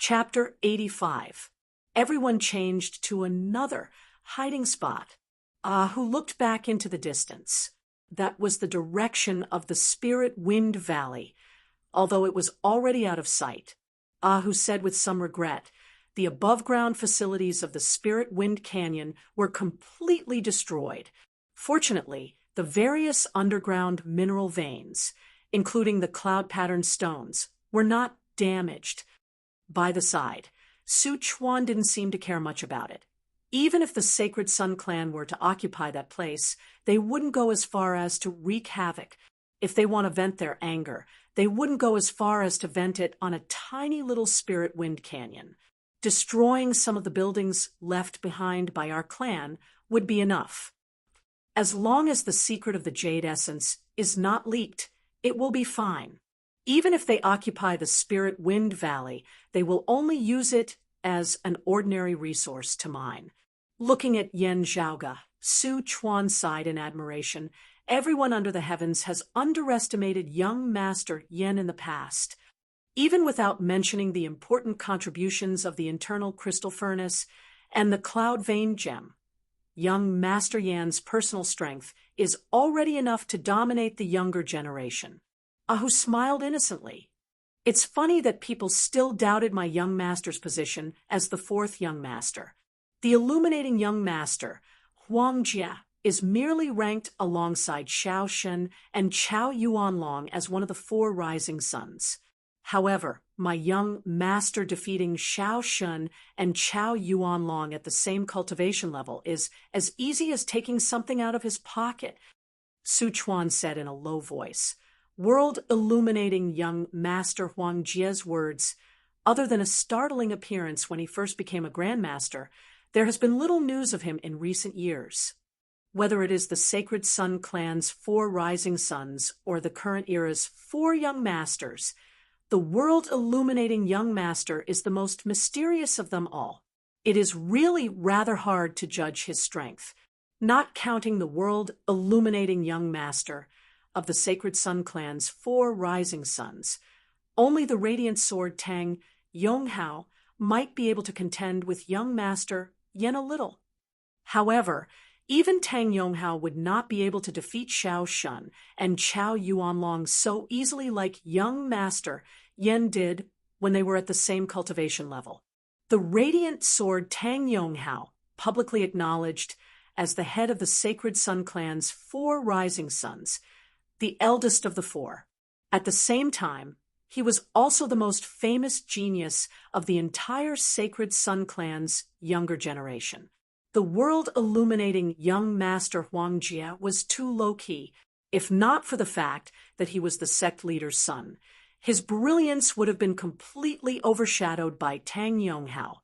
Chapter 85. Everyone changed to another hiding spot. Ahu looked back into the distance. That was the direction of the Spirit Wind Valley, although it was already out of sight. Ahu said with some regret, the above-ground facilities of the Spirit Wind Canyon were completely destroyed. Fortunately, the various underground mineral veins, including the cloud-patterned stones, were not damaged. By the side, Sichuan didn't seem to care much about it. Even if the Sacred Sun clan were to occupy that place, they wouldn't go as far as to wreak havoc. If they want to vent their anger, they wouldn't go as far as to vent it on a tiny little Spirit Wind Canyon. Destroying some of the buildings left behind by our clan would be enough. As long as the secret of the Jade Essence is not leaked, it will be fine. Even if they occupy the Spirit Wind Valley, they will only use it as an ordinary resource to mine. Looking at Yen Zhaoge, Sichuan sighed in admiration. Everyone under the heavens has underestimated young Master Yen in the past. Even without mentioning the important contributions of the internal crystal furnace and the cloud vein gem, young Master Yan's personal strength is already enough to dominate the younger generation. Ahu smiled innocently. It's funny that people still doubted my young master's position as the fourth young master. The illuminating young master, Huang Jie, is merely ranked alongside Xiao Shen and Chao Yuanlong as one of the four rising suns. However, my young master defeating Xiao Shen and Chao Yuanlong at the same cultivation level is as easy as taking something out of his pocket, Sichuan said in a low voice. World-illuminating young Master Huang Jie's words. Other than a startling appearance when he first became a grandmaster, there has been little news of him in recent years. Whether it is the Sacred Sun clan's 4 rising suns or the current era's 4 young masters, the world-illuminating young master is the most mysterious of them all. It is really rather hard to judge his strength. Not counting the world-illuminating young master of the Sacred Sun clan's 4 rising suns, only the Radiant Sword Tang Yonghao might be able to contend with young master Yen a little. However, even Tang Yonghao would not be able to defeat Xiao Shen and Chao Yuanlong so easily like young master Yen did when they were at the same cultivation level. The Radiant Sword Tang Yonghao, publicly acknowledged as the head of the Sacred Sun clan's 4 rising suns, the eldest of the 4. At the same time, he was also the most famous genius of the entire Sacred Sun clan's younger generation. The world-illuminating young master Huang Jie was too low-key, if not for the fact that he was the sect leader's son. His brilliance would have been completely overshadowed by Tang Yonghao.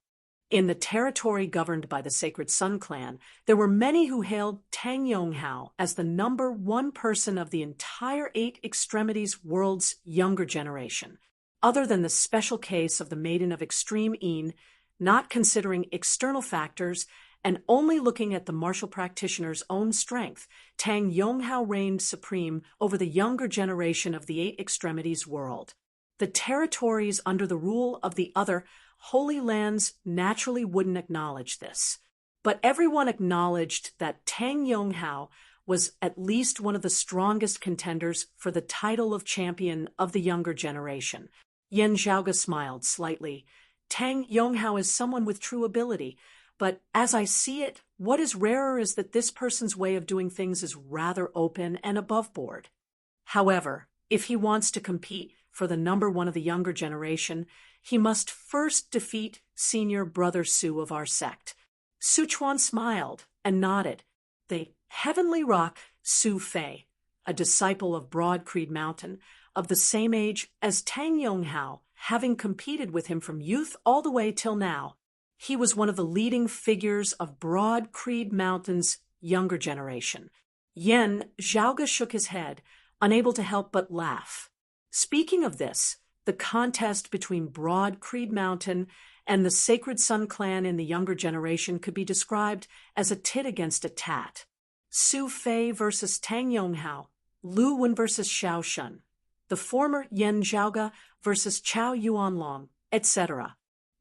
In the territory governed by the Sacred Sun clan, there were many who hailed Tang Yonghao as the number 1 person of the entire 8 extremities world's younger generation. Other than the special case of the Maiden of Extreme Yin, not considering external factors and only looking at the martial practitioner's own strength, Tang Yonghao reigned supreme over the younger generation of the 8 extremities world. The territories under the rule of the other Holy Lands naturally wouldn't acknowledge this, but everyone acknowledged that Tang Yonghao was at least one of the strongest contenders for the title of champion of the younger generation. Yen Zhaoge smiled slightly. Tang Yonghao is someone with true ability, but as I see it, what is rarer is that this person's way of doing things is rather open and above board. However, if he wants to compete for the number 1 of the younger generation, he must first defeat senior brother Su of our sect. Sichuan smiled and nodded. The heavenly rock Su Fei, a disciple of Broad Creed Mountain, of the same age as Tang Yonghao, having competed with him from youth all the way till now. He was one of the leading figures of Broad Creed Mountain's younger generation. Yen Zhaoge shook his head, unable to help but laugh. Speaking of this, the contest between Broad Creed Mountain and the Sacred Sun clan in the younger generation could be described as a tit against a tat. Su Fei versus Tang Yonghao, Lu Wen versus Xiao Shen, the former Yen Zhaoge versus Chao Yuanlong, etc.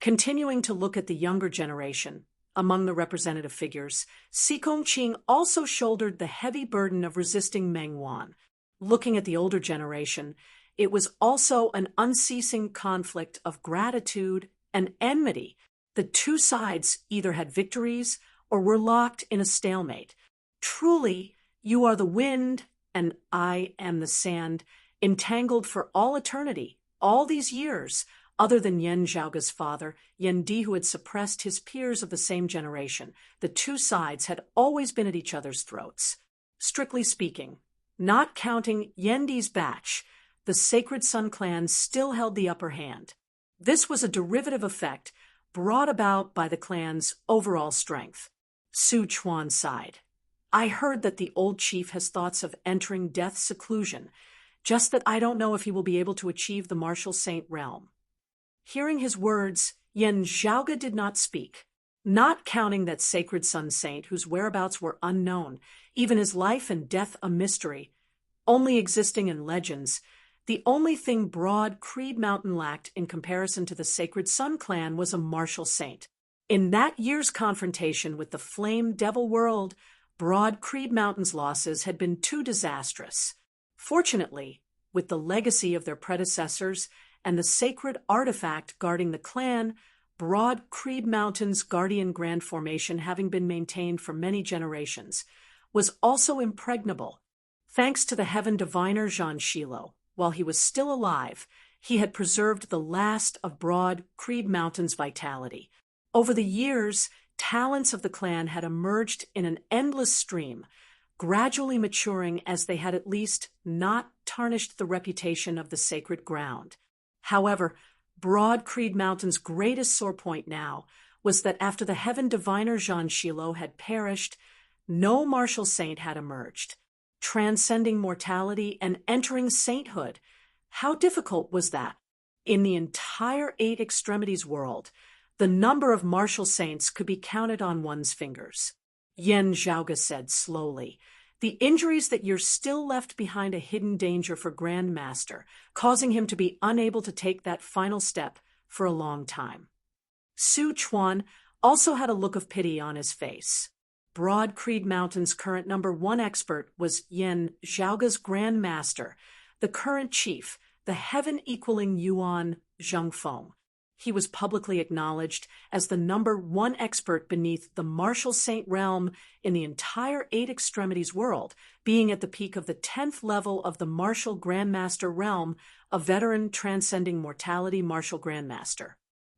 Continuing to look at the younger generation, among the representative figures, Si Kongqing also shouldered the heavy burden of resisting Meng Wan. Looking at the older generation, it was also an unceasing conflict of gratitude and enmity. The two sides either had victories or were locked in a stalemate. Truly, you are the wind, and I am the sand, entangled for all eternity, all these years, other than Yan Zhaoge's father, Yan Di, who had suppressed his peers of the same generation. The two sides had always been at each other's throats. Strictly speaking, not counting Yan Di's batch, the Sacred Sun clan still held the upper hand. This was a derivative effect brought about by the clan's overall strength. Su Chuan sighed. I heard that the old chief has thoughts of entering death's seclusion, just that I don't know if he will be able to achieve the martial saint realm. Hearing his words, Yan Zhaoge did not speak. Not counting that Sacred Sun saint whose whereabouts were unknown, even his life and death a mystery, only existing in legends, the only thing Broad Creed Mountain lacked in comparison to the Sacred Sun clan was a martial saint. In that year's confrontation with the Flame Devil World, Broad Creed Mountain's losses had been too disastrous. Fortunately, with the legacy of their predecessors and the sacred artifact guarding the clan, Broad Creed Mountain's guardian grand formation having been maintained for many generations, was also impregnable. Thanks to the heaven diviner Zhan Shilo, while he was still alive, he had preserved the last of Broad Creed Mountain's vitality. Over the years, talents of the clan had emerged in an endless stream, gradually maturing as they had at least not tarnished the reputation of the sacred ground. However, Broad Creed Mountain's greatest sore point now was that after the heaven diviner Zhan Shilo had perished, no martial saint had emerged, transcending mortality and entering sainthood. How difficult was that? In the entire Eight Extremities world, the number of martial saints could be counted on one's fingers. Yan Zhaoge said slowly, the injuries that you're still left behind a hidden danger for Grand Master, causing him to be unable to take that final step for a long time. Su Chuan also had a look of pity on his face. Broad Creed Mountain's current #1 expert was Yan Zhaoge's Grand Master, the current chief, the heaven-equaling Yuan Zhengfeng. He was publicly acknowledged as the #1 expert beneath the martial saint realm in the entire Eight Extremities world, being at the peak of the 10th level of the martial grandmaster realm, a veteran transcending mortality martial grandmaster.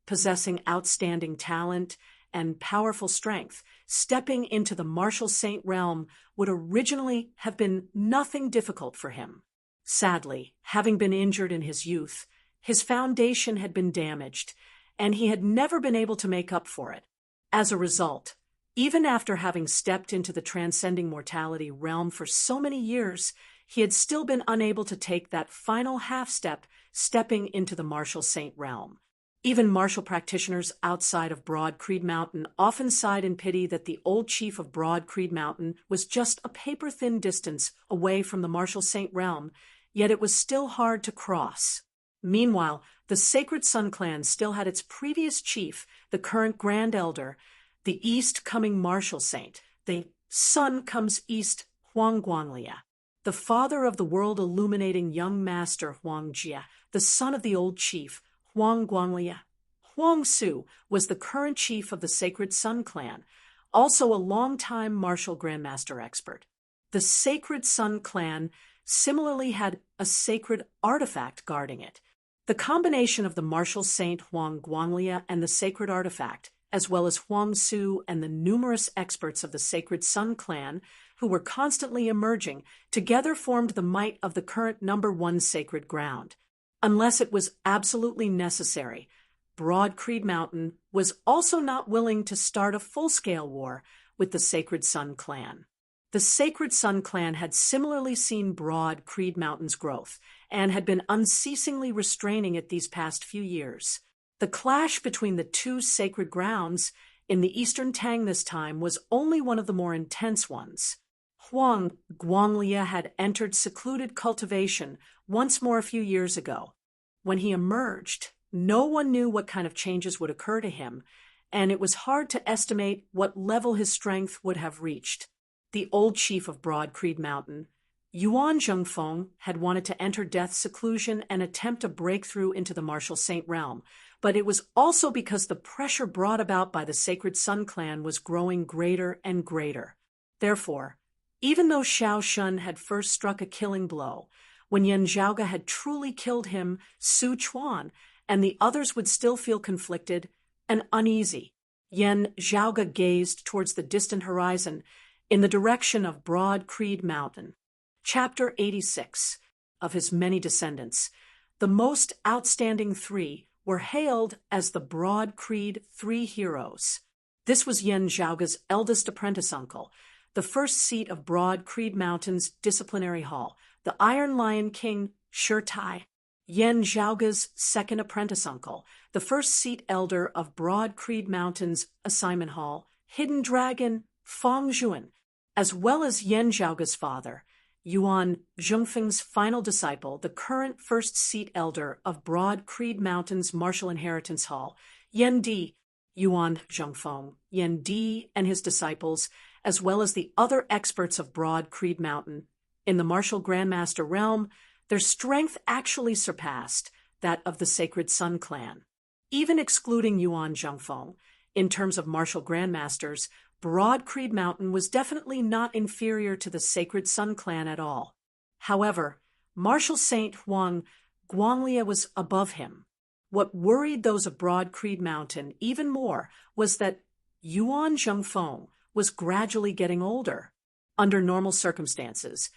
Possessing outstanding talent and powerful strength, stepping into the martial saint realm would originally have been nothing difficult for him. Sadly, having been injured in his youth, his foundation had been damaged, and he had never been able to make up for it. As a result, even after having stepped into the transcending mortality realm for so many years, he had still been unable to take that final half step, stepping into the martial saint realm. Even martial practitioners outside of Broad Creed Mountain often sighed in pity that the old chief of Broad Creed Mountain was just a paper-thin distance away from the martial saint realm, yet it was still hard to cross. Meanwhile, the Sacred Sun clan still had its previous chief, the current Grand Elder, the East-coming martial saint, the Sun comes East Huang Guanglia, the father of the world-illuminating young master Huang Jia, the son of the old chief, Huang Guanglia. Huang Su was the current chief of the Sacred Sun clan, also a long-time martial grandmaster expert. The Sacred Sun clan similarly had a sacred artifact guarding it. The combination of the martial saint Huang Guanglia and the sacred artifact, as well as Huang Su and the numerous experts of the Sacred Sun clan, who were constantly emerging, together formed the might of the current #1 sacred ground. Unless it was absolutely necessary, Broad Creed Mountain was also not willing to start a full-scale war with the Sacred Sun clan. The Sacred Sun clan had similarly seen Broad Creed Mountain's growth and had been unceasingly restraining it these past few years. The clash between the two sacred grounds in the Eastern Tang this time was only one of the more intense ones. Huang Guanglia had entered secluded cultivation once more a few years ago. When he emerged, No one knew what kind of changes would occur to him, and it was hard to estimate what level his strength would have reached. The old chief of Broad Creed Mountain, Yuan Zhengfeng, had wanted to enter death's seclusion and attempt a breakthrough into the martial saint realm, but it was also because the pressure brought about by the Sacred Sun clan was growing greater and greater. Therefore, even though Xiao Shun had first struck a killing blow, when Yan Zhaoge had truly killed him, Su Chuan and the others would still feel conflicted and uneasy. Yan Zhaoge gazed towards the distant horizon in the direction of Broad Creed Mountain. Chapter 86 of his many descendants, the most outstanding three were hailed as the Broad Creed Three Heroes. This was Yan Zhaoge's eldest apprentice uncle, the first seat of Broad Creed Mountain's disciplinary hall, the Iron Lion King Shi Tai. Yan Zhaoge's second apprentice uncle, the first seat elder of Broad Creed Mountain's assignment hall, Hidden Dragon Fang Zhuan, as well as Yan Zhaoge's father, Yuan Zhengfeng's final disciple, the current first seat elder of Broad Creed Mountain's Martial Inheritance Hall, Yan Di, Yuan Zhengfeng, Yan Di and his disciples, as well as the other experts of Broad Creed Mountain. In the Martial Grandmaster realm, their strength actually surpassed that of the Sacred Sun clan. Even excluding Yuan Zhengfeng, in terms of martial grandmasters, Broad Creed Mountain was definitely not inferior to the Sacred Sun clan at all. However, Martial Saint Huang Guanglia was above him. What worried those of Broad Creed Mountain even more was that Yuan Zhengfeng was gradually getting older. Under normal circumstances,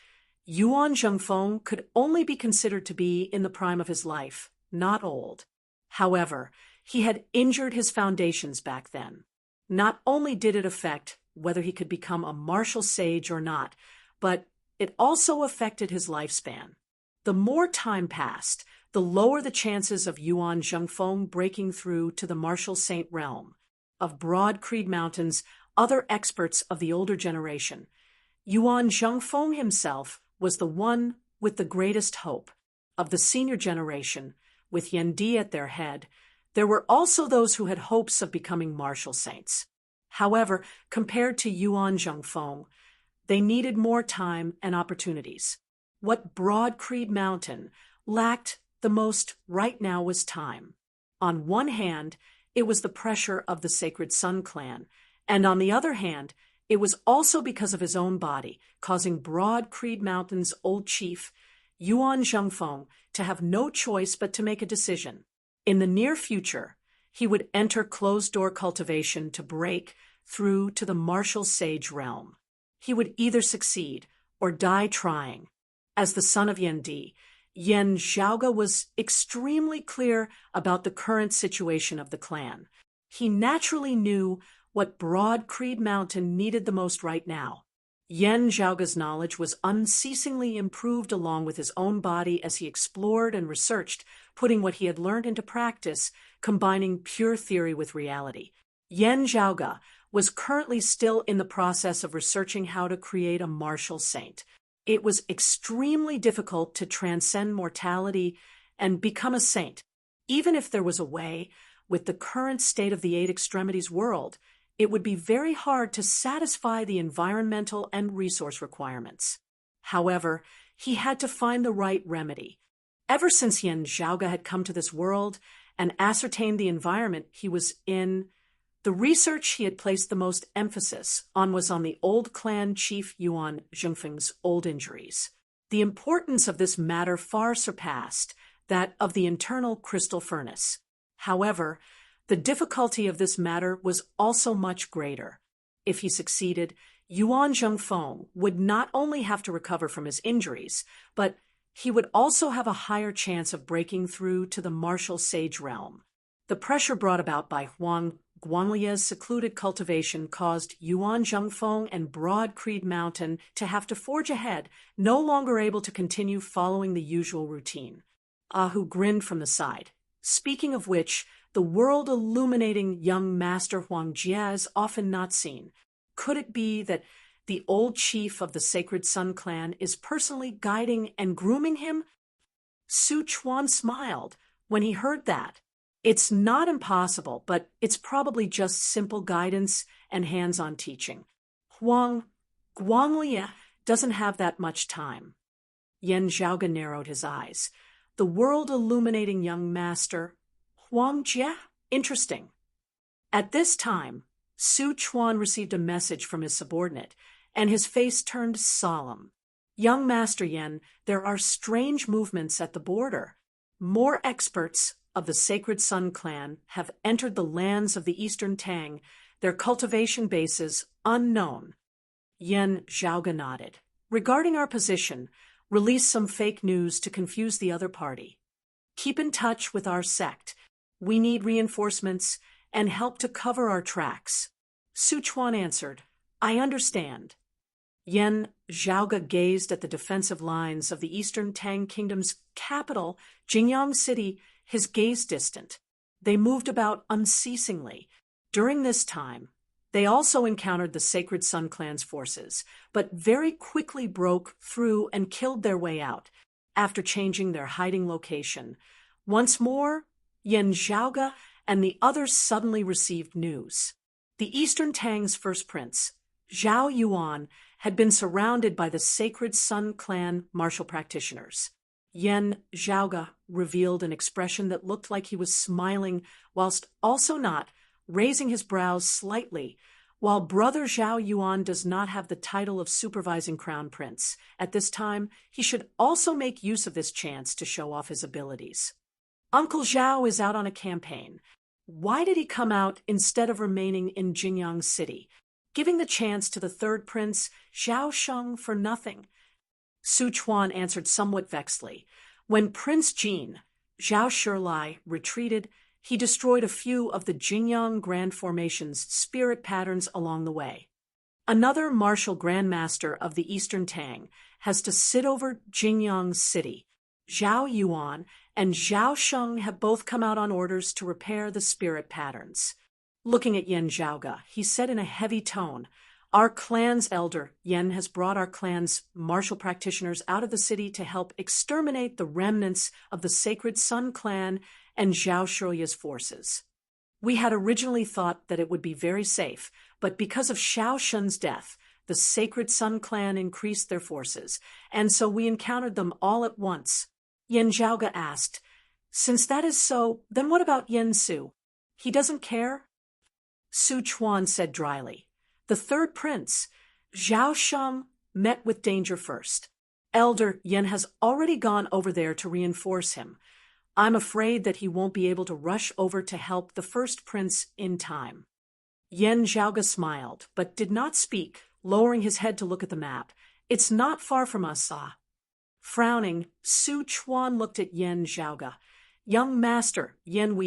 Yuan Zhengfeng could only be considered to be in the prime of his life, not old. However, he had injured his foundations back then. Not only did it affect whether he could become a martial sage or not, but it also affected his lifespan. The more time passed, the lower the chances of Yuan Zhengfeng breaking through to the martial saint realm. Of Broad Creed Mountain's other experts of the older generation, Yuan Zhengfeng himself was the one with the greatest hope. Of the senior generation, with Yan Di at their head, there were also those who had hopes of becoming martial saints. However, compared to Yuan Zhengfeng, they needed more time and opportunities. What Broad Creed Mountain lacked the most right now was time. On one hand, it was the pressure of the Sacred Sun clan, and on the other hand, it was also because of his own body, causing Broad Creed Mountain's old chief, Yuan Zhengfeng, to have no choice but to make a decision. In the near future, he would enter closed-door cultivation to break through to the martial sage realm. He would either succeed or die trying. As the son of Yan Di, Yan Zhaoge was extremely clear about the current situation of the clan. He naturally knew what Broad Creed Mountain needed the most right now. Yan Zhaoge's knowledge was unceasingly improved along with his own body as he explored and researched, putting what he had learned into practice, combining pure theory with reality. Yan Zhaoge was currently still in the process of researching how to create a martial saint. It was extremely difficult to transcend mortality and become a saint. Even if there was a way, with the current state of the Eight Extremities world, it would be very hard to satisfy the environmental and resource requirements. However, he had to find the right remedy. Ever since Yan Zhaoge had come to this world and ascertained the environment he was in, the research he had placed the most emphasis on was on the old clan chief Yuan Zhengfeng's old injuries. The importance of this matter far surpassed that of the internal crystal furnace. However, the difficulty of this matter was also much greater. If he succeeded, Yuan Zhengfeng would not only have to recover from his injuries, but he would also have a higher chance of breaking through to the martial sage realm. The pressure brought about by Huang Guanglia's secluded cultivation caused Yuan Zhengfeng and Broad Creed Mountain to have to forge ahead, no longer able to continue following the usual routine. Ahu grinned from the side. Speaking of which, the world-illuminating young master Huang Jia is often not seen. Could it be that the old chief of the Sacred Sun clan is personally guiding and grooming him? Su Chuan smiled when he heard that. It's not impossible, but it's probably just simple guidance and hands-on teaching. Huang Guanglia doesn't have that much time. Yan Zhaoga narrowed his eyes. The world-illuminating young master, Huang Jie? Interesting. At this time, Su Chuan received a message from his subordinate, and his face turned solemn. Young Master Yan, there are strange movements at the border. More experts of the Sacred Sun clan have entered the lands of the Eastern Tang, their cultivation bases unknown. Yan Zhaoga nodded. Regarding our position, release some fake news to confuse the other party. Keep in touch with our sect. We need reinforcements and help to cover our tracks. Su Chuan answered, I understand. Yan Zhaoga gazed at the defensive lines of the Eastern Tang Kingdom's capital, Jingyang City, his gaze distant. They moved about unceasingly. During this time, they also encountered the Sacred Sun clan's forces, but very quickly broke through and killed their way out, after changing their hiding location. Once more, Yan Zhaoga and the others suddenly received news. The Eastern Tang's first prince, Zhao Yuan, had been surrounded by the Sacred Sun clan martial practitioners. Yan Zhaoga revealed an expression that looked like he was smiling whilst also not, raising his brows slightly. While brother Zhao Yuan does not have the title of supervising crown prince, at this time he should also make use of this chance to show off his abilities. Uncle Zhao is out on a campaign. Why did he come out instead of remaining in Jingyang City, giving the chance to the third prince, Zhao Sheng, for nothing? Su Chuan answered somewhat vexedly. When Prince Jin, Zhao Shilai, retreated, he destroyed a few of the Jingyang Grand Formation's spirit patterns along the way. Another martial grandmaster of the Eastern Tang has to sit over Jingyang City. Zhao Yuan and Zhao Sheng have both come out on orders to repair the spirit patterns. Looking at Yan Zhaoga, he said in a heavy tone, Our clan's elder, Yan, has brought our clan's martial practitioners out of the city to help exterminate the remnants of the Sacred Sun clan and Zhao Shilui's forces. We had originally thought that it would be very safe, but because of Xiao Shun's death, the Sacred Sun clan increased their forces, and so we encountered them all at once. Yan Zhaoga asked, Since that is so, then what about Yan Su? He doesn't care? Su Chuan said dryly, The third prince, Zhao Sheng, met with danger first. Elder Yan has already gone over there to reinforce him. I'm afraid that he won't be able to rush over to help the first prince in time. Yan Zhaoga smiled, but did not speak, lowering his head to look at the map. It's not far from us, Ah. Frowning, Su Chuan looked at Yan Zhaoga. Young master, Yan,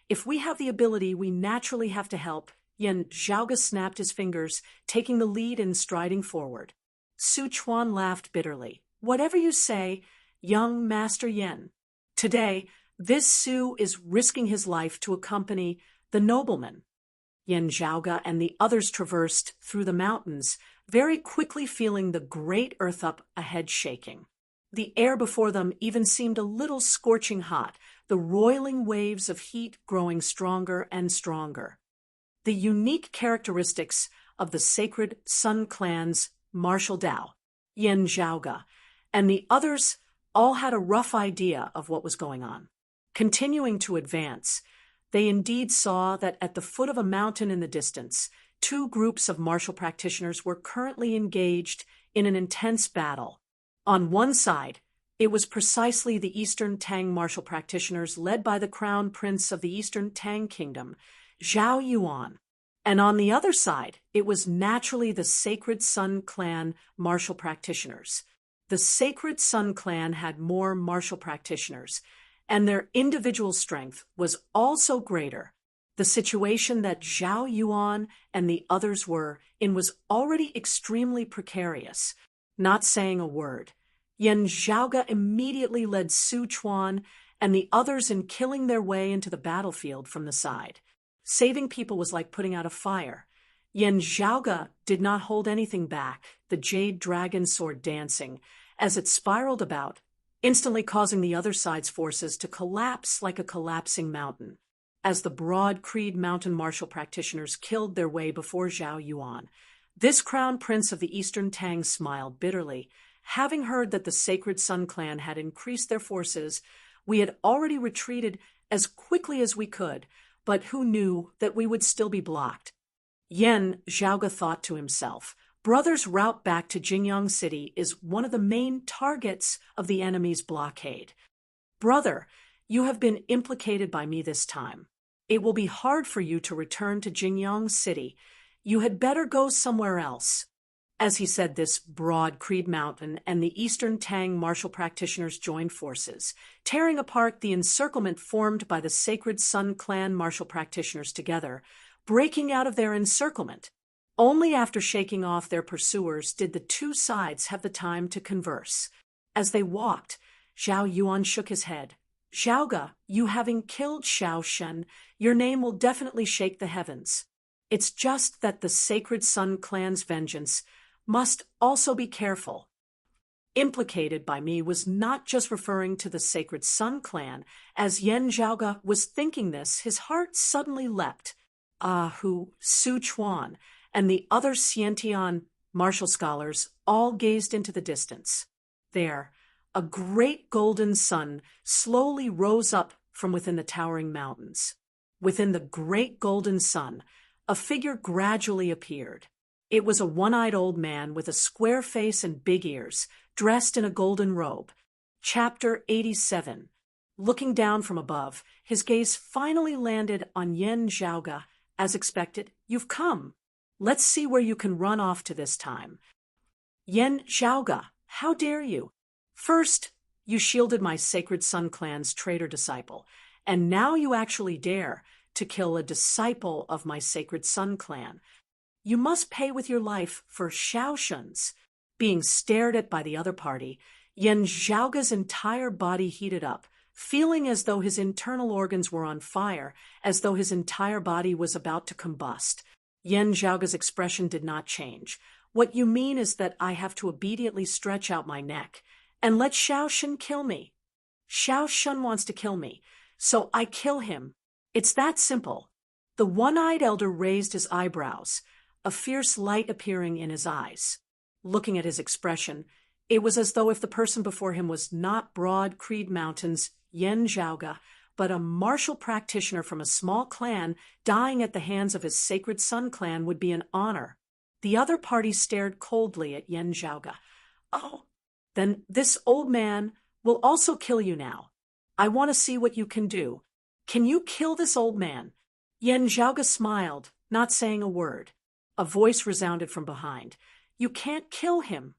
if we have the ability, we naturally have to help. Yan Zhaoga snapped his fingers, taking the lead and striding forward. Su Chuan laughed bitterly. Whatever you say, young master Yan. Today, this Su is risking his life to accompany the nobleman. Yan Zhaoga and the others traversed through the mountains, very quickly feeling the great earth up ahead shaking. The air before them even seemed a little scorching hot, the roiling waves of heat growing stronger and stronger. The unique characteristics of the Sacred Sun clan's martial Dao, Yan Zhaoga, and the others all had a rough idea of what was going on. Continuing to advance, they indeed saw that at the foot of a mountain in the distance, two groups of martial practitioners were currently engaged in an intense battle. On one side, it was precisely the Eastern Tang martial practitioners led by the crown prince of the Eastern Tang Kingdom, Zhao Yuan. And on the other side, it was naturally the Sacred Sun clan martial practitioners. The Sacred Sun clan had more martial practitioners, and their individual strength was also greater. The situation that Zhao Yuan and the others were in was already extremely precarious. Not saying a word, Yan Zhaoga immediately led Su Chuan and the others in killing their way into the battlefield from the side. Saving people was like putting out a fire. Yan Zhaoga did not hold anything back, the jade dragon sword dancing, as it spiraled about, instantly causing the other side's forces to collapse like a collapsing mountain. as the broad Creed Mountain martial practitioners killed their way before Zhao Yuan. This crown prince of the Eastern Tang smiled bitterly. Having heard that the Sacred Sun clan had increased their forces, we had already retreated as quickly as we could, but who knew that we would still be blocked? Yen Zhaoge thought to himself. Brothers' route back to Jingyang City is one of the main targets of the enemy's blockade. Brother, you have been implicated by me this time. It will be hard for you to return to Jingyang City. You had better go somewhere else. As he said this, broad Creed Mountain and the Eastern Tang martial practitioners joined forces, tearing apart the encirclement formed by the Sacred Sun clan martial practitioners together, breaking out of their encirclement. Only after shaking off their pursuers did the two sides have the time to converse. As they walked, Zhao Yuan shook his head. Zhaoge, you having killed Xiao Shen, your name will definitely shake the heavens. It's just that the Sacred Sun clan's vengeance must also be careful. Implicated by me was not just referring to the Sacred Sun clan. As Yen Zhaoge was thinking this, his heart suddenly leapt. Hu, Su Chuan, and the other Xiantian martial scholars all gazed into the distance. There, a great golden sun slowly rose up from within the towering mountains. Within the great golden sun, a figure gradually appeared. It was a one-eyed old man with a square face and big ears, dressed in a golden robe. Chapter 87. Looking down from above, his gaze finally landed on Yen Zhaoge. As expected, you've come. Let's see where you can run off to this time. Yen Zhaoge, how dare you? First, you shielded my Sacred Sun clan's traitor disciple, and now you actually dare to kill a disciple of my Sacred Sun clan. You must pay with your life for Xiao Shen's. Being stared at by the other party, Yen Zhaoge's entire body heated up, feeling as though his internal organs were on fire, as though his entire body was about to combust. Yen Zhaoge's expression did not change. What you mean is that I have to obediently stretch out my neck and let Xiao Shen kill me. Xiao Shen wants to kill me, so I kill him. It's that simple. The one-eyed elder raised his eyebrows, a fierce light appearing in his eyes. Looking at his expression, it was as though if the person before him was not broad Creed Mountain's Yen Zhaoge, but a martial practitioner from a small clan, dying at the hands of his Sacred Sun clan would be an honor. The other party stared coldly at Yen Zhaoge. Oh, then this old man will also kill you now. I want to see what you can do. Can you kill this old man? Yen Zhaoge smiled, not saying a word. A voice resounded from behind. You can't kill him.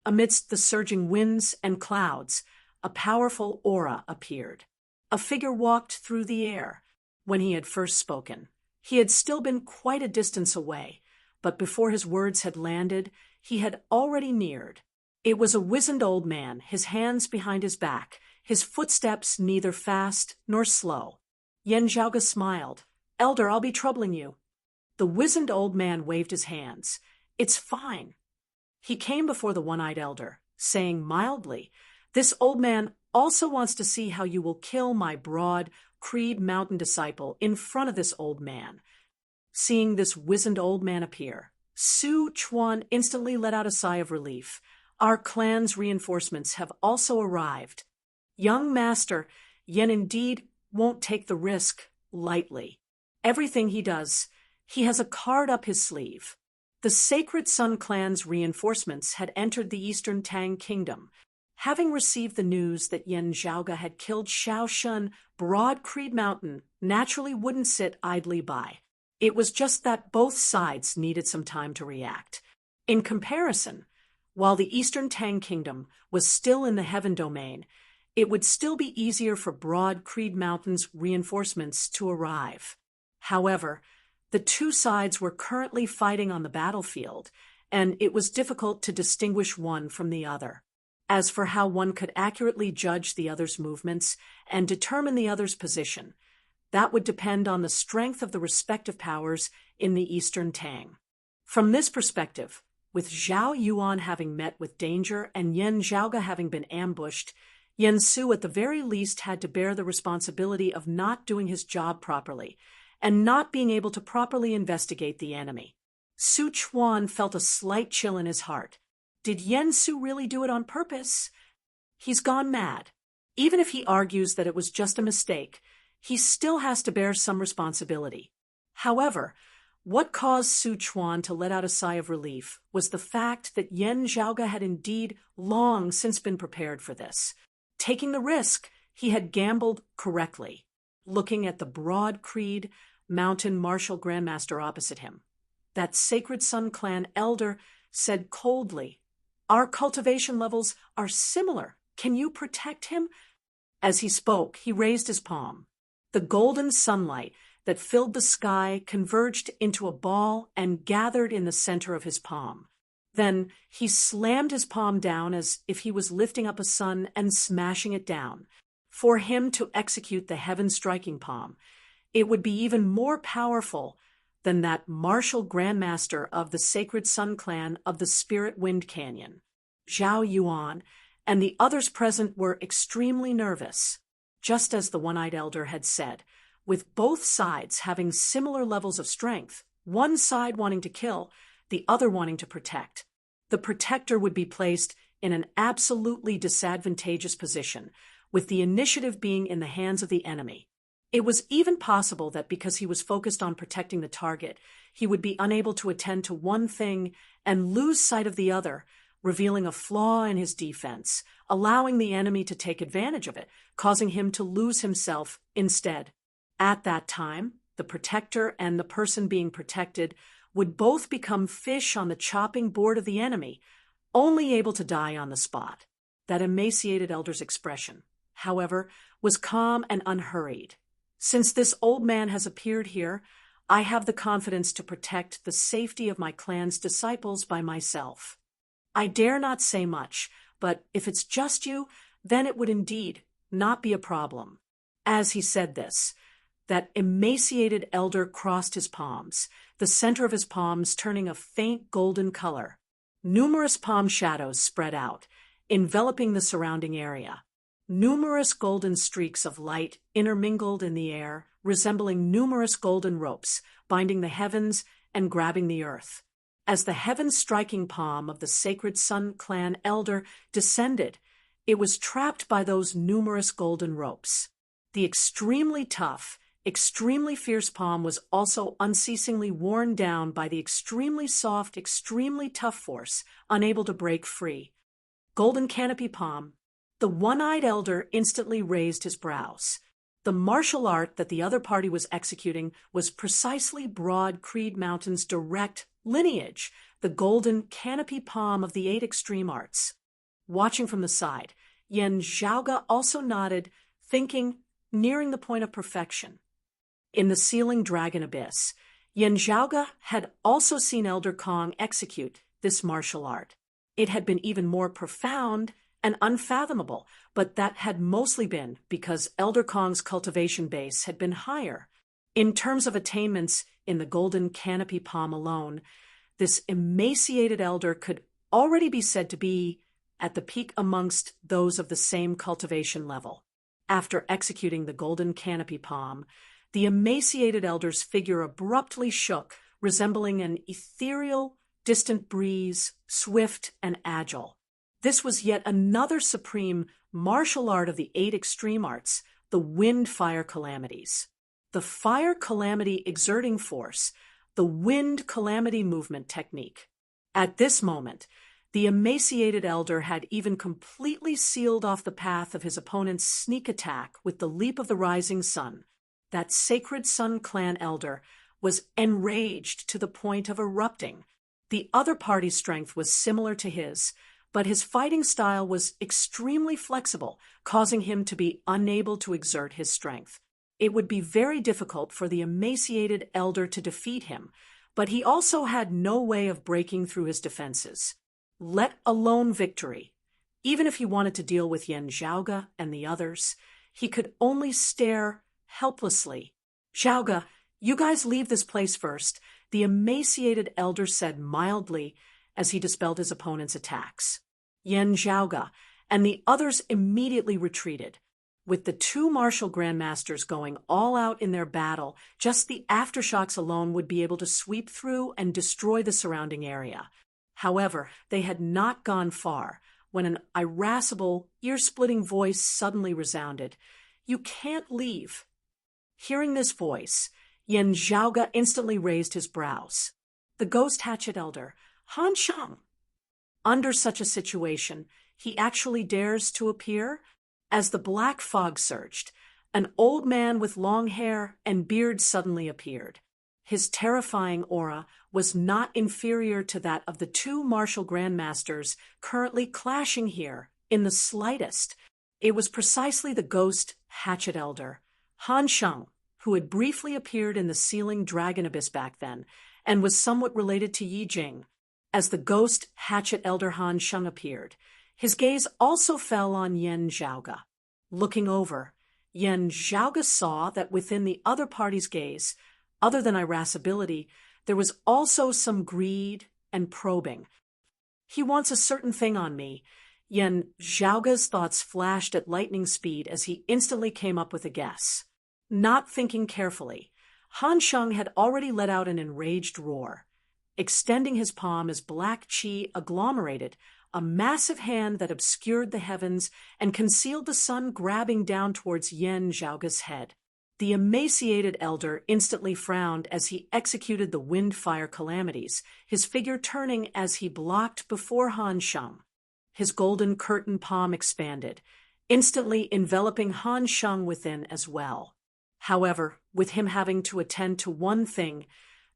Amidst the surging winds and clouds, a powerful aura appeared. A figure walked through the air. When he had first spoken, he had still been quite a distance away, but before his words had landed, he had already neared. It was a wizened old man, his hands behind his back, his footsteps neither fast nor slow. Yen Zhaoge smiled. Elder, I'll be troubling you. The wizened old man waved his hands. It's fine. He came before the one-eyed elder, saying mildly, This old man also wants to see how you will kill my broad Creed Mountain disciple in front of this old man. Seeing this wizened old man appear, Su Chuan instantly let out a sigh of relief. Our clan's reinforcements have also arrived. Young master, Yen indeed won't take the risk lightly. Everything he does, he has a card up his sleeve. The Sacred Sun clan's reinforcements had entered the Eastern Tang Kingdom. Having received the news that Yen Zhaoge had killed Xiao Shen, broad Creed Mountain naturally wouldn't sit idly by. It was just that both sides needed some time to react. In comparison, while the Eastern Tang Kingdom was still in the Heaven Domain, it would still be easier for broad Creed Mountain's reinforcements to arrive. However, the two sides were currently fighting on the battlefield, and it was difficult to distinguish one from the other. As for how one could accurately judge the other's movements and determine the other's position, that would depend on the strength of the respective powers in the Eastern Tang. From this perspective, with Zhao Yuan having met with danger and Yen Zhaoge having been ambushed, Yen Su at the very least had to bear the responsibility of not doing his job properly and not being able to properly investigate the enemy. Su Chuan felt a slight chill in his heart. Did Yen Su really do it on purpose? He's gone mad. Even if he argues that it was just a mistake, he still has to bear some responsibility. However, what caused Su Chuan to let out a sigh of relief was the fact that Yen Zhaoga had indeed long since been prepared for this. Taking the risk, he had gambled correctly, looking at the broad creed mountain martial grandmaster opposite him. That Sacred Sun clan elder said coldly, "Our cultivation levels are similar. Can you protect him?" As he spoke, he raised his palm. The golden sunlight that filled the sky converged into a ball and gathered in the center of his palm. Then he slammed his palm down as if he was lifting up a sun and smashing it down. For him to execute the heaven-striking palm, it would be even more powerful than that martial grandmaster of the Sacred Sun clan of the Spirit Wind Canyon. Zhao Yuan and the others present were extremely nervous, just as the one-eyed elder had said, with both sides having similar levels of strength, one side wanting to kill, the other wanting to protect. The protector would be placed in an absolutely disadvantageous position, with the initiative being in the hands of the enemy. It was even possible that because he was focused on protecting the target, he would be unable to attend to one thing and lose sight of the other, revealing a flaw in his defense, allowing the enemy to take advantage of it, causing him to lose himself instead. At that time, the protector and the person being protected would both become fish on the chopping board of the enemy, only able to die on the spot. That emaciated elder's expression, however, was calm and unhurried. Since this old man has appeared here, I have the confidence to protect the safety of my clan's disciples by myself. I dare not say much, but if it's just you, then it would indeed not be a problem. As he said this, that emaciated elder crossed his palms, the center of his palms turning a faint golden color. Numerous palm shadows spread out, enveloping the surrounding area. Numerous golden streaks of light intermingled in the air, resembling numerous golden ropes, binding the heavens and grabbing the earth. As the heaven-striking palm of the Sacred Sun clan elder descended, it was trapped by those numerous golden ropes. The extremely tough, extremely fierce palm was also unceasingly worn down by the extremely soft, extremely tough force, unable to break free. Golden canopy palm. The one-eyed elder instantly raised his brows. The martial art that the other party was executing was precisely Broad Creed Mountain's direct lineage, the golden canopy palm of the 8 extreme arts. Watching from the side, Yen Zhaoga also nodded, thinking, nearing the point of perfection. In the ceiling dragon abyss, Yen Zhaoga had also seen Elder Kong execute this martial art. It had been even more profound and unfathomable, but that had mostly been because Elder Kong's cultivation base had been higher. In terms of attainments in the golden canopy palm alone, this emaciated elder could already be said to be at the peak amongst those of the same cultivation level. After executing the golden canopy palm, the emaciated elder's figure abruptly shook, resembling an ethereal, distant breeze, swift and agile. This was yet another supreme martial art of the 8 extreme arts, the wind-fire calamities. The fire calamity exerting force, the wind calamity movement technique. At this moment, the emaciated elder had even completely sealed off the path of his opponent's sneak attack with the leap of the rising sun. That Sacred Sun clan elder was enraged to the point of erupting. The other party's strength was similar to his, but his fighting style was extremely flexible, causing him to be unable to exert his strength. It would be very difficult for the emaciated elder to defeat him, but he also had no way of breaking through his defenses, let alone victory. Even if he wanted to deal with Yen Zhaoga and the others, he could only stare helplessly. "Zhaoga, you guys leave this place first," the emaciated elder said mildly as he dispelled his opponent's attacks. Yen Zhaoga, and the others immediately retreated. With the two martial grandmasters going all out in their battle, just the aftershocks alone would be able to sweep through and destroy the surrounding area. However, they had not gone far when an irascible, ear-splitting voice suddenly resounded. "You can't leave." Hearing this voice, Yen Zhaoge instantly raised his brows. The ghost hatchet elder, Han Shang. Under such a situation, he actually dares to appear? As the black fog surged, an old man with long hair and beard suddenly appeared. His terrifying aura was not inferior to that of the two martial grandmasters currently clashing here in the slightest. It was precisely the ghost hatchet elder, Han Shang, who had briefly appeared in the ceiling dragon abyss back then, and was somewhat related to Yi Jing. As the ghost hatchet elder Han Shang appeared, his gaze also fell on Yen Zhaoge. Looking over, Yen Zhaoge saw that within the other party's gaze, other than irascibility, there was also some greed and probing. "He wants a certain thing on me." Yen Zhaoge's thoughts flashed at lightning speed as he instantly came up with a guess. Not thinking carefully, Han Shang had already let out an enraged roar. Extending his palm as black chi agglomerated, a massive hand that obscured the heavens and concealed the sun grabbing down towards Yen Zhaoge's head. The emaciated elder instantly frowned as he executed the wind-fire calamities, his figure turning as he blocked before Han Shang. His golden curtain palm expanded, instantly enveloping Han Shang within as well. However, with him having to attend to one thing,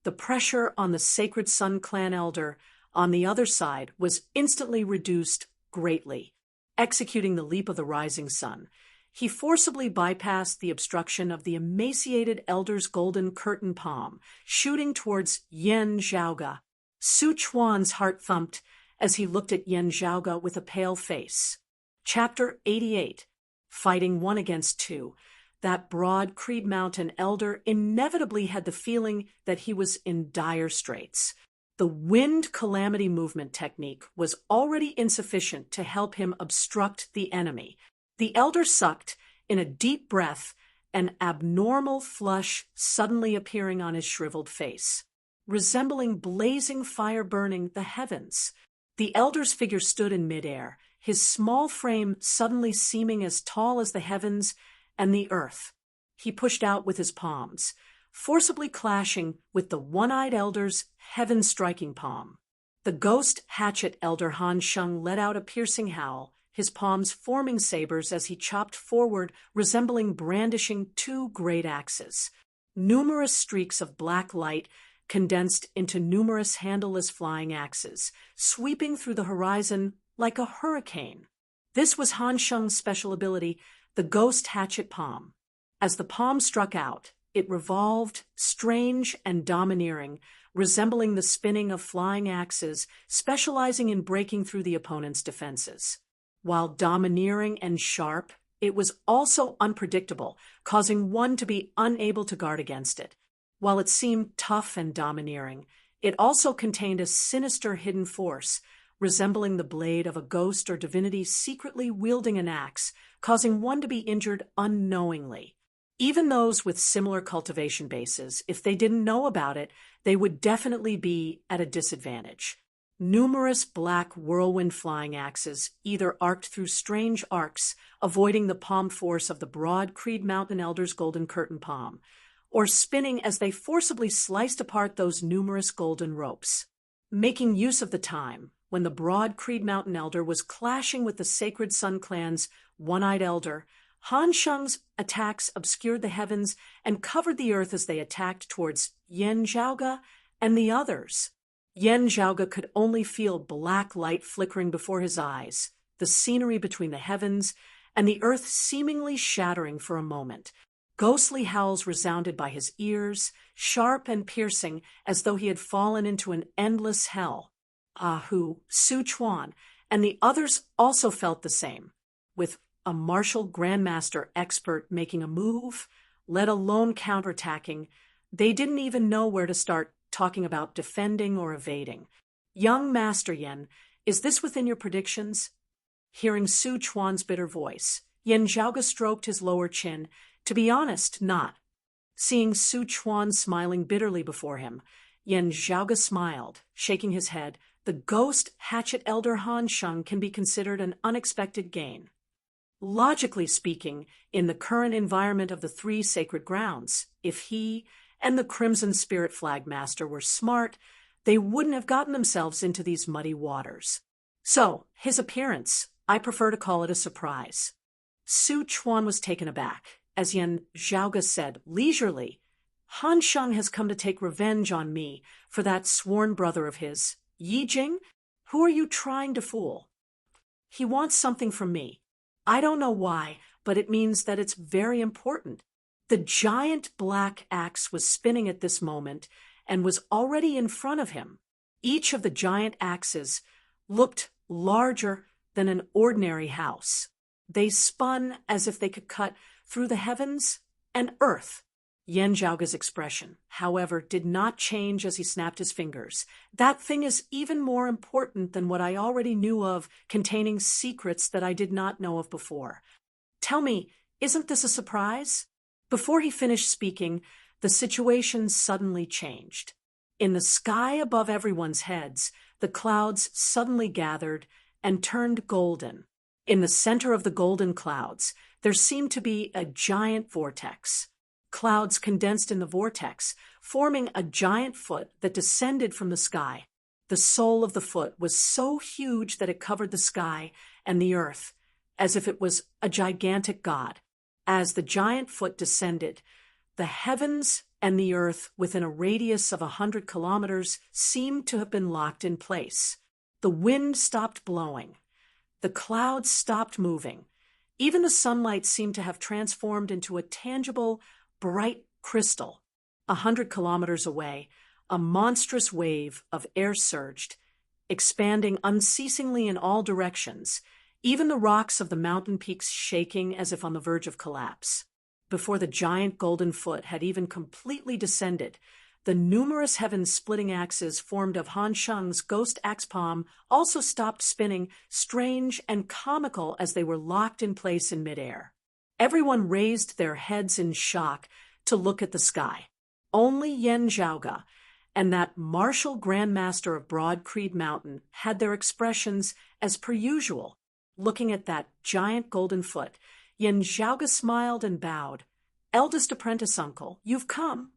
the pressure on the Sacred Sun Clan elder on the other side was instantly reduced greatly. Executing the leap of the rising sun, he forcibly bypassed the obstruction of the emaciated elder's golden curtain palm, shooting towards Yen Zhaoge. Su Chuan's heart thumped as he looked at Yen Zhaoge with a pale face. Chapter 88. Fighting one against two. That broad Creed Mountain elder inevitably had the feeling that he was in dire straits. The wind calamity movement technique was already insufficient to help him obstruct the enemy. The elder sucked in a deep breath, an abnormal flush suddenly appearing on his shriveled face, resembling blazing fire burning the heavens. The elder's figure stood in midair, his small frame suddenly seeming as tall as the heavens and the earth. He pushed out with his palms, forcibly clashing with the one-eyed elder's heaven-striking palm. The ghost hatchet elder Han Shang let out a piercing howl, his palms forming sabers as he chopped forward, resembling brandishing two great axes. Numerous streaks of black light condensed into numerous handleless flying axes, sweeping through the horizon like a hurricane. This was Han Shang's special ability, the ghost hatchet palm. As the palm struck out, it revolved, strange and domineering, resembling the spinning of flying axes, specializing in breaking through the opponent's defenses. While domineering and sharp, it was also unpredictable, causing one to be unable to guard against it. While it seemed tough and domineering, it also contained a sinister hidden force, resembling the blade of a ghost or divinity secretly wielding an axe, causing one to be injured unknowingly. Even those with similar cultivation bases, if they didn't know about it, they would definitely be at a disadvantage. Numerous black whirlwind flying axes either arced through strange arcs, avoiding the palm force of the broad Creed Mountain elder's golden curtain palm, or spinning as they forcibly sliced apart those numerous golden ropes. Making use of the time, when the broad Creed Mountain elder was clashing with the Sacred Sun Clan's one-eyed elder, Han Shang's attacks obscured the heavens and covered the earth as they attacked towards Yen Zhaoge and the others. Yen Zhaoge could only feel black light flickering before his eyes, the scenery between the heavens, and the earth seemingly shattering for a moment. Ghostly howls resounded by his ears, sharp and piercing, as though he had fallen into an endless hell. Hu, Su Chuan, and the others also felt the same, with a martial grandmaster expert making a move, let alone counterattacking. They didn't even know where to start talking about defending or evading. Young Master Yen, is this within your predictions? Hearing Su Chuan's bitter voice, Yen Zhaoge stroked his lower chin. To be honest, not. Seeing Su Chuan smiling bitterly before him, Yen Zhaoge smiled, shaking his head. The ghost hatchet elder Han Sheng can be considered an unexpected gain. Logically speaking, in the current environment of the three sacred grounds, if he and the Crimson Spirit Flag Master were smart, they wouldn't have gotten themselves into these muddy waters. So, his appearance, I prefer to call it a surprise. Su Chuan was taken aback, as Yen Zhaoge said leisurely, Han Sheng has come to take revenge on me for that sworn brother of his. Yi Jing? Who are you trying to fool? He wants something from me. I don't know why, but it means that it's very important. The giant black axe was spinning at this moment and was already in front of him. Each of the giant axes looked larger than an ordinary house. They spun as if they could cut through the heavens and earth. Yen Zhaoge's expression, however, did not change as he snapped his fingers. That thing is even more important than what I already knew of, containing secrets that I did not know of before. Tell me, isn't this a surprise? Before he finished speaking, the situation suddenly changed. In the sky above everyone's heads, the clouds suddenly gathered and turned golden. In the center of the golden clouds, there seemed to be a giant vortex. Clouds condensed in the vortex, forming a giant foot that descended from the sky. The sole of the foot was so huge that it covered the sky and the earth, as if it was a gigantic god. As the giant foot descended, the heavens and the earth within a radius of 100 kilometers seemed to have been locked in place. The wind stopped blowing. The clouds stopped moving. Even the sunlight seemed to have transformed into a tangible, bright crystal. 100 kilometers away, a monstrous wave of air surged, expanding unceasingly in all directions, even the rocks of the mountain peaks shaking as if on the verge of collapse. Before the giant golden foot had even completely descended, the numerous heaven-splitting axes formed of Han Sheng's ghost axe palm also stopped spinning, strange and comical as they were locked in place in midair. Everyone raised their heads in shock to look at the sky. Only Yen Zhaoge and that martial grandmaster of Broad Creed Mountain had their expressions as per usual. Looking at that giant golden foot, Yen Zhaoge smiled and bowed. "Eldest apprentice uncle, you've come."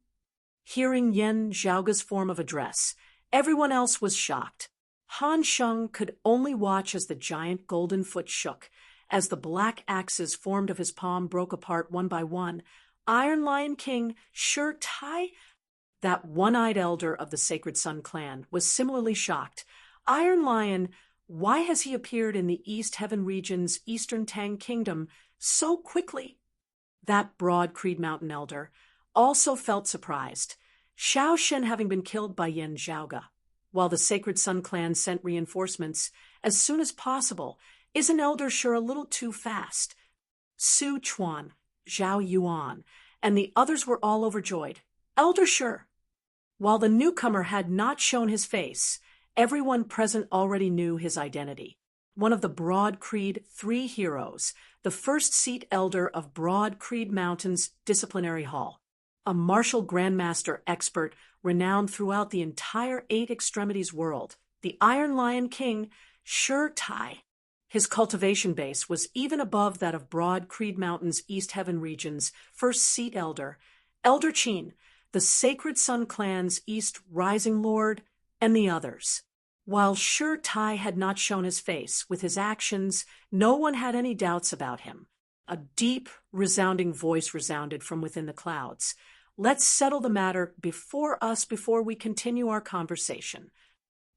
Hearing Yen Zhaoge's form of address, everyone else was shocked. Han Sheng could only watch as the giant golden foot shook, as the black axes formed of his palm broke apart one by one. Iron Lion King Shi Tai, that one-eyed elder of the Sacred Sun clan, was similarly shocked. Iron Lion, why has he appeared in the East Heaven region's Eastern Tang Kingdom so quickly? That Broad Creed Mountain elder also felt surprised, Xiao Shen having been killed by Yen Zhaoge. While the Sacred Sun clan sent reinforcements as soon as possible, isn't Elder sure a little too fast? Su Chuan, Zhao Yuan, and the others were all overjoyed. Elder sure. While the newcomer had not shown his face, everyone present already knew his identity. One of the Broad Creed three heroes, the first seat elder of Broad Creed Mountain's disciplinary hall. A martial grandmaster expert renowned throughout the entire Eight Extremities world, the Iron Lion King Shi Tai. His cultivation base was even above that of Broad Creed Mountain's East Heaven region's first seat elder, Elder Qin, the Sacred Sun clan's East Rising Lord, and the others. While Shi Tai had not shown his face, with his actions, no one had any doubts about him. A deep, resounding voice resounded from within the clouds. "Let's settle the matter before we continue our conversation."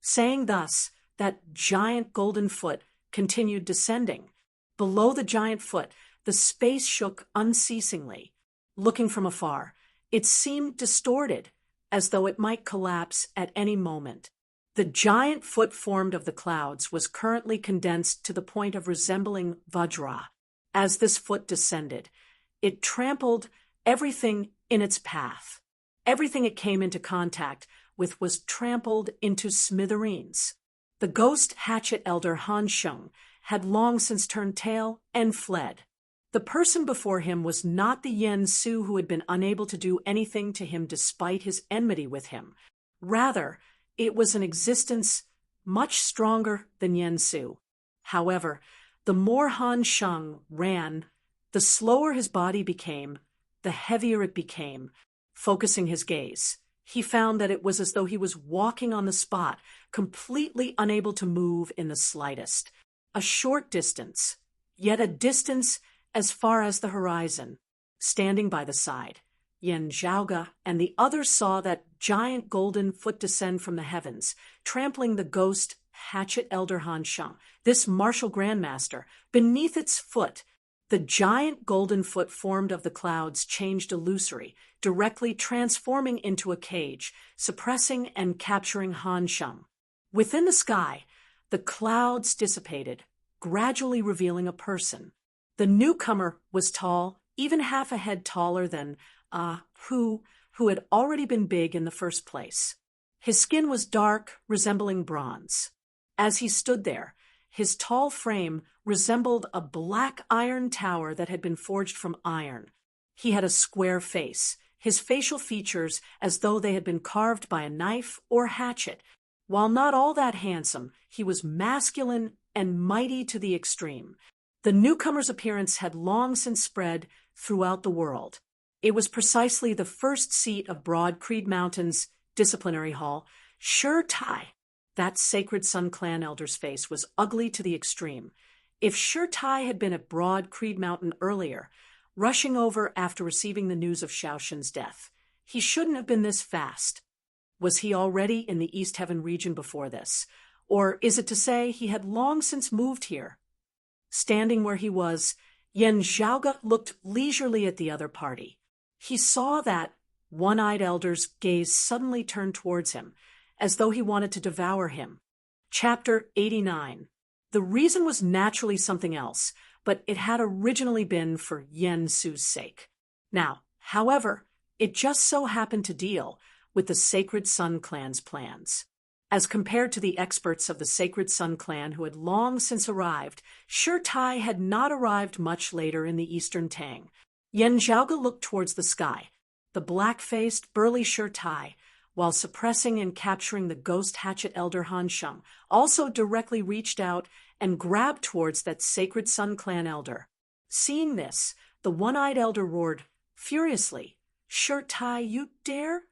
Saying thus, that giant golden foot continued descending. Below the giant foot, the space shook unceasingly. Looking from afar, it seemed distorted, as though it might collapse at any moment. The giant foot formed of the clouds was currently condensed to the point of resembling Vajra. As this foot descended, it trampled everything in its path. Everything it came into contact with was trampled into smithereens. The ghost hatchet elder Han Sheng had long since turned tail and fled. The person before him was not the Yen Su who had been unable to do anything to him despite his enmity with him. Rather, it was an existence much stronger than Yen Su. However, the more Han Sheng ran, the slower his body became, the heavier it became. Focusing his gaze, he found that it was as though he was walking on the spot, completely unable to move in the slightest. A short distance, yet a distance as far as the horizon. Standing by the side, Yen Zhaoge and the others saw that giant golden foot descend from the heavens, trampling the ghost hatchet elder Han Sheng, this martial grandmaster. Beneath its foot, the giant golden foot formed of the clouds changed illusory, directly transforming into a cage, suppressing and capturing Han Sheng. Within the sky, the clouds dissipated, gradually revealing a person. The newcomer was tall, even half a head taller than who had already been big in the first place. His skin was dark, resembling bronze. As he stood there, his tall frame resembled a black iron tower that had been forged from iron. He had a square face, his facial features as though they had been carved by a knife or hatchet. While not all that handsome, he was masculine and mighty to the extreme. The newcomer's appearance had long since spread throughout the world. It was precisely the first seat of Broad Creed Mountain's disciplinary hall. Sure Tai, that sacred Sun Clan elder's face was ugly to the extreme. If Sure Tai had been at Broad Creed Mountain earlier, rushing over after receiving the news of Xiaoshen's death, he shouldn't have been this fast. Was he already in the East Heaven region before this? Or is it to say he had long since moved here? Standing where he was, Yen Zhaoge looked leisurely at the other party. He saw that one-eyed elder's gaze suddenly turned towards him, as though he wanted to devour him. Chapter 89. The reason was naturally something else, but it had originally been for Yen Su's sake. Now, however, it just so happened to deal with the Sacred Sun Clan's plans. As compared to the experts of the Sacred Sun Clan who had long since arrived, Sure Tai had not arrived much later in the Eastern Tang. Yen Zhaoge looked towards the sky. The black-faced, burly Sure Tai, while suppressing and capturing the ghost hatchet elder Han Sheng, also directly reached out and grabbed towards that Sacred Sun Clan elder. Seeing this, the one-eyed elder roared furiously, "Sure Tai, you dare?"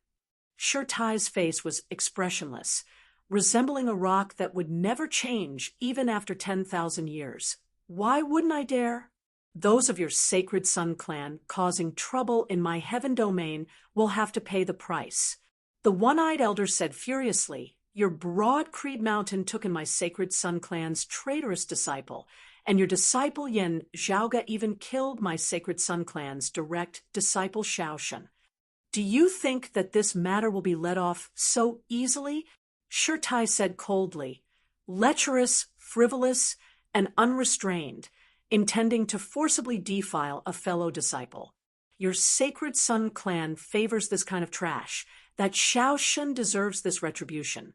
Sure Tai's face was expressionless, resembling a rock that would never change even after 10,000 years. "Why wouldn't I dare? Those of your Sacred Sun Clan causing trouble in my heaven domain will have to pay the price." The one-eyed elder said furiously, "Your Broad Creed Mountain took in my Sacred Sun Clan's traitorous disciple, and your disciple Yen Zhaoge even killed my Sacred Sun Clan's direct disciple Xiaoshen. Do you think that this matter will be let off so easily?" Sure Tai said coldly, lecherous, frivolous, and unrestrained, intending to forcibly defile a fellow disciple. "Your Sacred Sun Clan favors this kind of trash. That Xiaoshen deserves this retribution."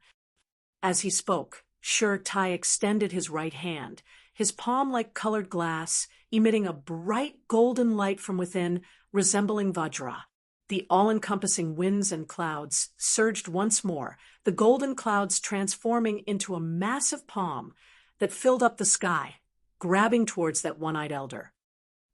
As he spoke, Sure Tai extended his right hand, his palm like colored glass, emitting a bright golden light from within, resembling Vajra. The all-encompassing winds and clouds surged once more, the golden clouds transforming into a massive palm that filled up the sky, grabbing towards that one-eyed elder.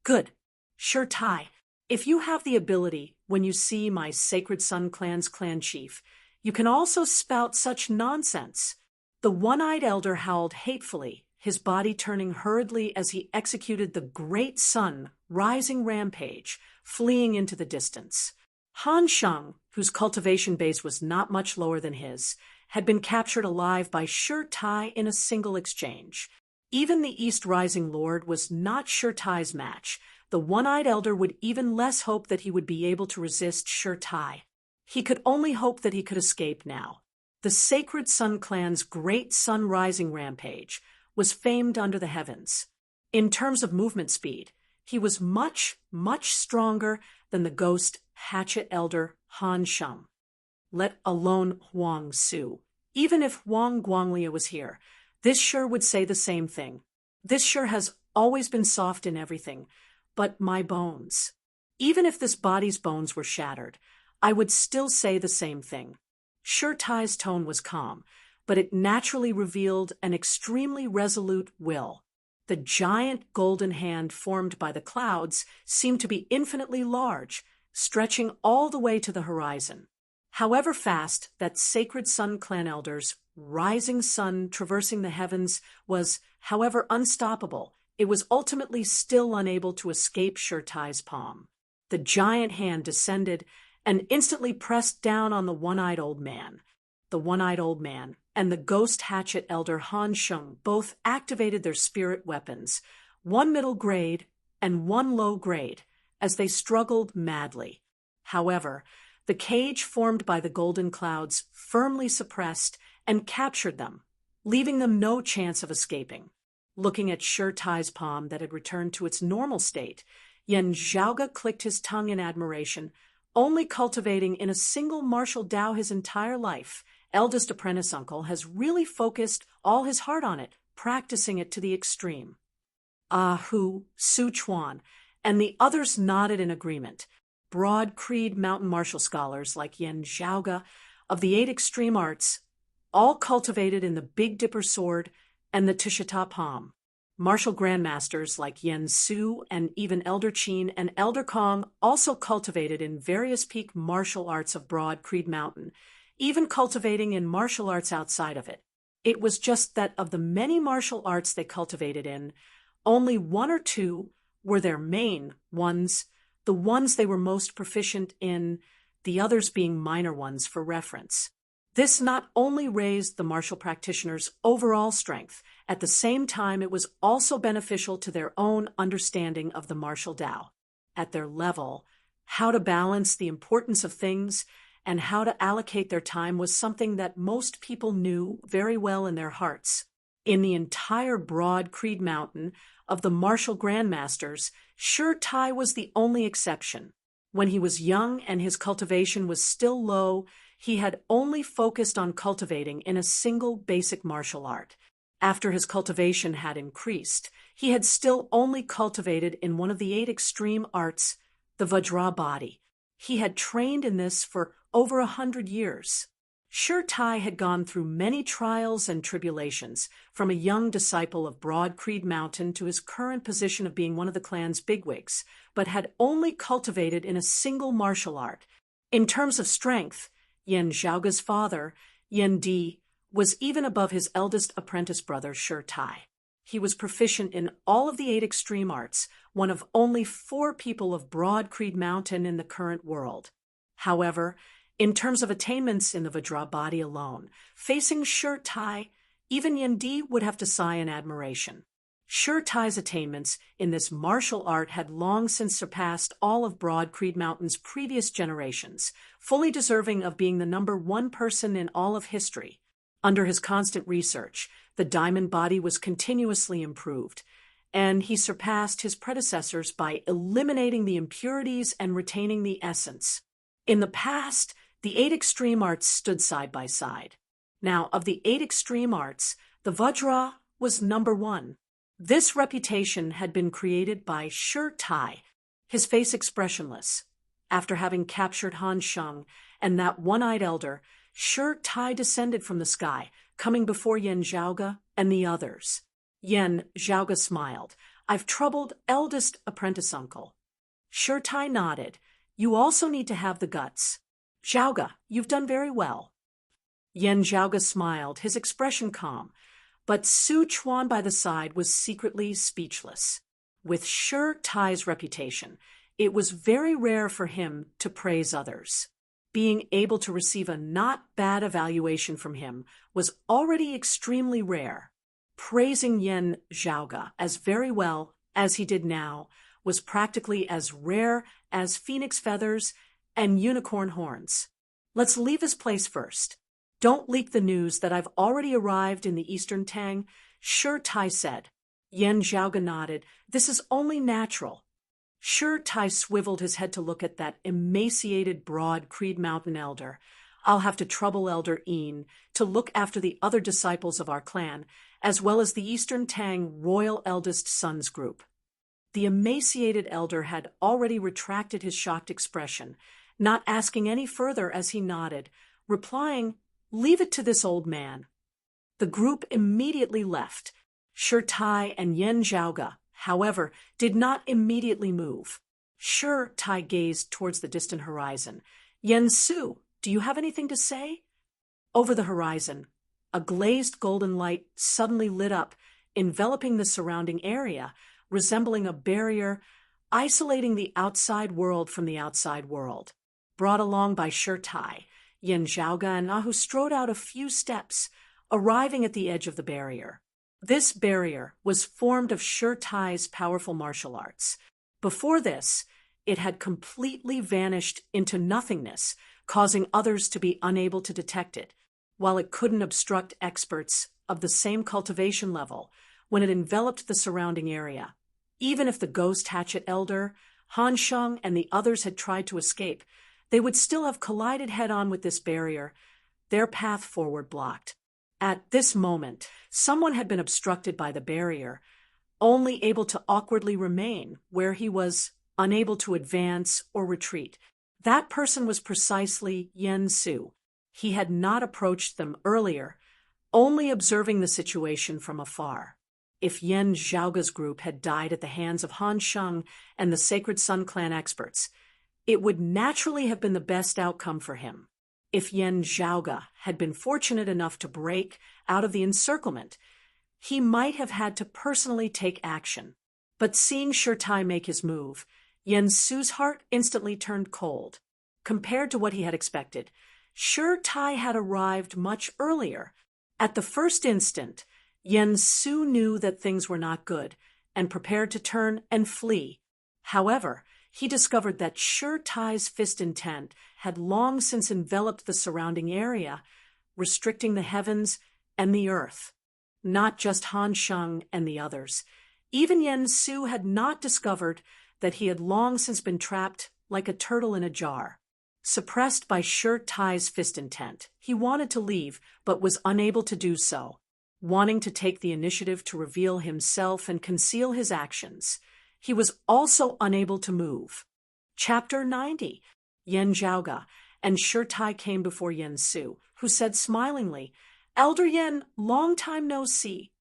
"Good. Sure Tai, if you have the ability, when you see my Sacred Sun Clan's clan chief, you can also spout such nonsense." The one-eyed elder howled hatefully, his body turning hurriedly as he executed the great sun rising rampage, fleeing into the distance. Han Sheng, whose cultivation base was not much lower than his, had been captured alive by Sure Tai in a single exchange. Even the East Rising Lord was not Sure Tai's match. The one-eyed elder would even less hope that he would be able to resist Sure Tai. He could only hope that he could escape now. The Sacred Sun Clan's great sun rising rampage was famed under the heavens. In terms of movement speed, he was much, much stronger than the ghost hatchet elder Han Sheng. Let alone Huang Su. Even if Huang Guanglia was here, this sure would say the same thing. This sure has always been soft in everything, but my bones. Even if this body's bones were shattered, I would still say the same thing. Sure Tai's tone was calm, but it naturally revealed an extremely resolute will. The giant golden hand formed by the clouds seemed to be infinitely large, stretching all the way to the horizon. However fast that sacred Sun Clan elder's rising sun traversing the heavens was, however unstoppable, it was ultimately still unable to escape Sure Tai's palm. The giant hand descended and instantly pressed down on the one-eyed old man. The one-eyed old man and the ghost hatchet elder Han Sheng both activated their spirit weapons, one middle grade and one low grade, as they struggled madly. However, the cage formed by the golden clouds firmly suppressed and captured them, leaving them no chance of escaping. Looking at Sure Tai's palm that had returned to its normal state, Yan Zhaoga clicked his tongue in admiration, only cultivating in a single martial Dao his entire life. Eldest apprentice uncle has really focused all his heart on it, practicing it to the extreme. Ah Hu, Su Chuan, and the others nodded in agreement. Broad creed mountain martial scholars like Yan Zhaoga of the 8 extreme arts, all cultivated in the Big Dipper sword and the Tishita palm. Martial grandmasters like Yen Su and even Elder Qin and Elder Kong also cultivated in various peak martial arts of Broad Creed Mountain, even cultivating in martial arts outside of it. It was just that of the many martial arts they cultivated in, only 1 or 2 were their main ones, the ones they were most proficient in, the others being minor ones for reference. This not only raised the martial practitioners' overall strength, at the same time it was also beneficial to their own understanding of the martial Tao. At their level, how to balance the importance of things and how to allocate their time was something that most people knew very well in their hearts. In the entire Broad Creed Mountain of the martial grandmasters, Sure Tai was the only exception. When he was young and his cultivation was still low, he had only focused on cultivating in a single basic martial art. After his cultivation had increased, he had still only cultivated in one of the 8 extreme arts, the Vajra body. He had trained in this for over 100 years. Sure Tai had gone through many trials and tribulations, from a young disciple of Broad Creed Mountain to his current position of being one of the clan's bigwigs, but had only cultivated in a single martial art. In terms of strength, Yan Zhaoga's father, Yan Di, was even above his eldest apprentice brother, Sure Tai. He was proficient in all of the 8 extreme arts, one of only 4 people of Broad Creed Mountain in the current world. However, in terms of attainments in the Vajra body alone, facing Sure Tai, even Yan Di would have to sigh in admiration. Sure Tai's attainments in this martial art had long since surpassed all of Broad Creed Mountain's previous generations, fully deserving of being the number 1 person in all of history. Under his constant research, the diamond body was continuously improved, and he surpassed his predecessors by eliminating the impurities and retaining the essence. In the past, the 8 extreme arts stood side by side. Now, of the 8 extreme arts, the Vajra was number 1. This reputation had been created by Sure Tai, his face expressionless. After having captured Han Sheng and that one-eyed elder, Sure Tai descended from the sky, coming before Yan Zhaoga and the others. Yan Zhaoga smiled. "I've troubled eldest apprentice uncle." Sure Tai nodded. "You also need to have the guts. Zhaoga, you've done very well." Yan Zhaoga smiled, his expression calm. But Su Chuan by the side was secretly speechless. With Sure Tai's reputation, it was very rare for him to praise others. Being able to receive a not bad evaluation from him was already extremely rare. Praising Yan Zhaoga as very well as he did now was practically as rare as phoenix feathers and unicorn horns. "Let's leave this place first. Don't leak the news that I've already arrived in the Eastern Tang," Sure Tai said. Yan Zhaoga nodded. "This is only natural." Sure Tai swiveled his head to look at that emaciated Broad Creed Mountain elder. I'll have to trouble Elder Een to look after the other disciples of our clan, as well as the Eastern Tang Royal Eldest Sons group. The emaciated elder had already retracted his shocked expression, not asking any further as he nodded, replying, "Leave it to this old man." The group immediately left. Shi Tai and Yen Zhaoga, however, did not immediately move. Shi Tai gazed towards the distant horizon. "Yen Su, do you have anything to say?" Over the horizon, a glazed golden light suddenly lit up, enveloping the surrounding area, resembling a barrier, isolating the outside world from the outside world. Brought along by Shi Tai, Yen Zhaoga and Ahu strode out a few steps, arriving at the edge of the barrier. This barrier was formed of Shi Tai's powerful martial arts. Before this, it had completely vanished into nothingness, causing others to be unable to detect it, while it couldn't obstruct experts of the same cultivation level when it enveloped the surrounding area. Even if the ghost hatchet elder, Han Sheng, and the others had tried to escape, they would still have collided head-on with this barrier, their path forward blocked. At this moment, someone had been obstructed by the barrier, only able to awkwardly remain where he was unable to advance or retreat. That person was precisely Yen Su. He had not approached them earlier, only observing the situation from afar. If Yen Zhaoga's group had died at the hands of Han Sheng and the Sacred Sun Clan experts, it would naturally have been the best outcome for him. If Yen Zhaoga had been fortunate enough to break out of the encirclement, he might have had to personally take action. But seeing Shi Tai make his move, Yen Su's heart instantly turned cold. Compared to what he had expected, Shi Tai had arrived much earlier. At the first instant, Yen Su knew that things were not good and prepared to turn and flee. However, he discovered that Shi Tai's fist intent had long since enveloped the surrounding area, restricting the heavens and the earth. Not just Han Sheng and the others. Even Yen Su had not discovered that he had long since been trapped like a turtle in a jar. Suppressed by Shi Tai's fist intent, he wanted to leave but was unable to do so, wanting to take the initiative to reveal himself and conceal his actions. He was also unable to move. Chapter 90. Yen Zhaoga and Shi Tai came before Yen Su, who said smilingly, "Elder Yen, long time no see."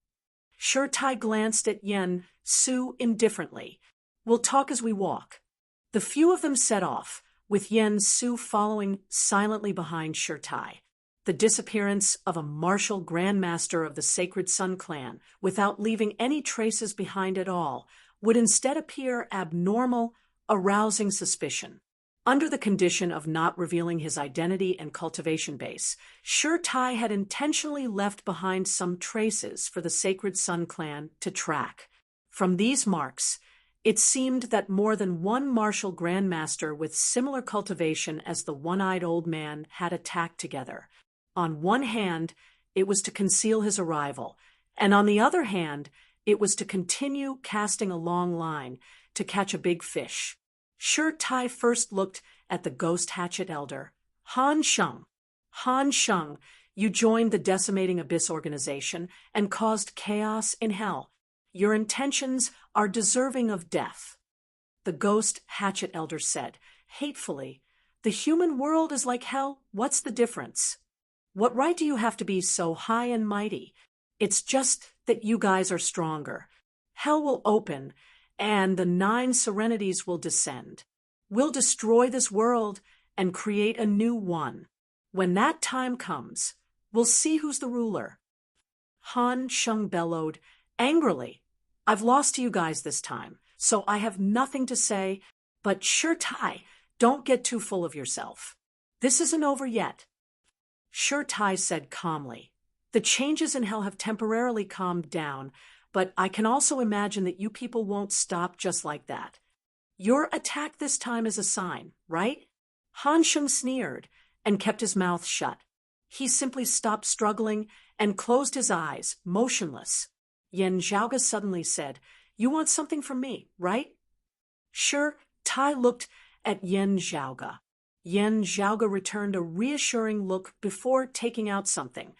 Shi Tai glanced at Yen Su indifferently. "We'll talk as we walk." The few of them set off, with Yen Su following silently behind Shi Tai. The disappearance of a martial grandmaster of the Sacred Sun Clan, without leaving any traces behind at all, would instead appear abnormal, arousing suspicion. Under the condition of not revealing his identity and cultivation base, Shi Tai had intentionally left behind some traces for the Sacred Sun Clan to track. From these marks, it seemed that more than one martial grandmaster with similar cultivation as the one-eyed old man had attacked together. On one hand, it was to conceal his arrival, and on the other hand, it was to continue casting a long line to catch a big fish. Shi Tai first looked at the ghost hatchet elder. Han Sheng. Han Sheng, you joined the Decimating Abyss organization and caused chaos in hell. Your intentions are deserving of death. The ghost hatchet elder said, hatefully, "The human world is like hell, what's the difference? What right do you have to be so high and mighty? It's just that you guys are stronger. Hell will open, and the 9 serenities will descend. We'll destroy this world and create a new one. When that time comes, we'll see who's the ruler." Han Sheng bellowed, angrily, "I've lost to you guys this time, so I have nothing to say, but Shi Tai, don't get too full of yourself. This isn't over yet." Shi Tai said calmly, "The changes in hell have temporarily calmed down, but I can also imagine that you people won't stop just like that. Your attack this time is a sign, right?" Han Sheng sneered and kept his mouth shut. He simply stopped struggling and closed his eyes, motionless. Yen Zhaoga suddenly said, "You want something from me, right?" Shi Tai looked at Yen Zhaoga. Yen Zhaoge returned a reassuring look before taking out something,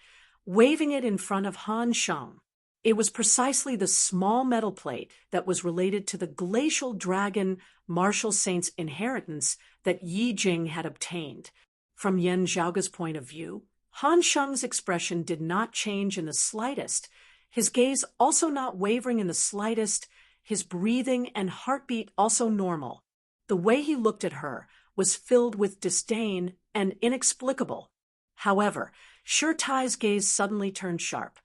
waving it in front of Han Sheng. It was precisely the small metal plate that was related to the glacial dragon martial saint's inheritance that Yi Jing had obtained. From Yen Zhaoge's point of view, Han Sheng's expression did not change in the slightest, his gaze also not wavering in the slightest, his breathing and heartbeat also normal. The way he looked at her was filled with disdain and inexplicable. However, Shirtai's gaze suddenly turned sharp.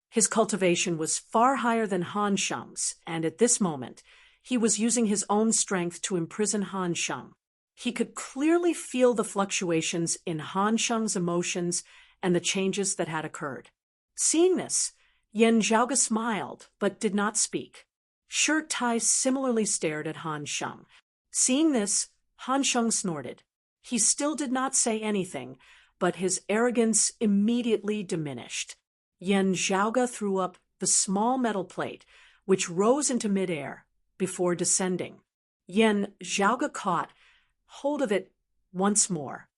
His cultivation was far higher than Han Sheng's, and at this moment, he was using his own strength to imprison Han Sheng. He could clearly feel the fluctuations in Han Sheng's emotions and the changes that had occurred. Seeing this, Yen Zhaoge smiled, but did not speak. Shirtai similarly stared at Han Sheng. Seeing this, Han Sheng snorted. He still did not say anything, but his arrogance immediately diminished. Yen Zhaoge threw up the small metal plate, which rose into midair before descending. Yen Zhaoge caught hold of it once more.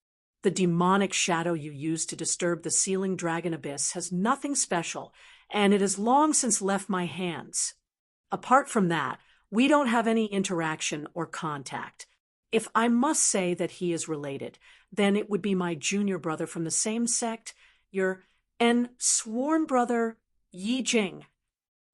The demonic shadow you used to disturb the sealing dragon abyss has nothing special, and it has long since left my hands. Apart from that, we don't have any interaction or contact. If I must say that he is related, then it would be my junior brother from the same sect, your sworn brother, Yi Jing.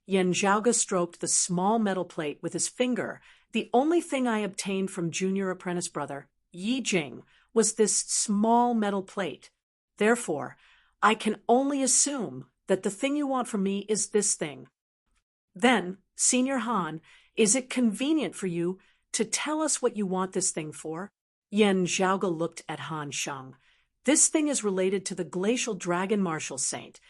Yen Zhaoge stroked the small metal plate with his finger. The only thing I obtained from junior apprentice brother, Yi Jing, was this small metal plate. Therefore, I can only assume that the thing you want from me is this thing. Then, Senior Han, is it convenient for you to tell us what you want this thing for? Yen Zhaoge looked at Han Sheng. This thing is related to the glacial dragon martial saint,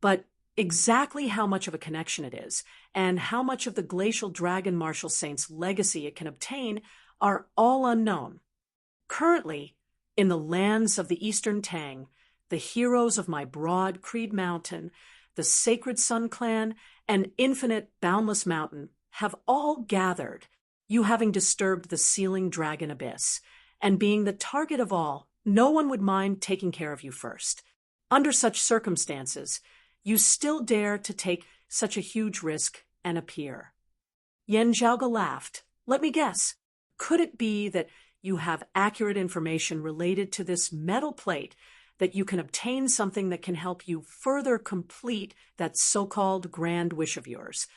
but exactly how much of a connection it is, and how much of the glacial dragon martial saint's legacy it can obtain, are all unknown. Currently, in the lands of the Eastern Tang, the heroes of my broad Creed Mountain, the Sacred Sun Clan, and Infinite Boundless Mountain have all gathered, you having disturbed the sealing dragon abyss, and being the target of all, no one would mind taking care of you first. Under such circumstances, you still dare to take such a huge risk and appear. Yen Zhaoge laughed. Let me guess. Could it be that you have accurate information related to this metal plate, that you can obtain something that can help you further complete that so-called grand wish of yours?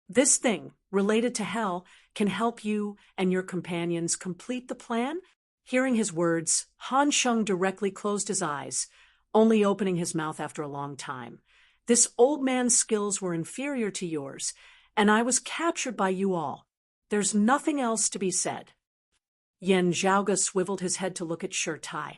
This thing, related to hell, can help you and your companions complete the plan? Hearing his words, Han Sheng directly closed his eyes, only opening his mouth after a long time. This old man's skills were inferior to yours, and I was captured by you all. There's nothing else to be said. Yen Zhaoge swiveled his head to look at Shirtai.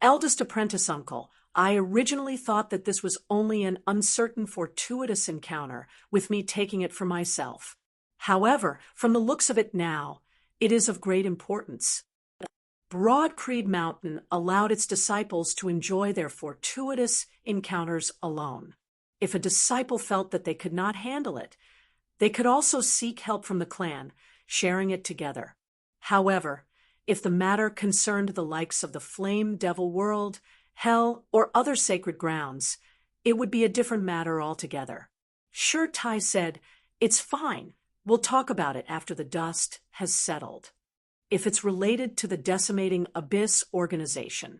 Eldest apprentice uncle, I originally thought that this was only an uncertain fortuitous encounter, with me taking it for myself. However, from the looks of it now, it is of great importance. Broad Creed Mountain allowed its disciples to enjoy their fortuitous encounters alone. If a disciple felt that they could not handle it, they could also seek help from the clan, sharing it together. However, if the matter concerned the likes of the Flame Devil World, Hell, or other sacred grounds, it would be a different matter altogether. Shirtai said, "It's fine. We'll talk about it after the dust has settled. If it's related to the decimating Abyss organization,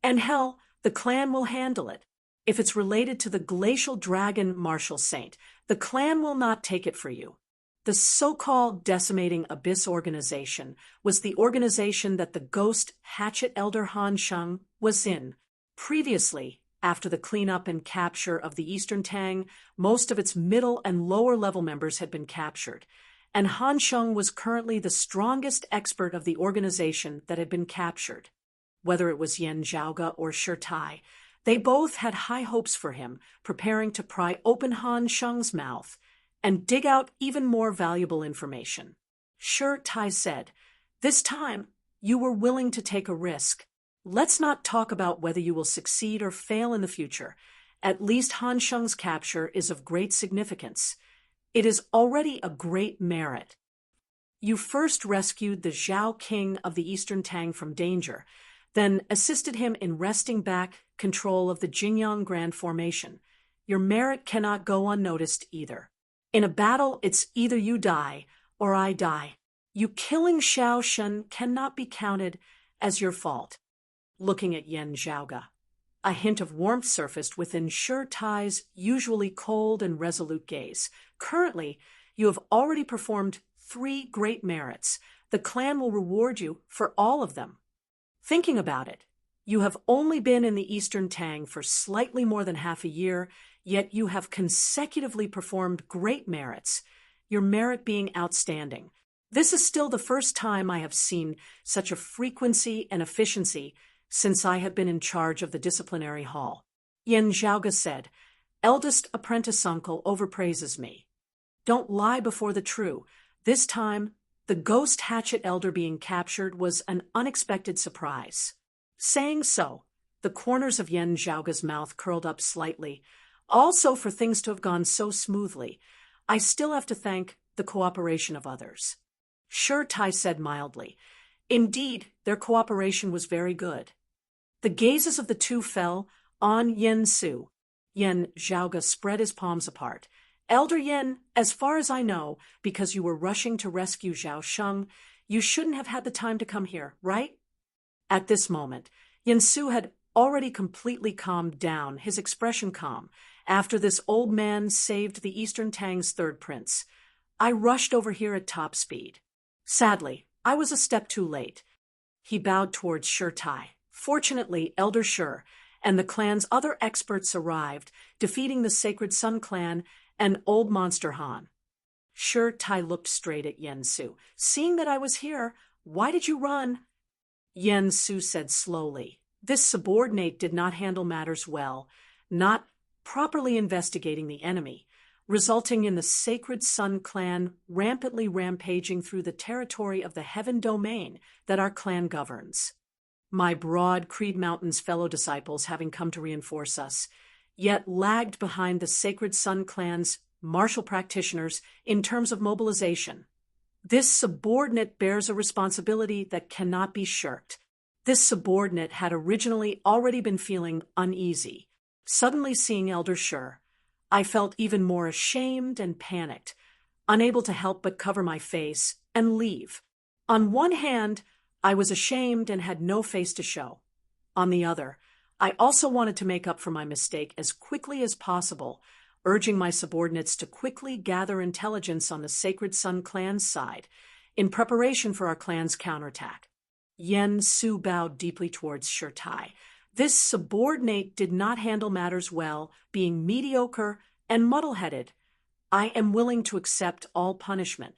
and hell, the clan will handle it. If it's related to the glacial dragon martial saint, the clan will not take it for you." The so-called decimating Abyss organization was the organization that the ghost Hatchet Elder Han Sheng was in. Previously, after the cleanup and capture of the Eastern Tang, most of its middle and lower level members had been captured, and Han Sheng was currently the strongest expert of the organization that had been captured. Whether it was Yen Zhaoge or Shirtai, they both had high hopes for him, preparing to pry open Han Sheng's mouth and dig out even more valuable information. Shirtai said, "This time, you were willing to take a risk. Let's not talk about whether you will succeed or fail in the future. At least Han Sheng's capture is of great significance. It is already a great merit." You first rescued the Zhao king of the Eastern Tang from danger, then assisted him in wresting back control of the Jingyan Grand Formation. Your merit cannot go unnoticed either. In a battle, it's either you die or I die. You killing Xiao Shun cannot be counted as your fault. Looking at Yen Zhaoga, a hint of warmth surfaced within Shi Tai's usually cold and resolute gaze. Currently, you have already performed 3 great merits. The clan will reward you for all of them. Thinking about it, you have only been in the Eastern Tang for slightly more than half a year, yet you have consecutively performed great merits, your merit being outstanding. This is still the first time I have seen such a frequency and efficiency since I have been in charge of the disciplinary hall. Yen Zhaoga said, "Eldest apprentice uncle overpraises me. Don't lie before the true. This time, the ghost hatchet elder being captured was an unexpected surprise." Saying so, the corners of Yen Zhaoga's mouth curled up slightly. Also, for things to have gone so smoothly, I still have to thank the cooperation of others. Shi Tai said mildly, "Indeed, their cooperation was very good." The gazes of the two fell on Yen Su. Yen Zhaoga spread his palms apart. "Elder Yen, as far as I know, because you were rushing to rescue Zhao Sheng, you shouldn't have had the time to come here, right?" At this moment, Yen Su had already completely calmed down, his expression calm, after this old man saved the Eastern Tang's 3rd prince. "I rushed over here at top speed. Sadly, I was a step too late." He bowed towards Shi Tai. Fortunately, Elder Shi and the clan's other experts arrived, defeating the Sacred Sun clan and Old Monster Han. Shi Tai looked straight at Yen Su. "Seeing that I was here, why did you run?" Yen Su said slowly, "This subordinate did not handle matters well, not properly investigating the enemy, resulting in the Sacred Sun clan rampantly rampaging through the territory of the Heaven Domain that our clan governs. My broad Creed Mountain's fellow disciples having come to reinforce us, yet lagged behind the Sacred Sun clan's martial practitioners in terms of mobilization. This subordinate bears a responsibility that cannot be shirked. This subordinate had originally already been feeling uneasy. Suddenly seeing Elder Shi, I felt even more ashamed and panicked, unable to help but cover my face and leave. On one hand, I was ashamed and had no face to show. On the other, I also wanted to make up for my mistake as quickly as possible, urging my subordinates to quickly gather intelligence on the Sacred Sun clan's side, in preparation for our clan's counterattack. Yen Su bowed deeply towards Shi Tai. This subordinate did not handle matters well, being mediocre and muddle-headed. I am willing to accept all punishment.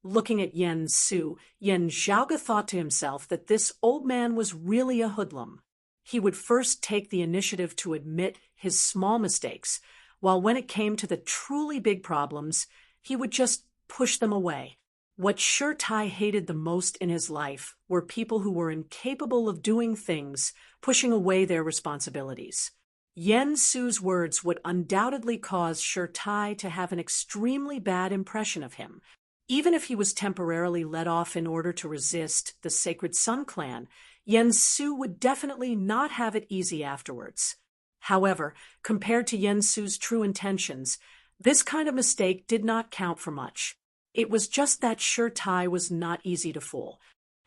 Looking at Yen Su, Yen Zhaoga thought to himself that this old man was really a hoodlum. He would first take the initiative to admit his small mistakes, while when it came to the truly big problems, he would just push them away. What Shi Tai hated the most in his life were people who were incapable of doing things, pushing away their responsibilities. Yen Su's words would undoubtedly cause Shi Tai to have an extremely bad impression of him. Even if he was temporarily let off in order to resist the Sacred Sun clan, Yen Su would definitely not have it easy afterwards. However, compared to Yen Su's true intentions, this kind of mistake did not count for much. It was just that Shi Tai was not easy to fool.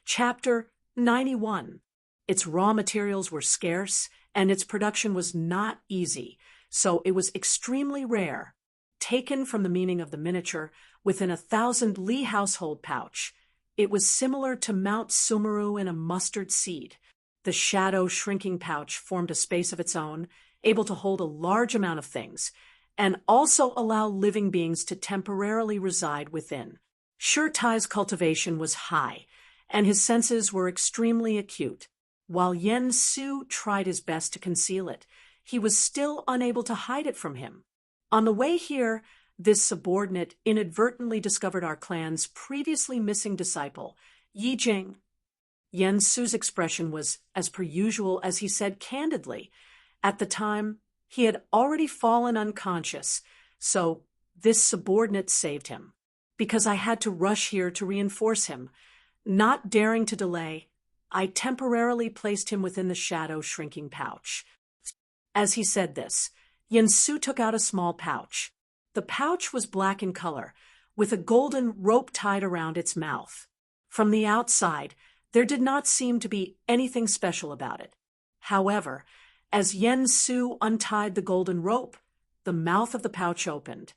Chapter 91. Its raw materials were scarce, and its production was not easy, so it was extremely rare. Taken from the meaning of the miniature, within a 1,000 li household pouch, it was similar to Mount Sumeru in a mustard seed. The shadow shrinking pouch formed a space of its own, able to hold a large amount of things, and also allow living beings to temporarily reside within. Shi Tai's cultivation was high, and his senses were extremely acute. While Yen Su tried his best to conceal it, he was still unable to hide it from him. On the way here, this subordinate inadvertently discovered our clan's previously missing disciple, Yi Jing. Yen Su's expression was as per usual as he said candidly. At the time, he had already fallen unconscious, so this subordinate saved him. because I had to rush here to reinforce him. Not daring to delay, I temporarily placed him within the shadow shrinking pouch. As he said this, Yensu took out a small pouch. The pouch was black in color, with a golden rope tied around its mouth. From the outside, there did not seem to be anything special about it. However, as Yensu untied the golden rope, the mouth of the pouch opened,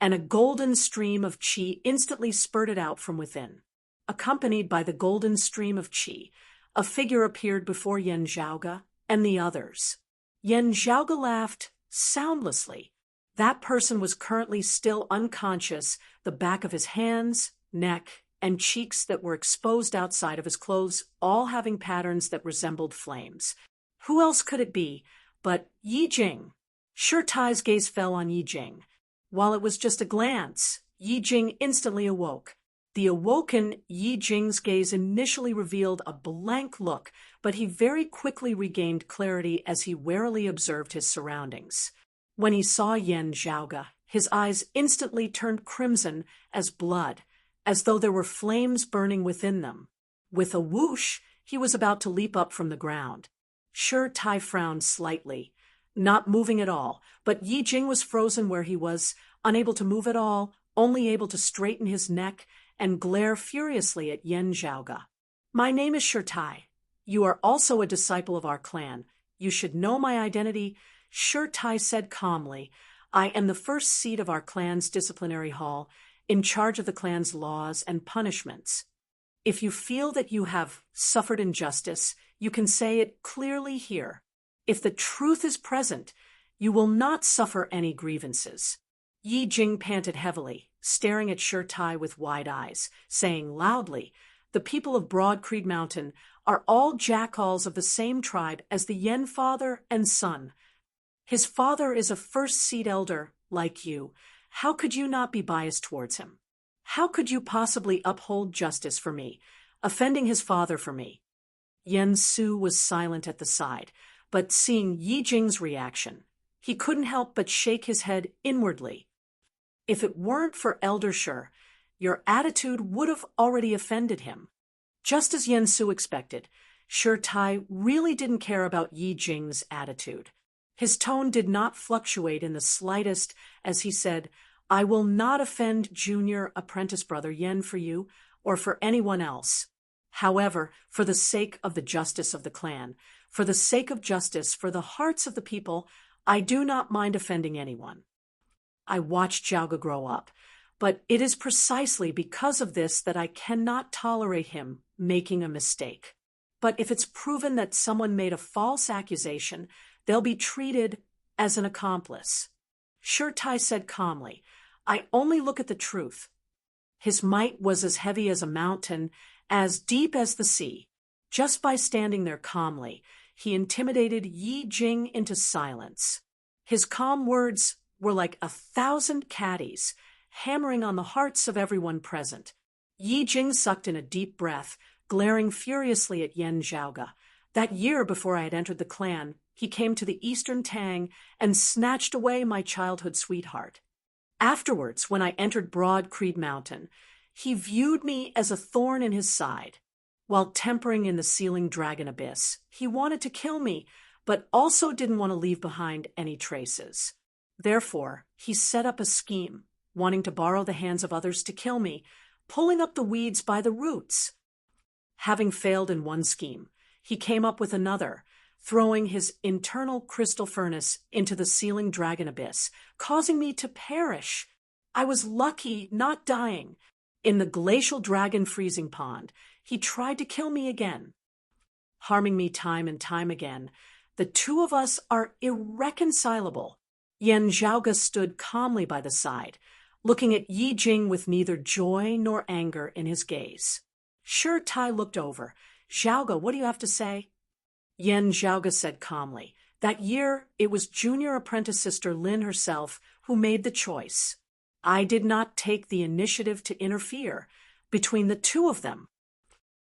and a golden stream of qi instantly spurted out from within. Accompanied by the golden stream of qi, a figure appeared before Yen Zhaoge and the others. Yen Zhaoge laughed soundlessly. That person was currently still unconscious, the back of his hands, neck, and cheeks that were exposed outside of his clothes, all having patterns that resembled flames. Who else could it be but Yi Jing? Shi Tai's gaze fell on Yi Jing. While it was just a glance, Yi Jing instantly awoke. The awoken Yi Jing's gaze initially revealed a blank look, but he very quickly regained clarity as he warily observed his surroundings. When he saw Yen Zhaoge, his eyes instantly turned crimson as blood, as though there were flames burning within them. With a whoosh, he was about to leap up from the ground. Shi Tai frowned slightly, not moving at all, but Yi Jing was frozen where he was, unable to move at all, only able to straighten his neck and glare furiously at Yen Zhaoge. "My name is Shi Tai. You are also a disciple of our clan. You should know my identity," Shi Tai said calmly. "I am the first seat of our clan's disciplinary hall, in charge of the clan's laws and punishments. If you feel that you have suffered injustice, you can say it clearly here. If the truth is present, you will not suffer any grievances." Yi Jing panted heavily, staring at Shi Tai with wide eyes, saying loudly, "The people of Broad Creed Mountain are all jackals of the same tribe as the Yen father and son. His father is a first-seed elder, like you. How could you not be biased towards him? How could you possibly uphold justice for me, offending his father for me?" Yen Su was silent at the side, but seeing Yi Jing's reaction, he couldn't help but shake his head inwardly. "If it weren't for Elder Shi, your attitude would have already offended him." Just as Yen Su expected, Shi Tai really didn't care about Yi Jing's attitude. His tone did not fluctuate in the slightest as he said, "I will not offend junior apprentice brother Yen for you or for anyone else. However, for the sake of the justice of the clan, for the sake of justice for the hearts of the people, I do not mind offending anyone." I watched Zhaoge grow up, but it is precisely because of this that I cannot tolerate him making a mistake. But if it's proven that someone made a false accusation, they'll be treated as an accomplice. Shi Tai said calmly, "I only look at the truth." His might was as heavy as a mountain, as deep as the sea. Just by standing there calmly, he intimidated Yi Jing into silence. His calm words were like 1,000 caddies, hammering on the hearts of everyone present. Yi Jing sucked in a deep breath, glaring furiously at Yen Zhaoge. That year before I had entered the clan, he came to the Eastern Tang and snatched away my childhood sweetheart. Afterwards, when I entered Broad Creed Mountain, he viewed me as a thorn in his side. While tempering in the Sealing Dragon Abyss, he wanted to kill me, but also didn't want to leave behind any traces. Therefore, he set up a scheme, wanting to borrow the hands of others to kill me, pulling up the weeds by the roots. Having failed in one scheme, he came up with another, throwing his internal crystal furnace into the Sealing Dragon Abyss, causing me to perish. I was lucky not dying. In the glacial dragon freezing pond, he tried to kill me again. Harming me time and time again, the two of us are irreconcilable. Yen Zhaoge stood calmly by the side, looking at Yi Jing with neither joy nor anger in his gaze. Shi Tai looked over. "Zhaoge, what do you have to say?" Yen Zhaoge said calmly, "That year, it was junior apprentice sister Lin herself who made the choice. I did not take the initiative to interfere between the two of them.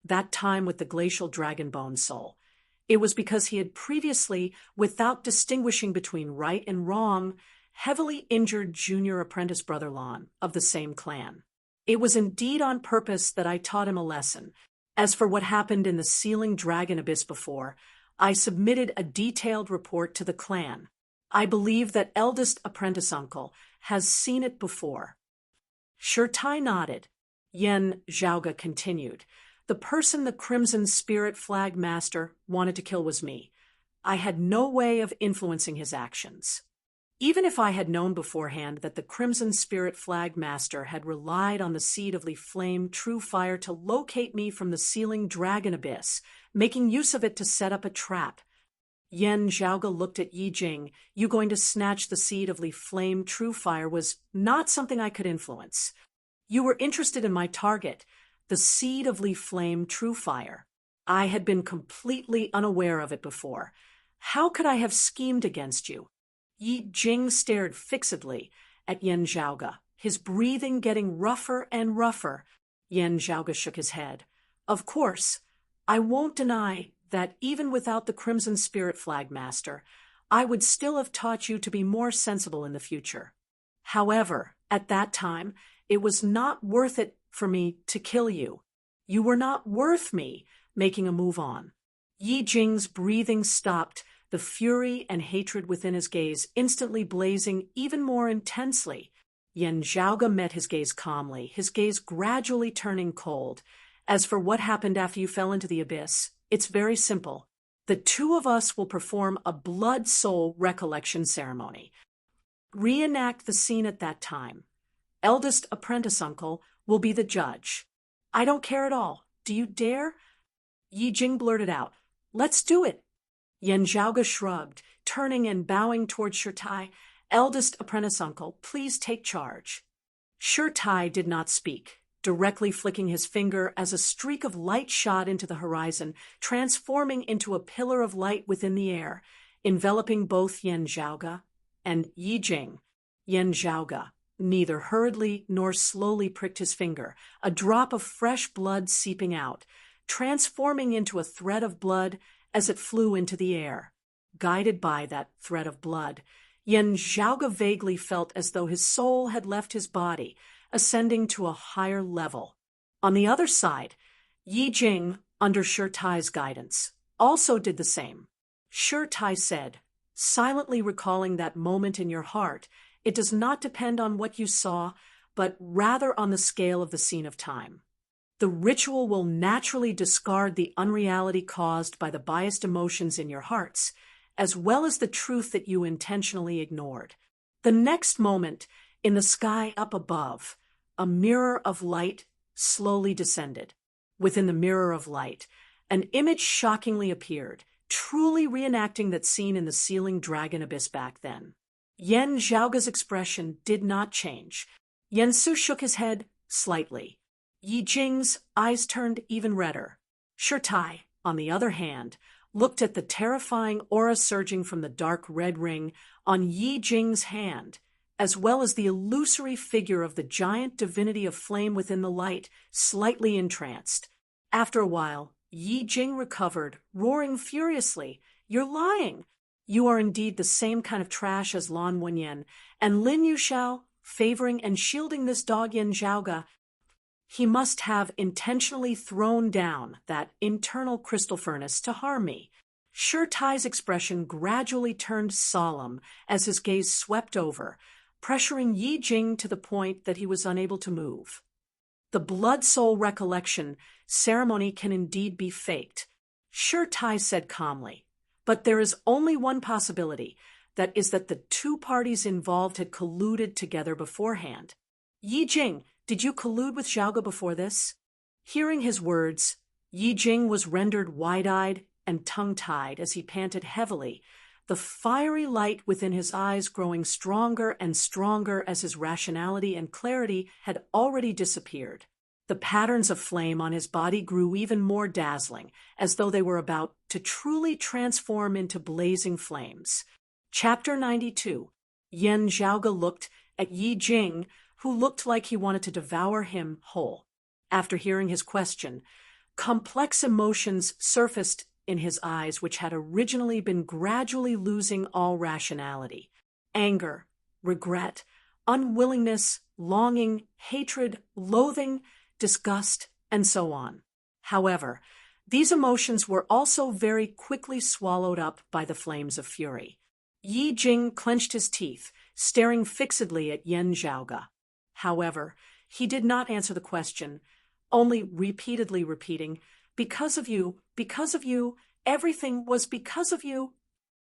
That time with the glacial dragon bone soul, it was because he had previously, without distinguishing between right and wrong, heavily injured junior apprentice brother Lon of the same clan. It was indeed on purpose that I taught him a lesson. As for what happened in the sealing dragon abyss before, I submitted a detailed report to the clan. I believe that eldest apprentice uncle has seen it before. Shirtai nodded. Yen Zhaoga continued. The person the Crimson Spirit Flag Master wanted to kill was me. I had no way of influencing his actions. Even if I had known beforehand that the Crimson Spirit Flag Master had relied on the Seed of Leaf Flame True Fire to locate me from the sealing dragon abyss, making use of it to set up a trap. Yen Zhaoga looked at Yi Jing. You going to snatch the Seed of Leaf Flame True Fire was not something I could influence. You were interested in my target, the Seed of Leaf Flame True Fire. I had been completely unaware of it before. How could I have schemed against you? Yi Jing stared fixedly at Yen Zhaoga, his breathing getting rougher and rougher. Yen Zhaoga shook his head. Of course, I won't deny that even without the Crimson Spirit Flag Master, I would still have taught you to be more sensible in the future. However, at that time, it was not worth it for me to kill you. You were not worth me making a move on. Yi Jing's breathing stopped, the fury and hatred within his gaze instantly blazing even more intensely. Yen Zhaoga met his gaze calmly, his gaze gradually turning cold. As for what happened after you fell into the abyss, it's very simple. The two of us will perform a blood-soul recollection ceremony. Reenact the scene at that time. Eldest apprentice uncle will be the judge. I don't care at all. Do you dare? Yi Jing blurted out. Let's do it. Yen Zhaoga shrugged, turning and bowing toward Shirtai. Eldest apprentice uncle, please take charge. Shirtai did not speak, directly flicking his finger as a streak of light shot into the horizon, transforming into a pillar of light within the air, enveloping both Yen Zhaoga and Yi Jing. Yen Zhaoga neither hurriedly nor slowly pricked his finger, a drop of fresh blood seeping out, transforming into a thread of blood as it flew into the air. Guided by that thread of blood, Yen Zhaoga vaguely felt as though his soul had left his body, ascending to a higher level. On the other side, Yi Jing, under Shirtai's guidance, also did the same. Shirtai said, silently recalling that moment in your heart, it does not depend on what you saw, but rather on the scale of the scene of time. The ritual will naturally discard the unreality caused by the biased emotions in your hearts, as well as the truth that you intentionally ignored. The next moment, in the sky up above, a mirror of light slowly descended. Within the mirror of light, an image shockingly appeared, truly reenacting that scene in the sealing dragon abyss back then. Yen Zhaoga's expression did not change. Yen Su shook his head slightly. Yi Jing's eyes turned even redder. Shirtai, on the other hand, looked at the terrifying aura surging from the dark red ring on Yi Jing's hand, as well as the illusory figure of the giant divinity of flame within the light, slightly entranced. After a while, Yi Jing recovered, roaring furiously, "You're lying! You are indeed the same kind of trash as Lan Wenyan, and Lin Yuxiao, favoring and shielding this dog Yen Zhaoga, he must have intentionally thrown down that internal crystal furnace to harm me." Shirtai's expression gradually turned solemn as his gaze swept over, pressuring Yi Jing to the point that he was unable to move. The blood-soul recollection ceremony can indeed be faked, Shirtai said calmly, but there is only one possibility, that is that the two parties involved had colluded together beforehand. Yi Jing, did you collude with Zhaoga before this? Hearing his words, Yi Jing was rendered wide-eyed and tongue-tied as he panted heavily, the fiery light within his eyes growing stronger and stronger as his rationality and clarity had already disappeared. The patterns of flame on his body grew even more dazzling, as though they were about to truly transform into blazing flames. Chapter 92. Yen Zhaoga looked at Yi Jing, who looked like he wanted to devour him whole. After hearing his question, complex emotions surfaced in his eyes which had originally been gradually losing all rationality. Anger, regret, unwillingness, longing, hatred, loathing, disgust, and so on. However, these emotions were also very quickly swallowed up by the flames of fury. Yi Jing clenched his teeth, staring fixedly at Yan Zhaoge. However, he did not answer the question, only repeatedly repeating, because of you, everything was because of you.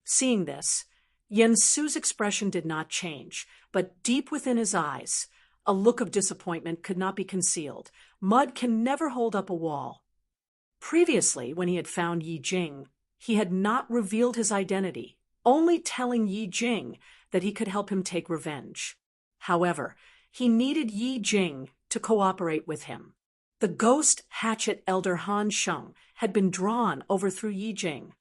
Seeing this, Yen Su's expression did not change, but deep within his eyes, a look of disappointment could not be concealed. Mud can never hold up a wall. Previously, when he had found Yi Jing, he had not revealed his identity, only telling Yi Jing that he could help him take revenge. However, he needed Yi Jing to cooperate with him. The ghost hatchet elder Han Sheng had been drawn over through Yi Jing.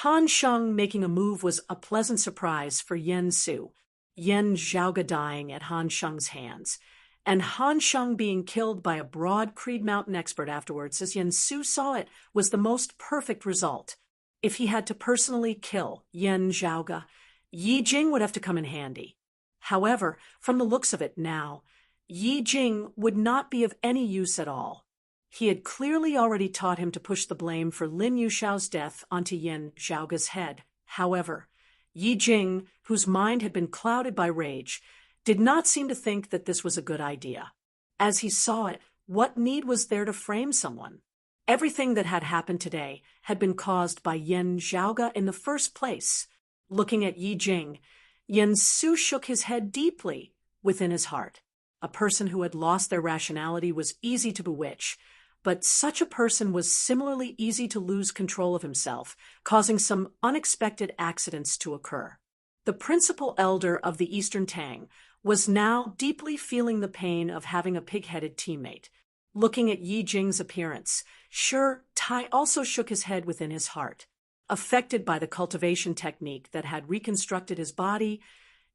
Han Sheng making a move was a pleasant surprise for Yen Su, Yan Zhaoge dying at Han Sheng's hands, and Han Sheng being killed by a broad Creed Mountain expert afterwards, as Yen Su saw it, was the most perfect result. If he had to personally kill Yan Zhaoge, Yi Jing would have to come in handy. However, from the looks of it now, Yi Jing would not be of any use at all. He had clearly already taught him to push the blame for Lin Yushao's death onto Yan Zhaoge's head. However, Yi Jing, whose mind had been clouded by rage, did not seem to think that this was a good idea. As he saw it, what need was there to frame someone? Everything that had happened today had been caused by Yan Zhaoge in the first place. Looking at Yi Jing, Yen Su shook his head deeply within his heart. A person who had lost their rationality was easy to bewitch, but such a person was similarly easy to lose control of himself, causing some unexpected accidents to occur. The principal elder of the Eastern Tang was now deeply feeling the pain of having a pig-headed teammate. Looking at Yi Jing's appearance, Sure Tai also shook his head within his heart. Affected by the cultivation technique that had reconstructed his body,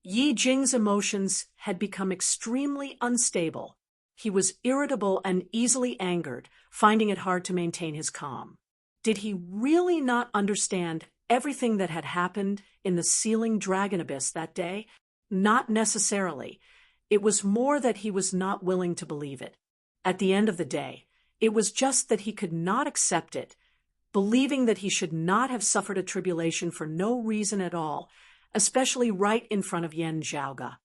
Yi Jing's emotions had become extremely unstable. He was irritable and easily angered, finding it hard to maintain his calm. Did he really not understand everything that had happened in the Sealing Dragon Abyss that day? Not necessarily. It was more that he was not willing to believe it. At the end of the day, it was just that he could not accept it, believing that he should not have suffered a tribulation for no reason at all, especially right in front of Yan Zhaoge.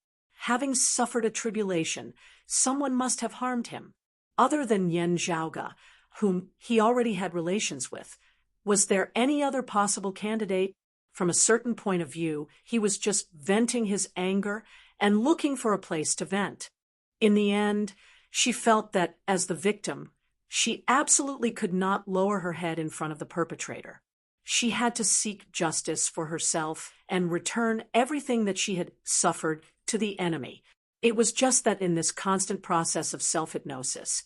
Having suffered a tribulation, someone must have harmed him. Other than Yan Zhaoge, whom he already had relations with, was there any other possible candidate? From a certain point of view, he was just venting his anger and looking for a place to vent. In the end, she felt that, as the victim, she absolutely could not lower her head in front of the perpetrator. She had to seek justice for herself and return everything that she had suffered to the enemy. It was just that in this constant process of self-hypnosis,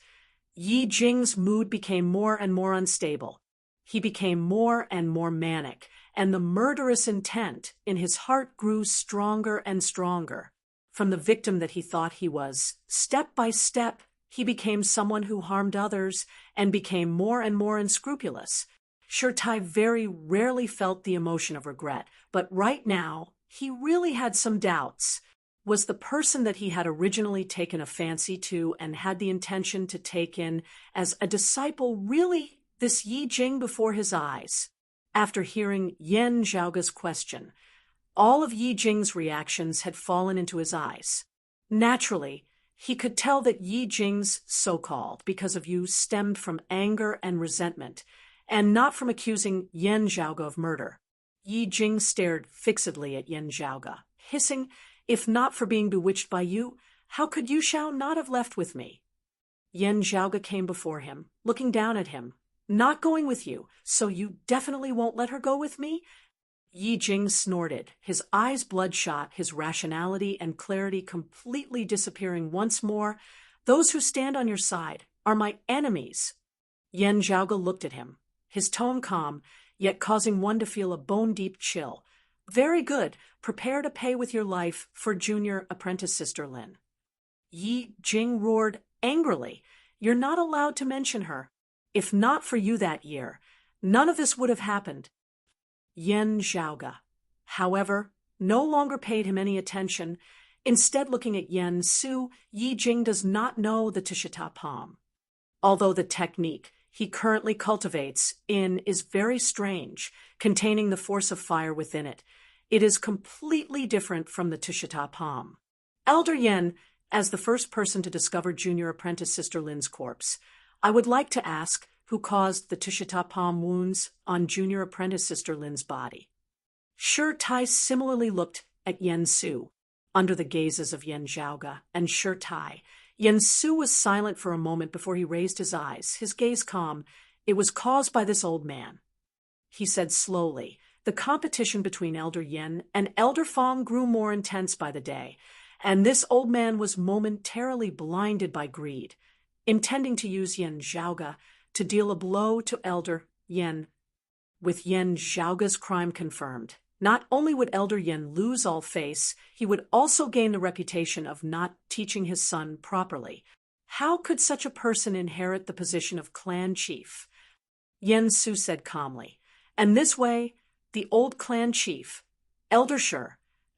Yi Jing's mood became more and more unstable. He became more and more manic, and the murderous intent in his heart grew stronger and stronger. From the victim that he thought he was, step by step, he became someone who harmed others and became more and more unscrupulous. Sure Tai very rarely felt the emotion of regret, but right now, he really had some doubts. Was the person that he had originally taken a fancy to and had the intention to take in as a disciple really this Yi Jing before his eyes? After hearing Yan Zhaoge's question, all of Yi Jing's reactions had fallen into his eyes. Naturally, he could tell that Yi Jing's so-called because of you stemmed from anger and resentment, and not from accusing Yan Zhaoge of murder. Yi Jing stared fixedly at Yan Zhaoge, hissing, "If not for being bewitched by you, how could Yushao not have left with me?" Yan Zhaoge came before him, looking down at him. "Not going with you, so you definitely won't let her go with me?" Yi Jing snorted, his eyes bloodshot, his rationality and clarity completely disappearing once more. "Those who stand on your side are my enemies." Yan Zhaoge looked at him, his tone calm, yet causing one to feel a bone-deep chill. "Very good. Prepare to pay with your life for junior apprentice Sister Lin." Yi Jing roared angrily, "You're not allowed to mention her. If not for you that year, none of this would have happened." Yan Zhaoge, however, no longer paid him any attention. Instead, looking at Yen Su, Yi Jing does not know the Tishita palm. Although the technique he currently cultivates in is very strange, containing the force of fire within it, it is completely different from the Tishita palm. Elder Yen, as the first person to discover junior apprentice Sister Lin's corpse, I would like to ask who caused the Tishita palm wounds on junior apprentice Sister Lin's body. Shi Tai similarly looked at Yen Su, under the gazes of Yen Zhaoge and Shi Tai. Yen Su was silent for a moment before he raised his eyes, his gaze calm. It was caused by this old man. He said slowly, the competition between Elder Yen and Elder Fong grew more intense by the day, and this old man was momentarily blinded by greed, intending to use Yen Zhaoge to deal a blow to Elder Yen. With Yen Zhaoge's crime confirmed, not only would Elder Yen lose all face, he would also gain the reputation of not teaching his son properly. How could such a person inherit the position of clan chief? Yen Su said calmly, and this way, the old clan chief, Elder Shi,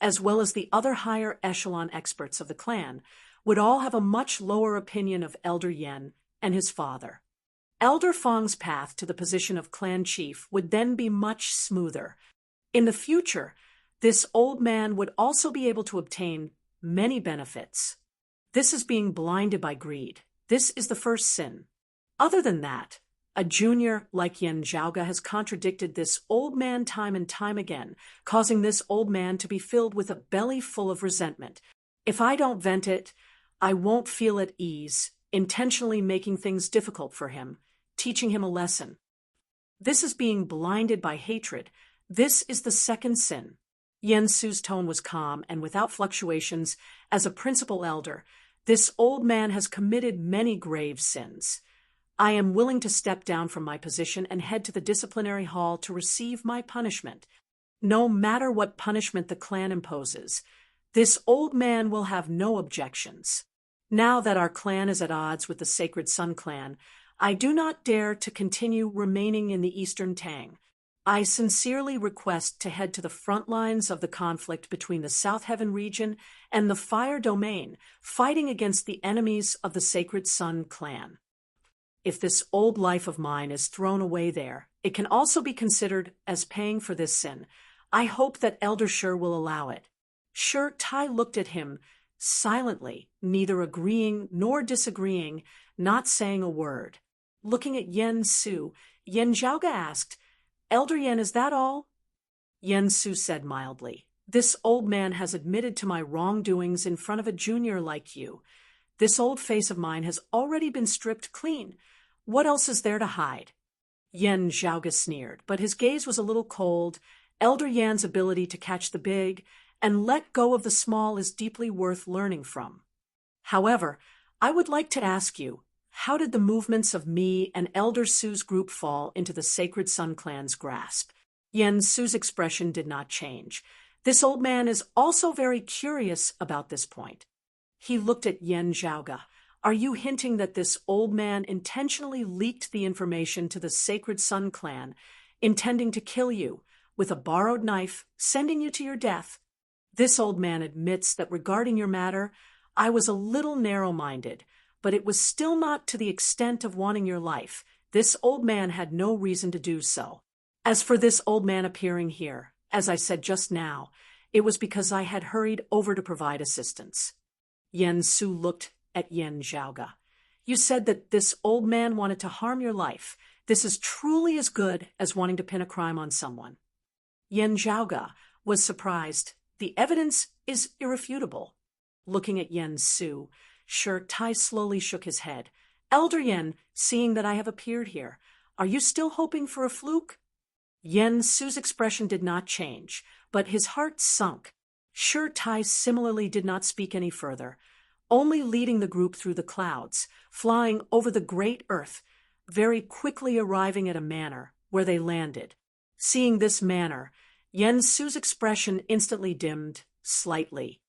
as well as the other higher echelon experts of the clan, would all have a much lower opinion of Elder Yen and his father. Elder Fong's path to the position of clan chief would then be much smoother. In the future, this old man would also be able to obtain many benefits. This is being blinded by greed. This is the first sin. Other than that, a junior like Yen Zhaoge has contradicted this old man time and time again, causing this old man to be filled with a belly full of resentment. If I don't vent it, I won't feel at ease, intentionally making things difficult for him, teaching him a lesson. This is being blinded by hatred. This is the second sin. Yen Su's tone was calm and without fluctuations. As a principal elder, this old man has committed many grave sins. I am willing to step down from my position and head to the disciplinary hall to receive my punishment. No matter what punishment the clan imposes, this old man will have no objections. Now that our clan is at odds with the Sacred Sun clan, I do not dare to continue remaining in the Eastern Tang. I sincerely request to head to the front lines of the conflict between the South Heaven region and the Fire Domain, fighting against the enemies of the Sacred Sun clan. If this old life of mine is thrown away there, it can also be considered as paying for this sin. I hope that Elder Shi will allow it. Shi Tai looked at him silently, neither agreeing nor disagreeing, not saying a word. Looking at Yen Su, Yen Zhaoge asked, Elder Yen, is that all? Yen Su said mildly, this old man has admitted to my wrongdoings in front of a junior like you. This old face of mine has already been stripped clean. What else is there to hide? Yen Zhaoge sneered, but his gaze was a little cold. Elder Yan's ability to catch the big and let go of the small is deeply worth learning from. However, I would like to ask you, how did the movements of me and Elder Su's group fall into the Sacred Sun clan's grasp? Yen Su's expression did not change. This old man is also very curious about this point. He looked at Yen Zhaoge. Are you hinting that this old man intentionally leaked the information to the Sacred Sun clan, intending to kill you with a borrowed knife, sending you to your death? This old man admits that regarding your matter, I was a little narrow-minded, but it was still not to the extent of wanting your life. This old man had no reason to do so. As for this old man appearing here, as I said just now, it was because I had hurried over to provide assistance. Yen Su looked at Yen Zhaoge. You said that this old man wanted to harm your life. This is truly as good as wanting to pin a crime on someone. Yen Zhaoge was surprised. The evidence is irrefutable. Looking at Yen Su, Shi Tai slowly shook his head. Elder Yen, seeing that I have appeared here, are you still hoping for a fluke? Yen Su's expression did not change, but his heart sunk. Shi Tai similarly did not speak any further, only leading the group through the clouds, flying over the great earth, very quickly arriving at a manor where they landed. Seeing this manor, Yen Su's expression instantly dimmed slightly.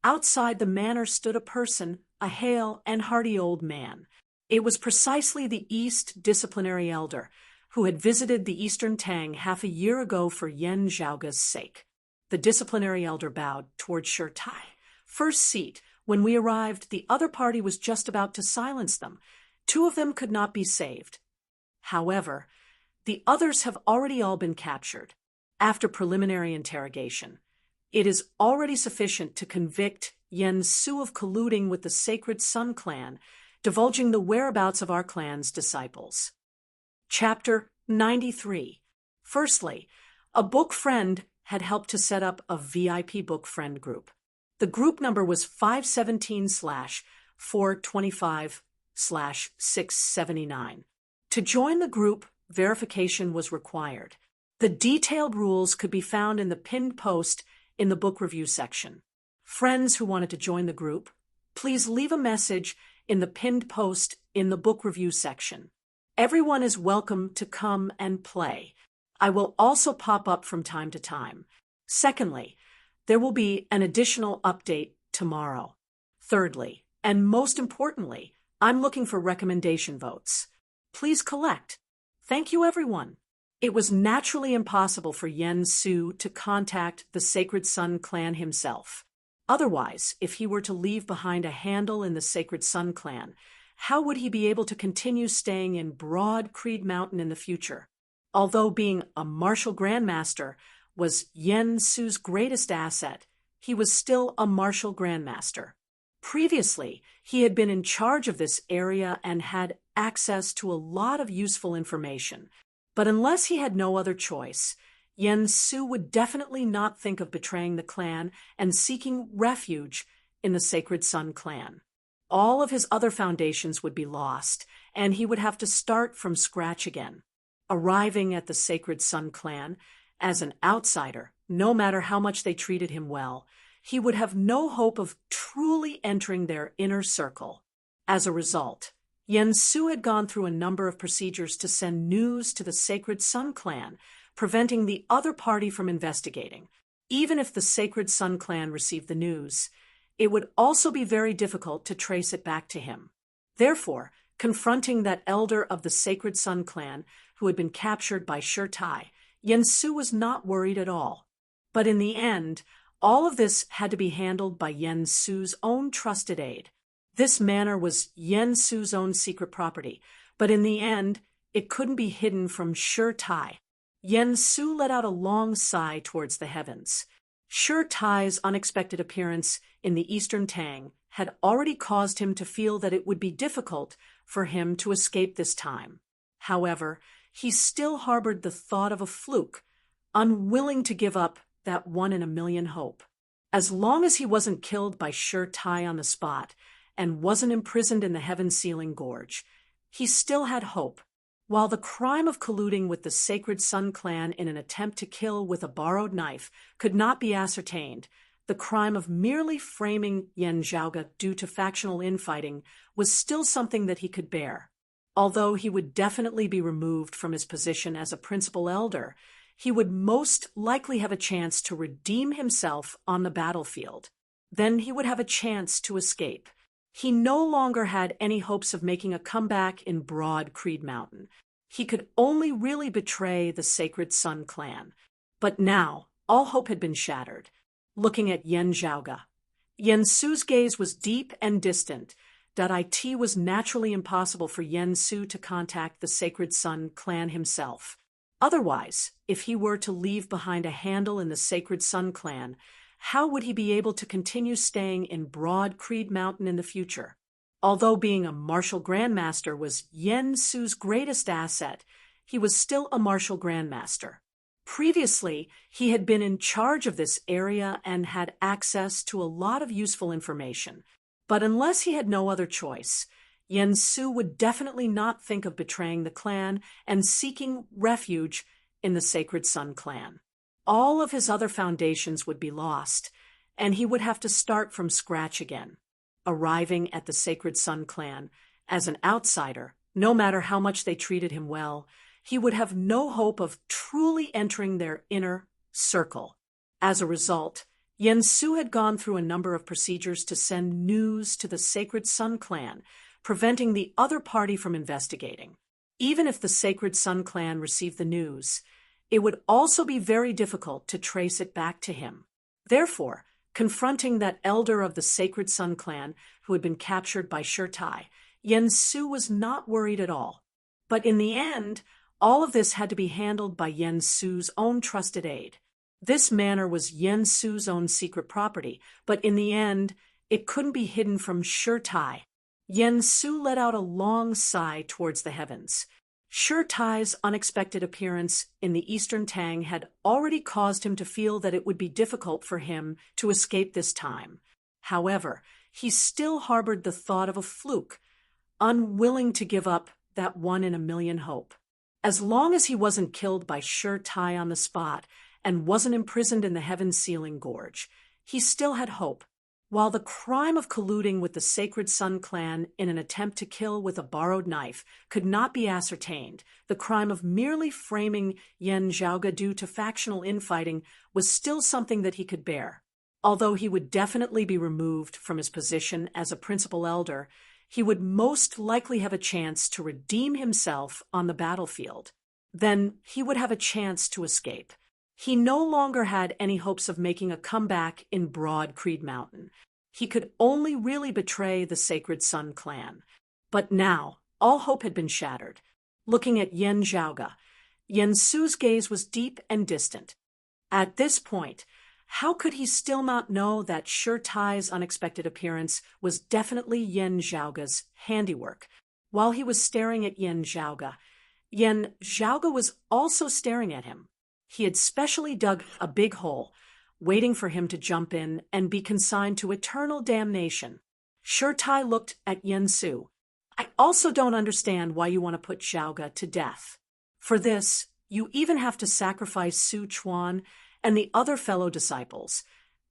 Outside the manor stood a person, a hale and hearty old man. It was precisely the East disciplinary elder, who had visited the Eastern Tang half a year ago for Yen Zhaoge's sake. The disciplinary elder bowed toward Shi Tai. first seat. When we arrived, the other party was just about to silence them. Two of them could not be saved. However, the others have already all been captured. After preliminary interrogation, it is already sufficient to convict Yen Su of colluding with the Sacred Sun clan, divulging the whereabouts of our clan's disciples. Chapter 93. Firstly, a book friend had helped to set up a VIP book friend group. The group number was 517/425/679. To join the group, verification was required. The detailed rules could be found in the pinned post in the book review section. Friends who wanted to join the group, please leave a message in the pinned post in the book review section. Everyone is welcome to come and play. I will also pop up from time to time. Secondly, there will be an additional update tomorrow. Thirdly, and most importantly, I'm looking for recommendation votes. Please collect. Thank you, everyone. It was naturally impossible for Yen Su to contact the Sacred Sun clan himself. Otherwise, if he were to leave behind a handle in the Sacred Sun clan, how would he be able to continue staying in Broad Creed Mountain in the future? Although being a martial grandmaster was Yen Su's greatest asset, he was still a martial grandmaster. Previously, he had been in charge of this area and had access to a lot of useful information. But unless he had no other choice, Yen Su would definitely not think of betraying the clan and seeking refuge in the Sacred Sun clan. All of his other foundations would be lost, and he would have to start from scratch again. Arriving at the Sacred Sun clan as an outsider, no matter how much they treated him well, he would have no hope of truly entering their inner circle. As a result, Yen Su had gone through a number of procedures to send news to the Sacred Sun clan, preventing the other party from investigating. Even if the Sacred Sun clan received the news, it would also be very difficult to trace it back to him. Therefore, confronting that elder of the Sacred Sun clan who had been captured by Tai, Yen Su was not worried at all. But in the end, all of this had to be handled by Yen Su's own trusted aide. This manor was Yen Su's own secret property, but in the end, it couldn't be hidden from Tai. Yen Su let out a long sigh towards the heavens. Tai's unexpected appearance in the Eastern Tang had already caused him to feel that it would be difficult for him to escape this time. However, he still harbored the thought of a fluke, unwilling to give up that 1 in a million hope. As long as he wasn't killed by Tai on the spot and wasn't imprisoned in the Heaven-Sealing Gorge, he still had hope. While the crime of colluding with the Sacred Sun clan in an attempt to kill with a borrowed knife could not be ascertained, the crime of merely framing Yen Zhaoga due to factional infighting was still something that he could bear. Although he would definitely be removed from his position as a principal elder, he would most likely have a chance to redeem himself on the battlefield. Then he would have a chance to escape. He no longer had any hopes of making a comeback in Broad Creed Mountain. He could only really betray the Sacred Sun clan. But now, all hope had been shattered. Looking at Yen Zhaoga, Yen Su's gaze was deep and distant. It was naturally impossible for Yen Su to contact the Sacred Sun clan himself. Otherwise, if he were to leave behind a handle in the Sacred Sun clan, how would he be able to continue staying in Broad Creed Mountain in the future? Although being a martial grandmaster was Yen Su's greatest asset, he was still a martial grandmaster. Previously, he had been in charge of this area and had access to a lot of useful information. But unless he had no other choice, Yen Su would definitely not think of betraying the clan and seeking refuge in the Sacred Sun clan. All of his other foundations would be lost, and he would have to start from scratch again. Arriving at the Sacred Sun clan as an outsider, no matter how much they treated him well, he would have no hope of truly entering their inner circle. As a result, Yen Su had gone through a number of procedures to send news to the Sacred Sun clan, preventing the other party from investigating. Even if the Sacred Sun clan received the news, it would also be very difficult to trace it back to him. Therefore, Confronting that elder of the Sacred Sun clan who had been captured by Shurtai, Yen Su was not worried at all. But in the end, all of this had to be handled by Yen Su's own trusted aide. This manor was Yen Su's own secret property, but in the end, it couldn't be hidden from Shurtai. Yen Su let out a long sigh towards the heavens. Shurtai's unexpected appearance in the Eastern Tang had already caused him to feel that it would be difficult for him to escape this time. However, he still harbored the thought of a fluke, unwilling to give up that 1 in a million hope. As long as he wasn't killed by Shurtai on the spot and wasn't imprisoned in the heaven-sealing gorge, he still had hope. While the crime of colluding with the Sacred Sun clan in an attempt to kill with a borrowed knife could not be ascertained, the crime of merely framing Yen Zhaoga due to factional infighting was still something that he could bear. Although he would definitely be removed from his position as a principal elder, he would most likely have a chance to redeem himself on the battlefield. Then he would have a chance to escape. He no longer had any hopes of making a comeback in Broad Creed Mountain. He could only really betray the Sacred Sun clan. But now, all hope had been shattered. Looking at Yen Zhaoga, Yen Su's gaze was deep and distant. At this point, how could he still not know that Shurtai's unexpected appearance was definitely Yen Zhaoga's handiwork? While he was staring at Yen Zhaoga was also staring at him. He had specially dug a big hole, waiting for him to jump in and be consigned to eternal damnation. Shurtai looked at Yen Su. I also don't understand why you want to put Zhaoga to death. For this, you even have to sacrifice Su Chuan and the other fellow disciples,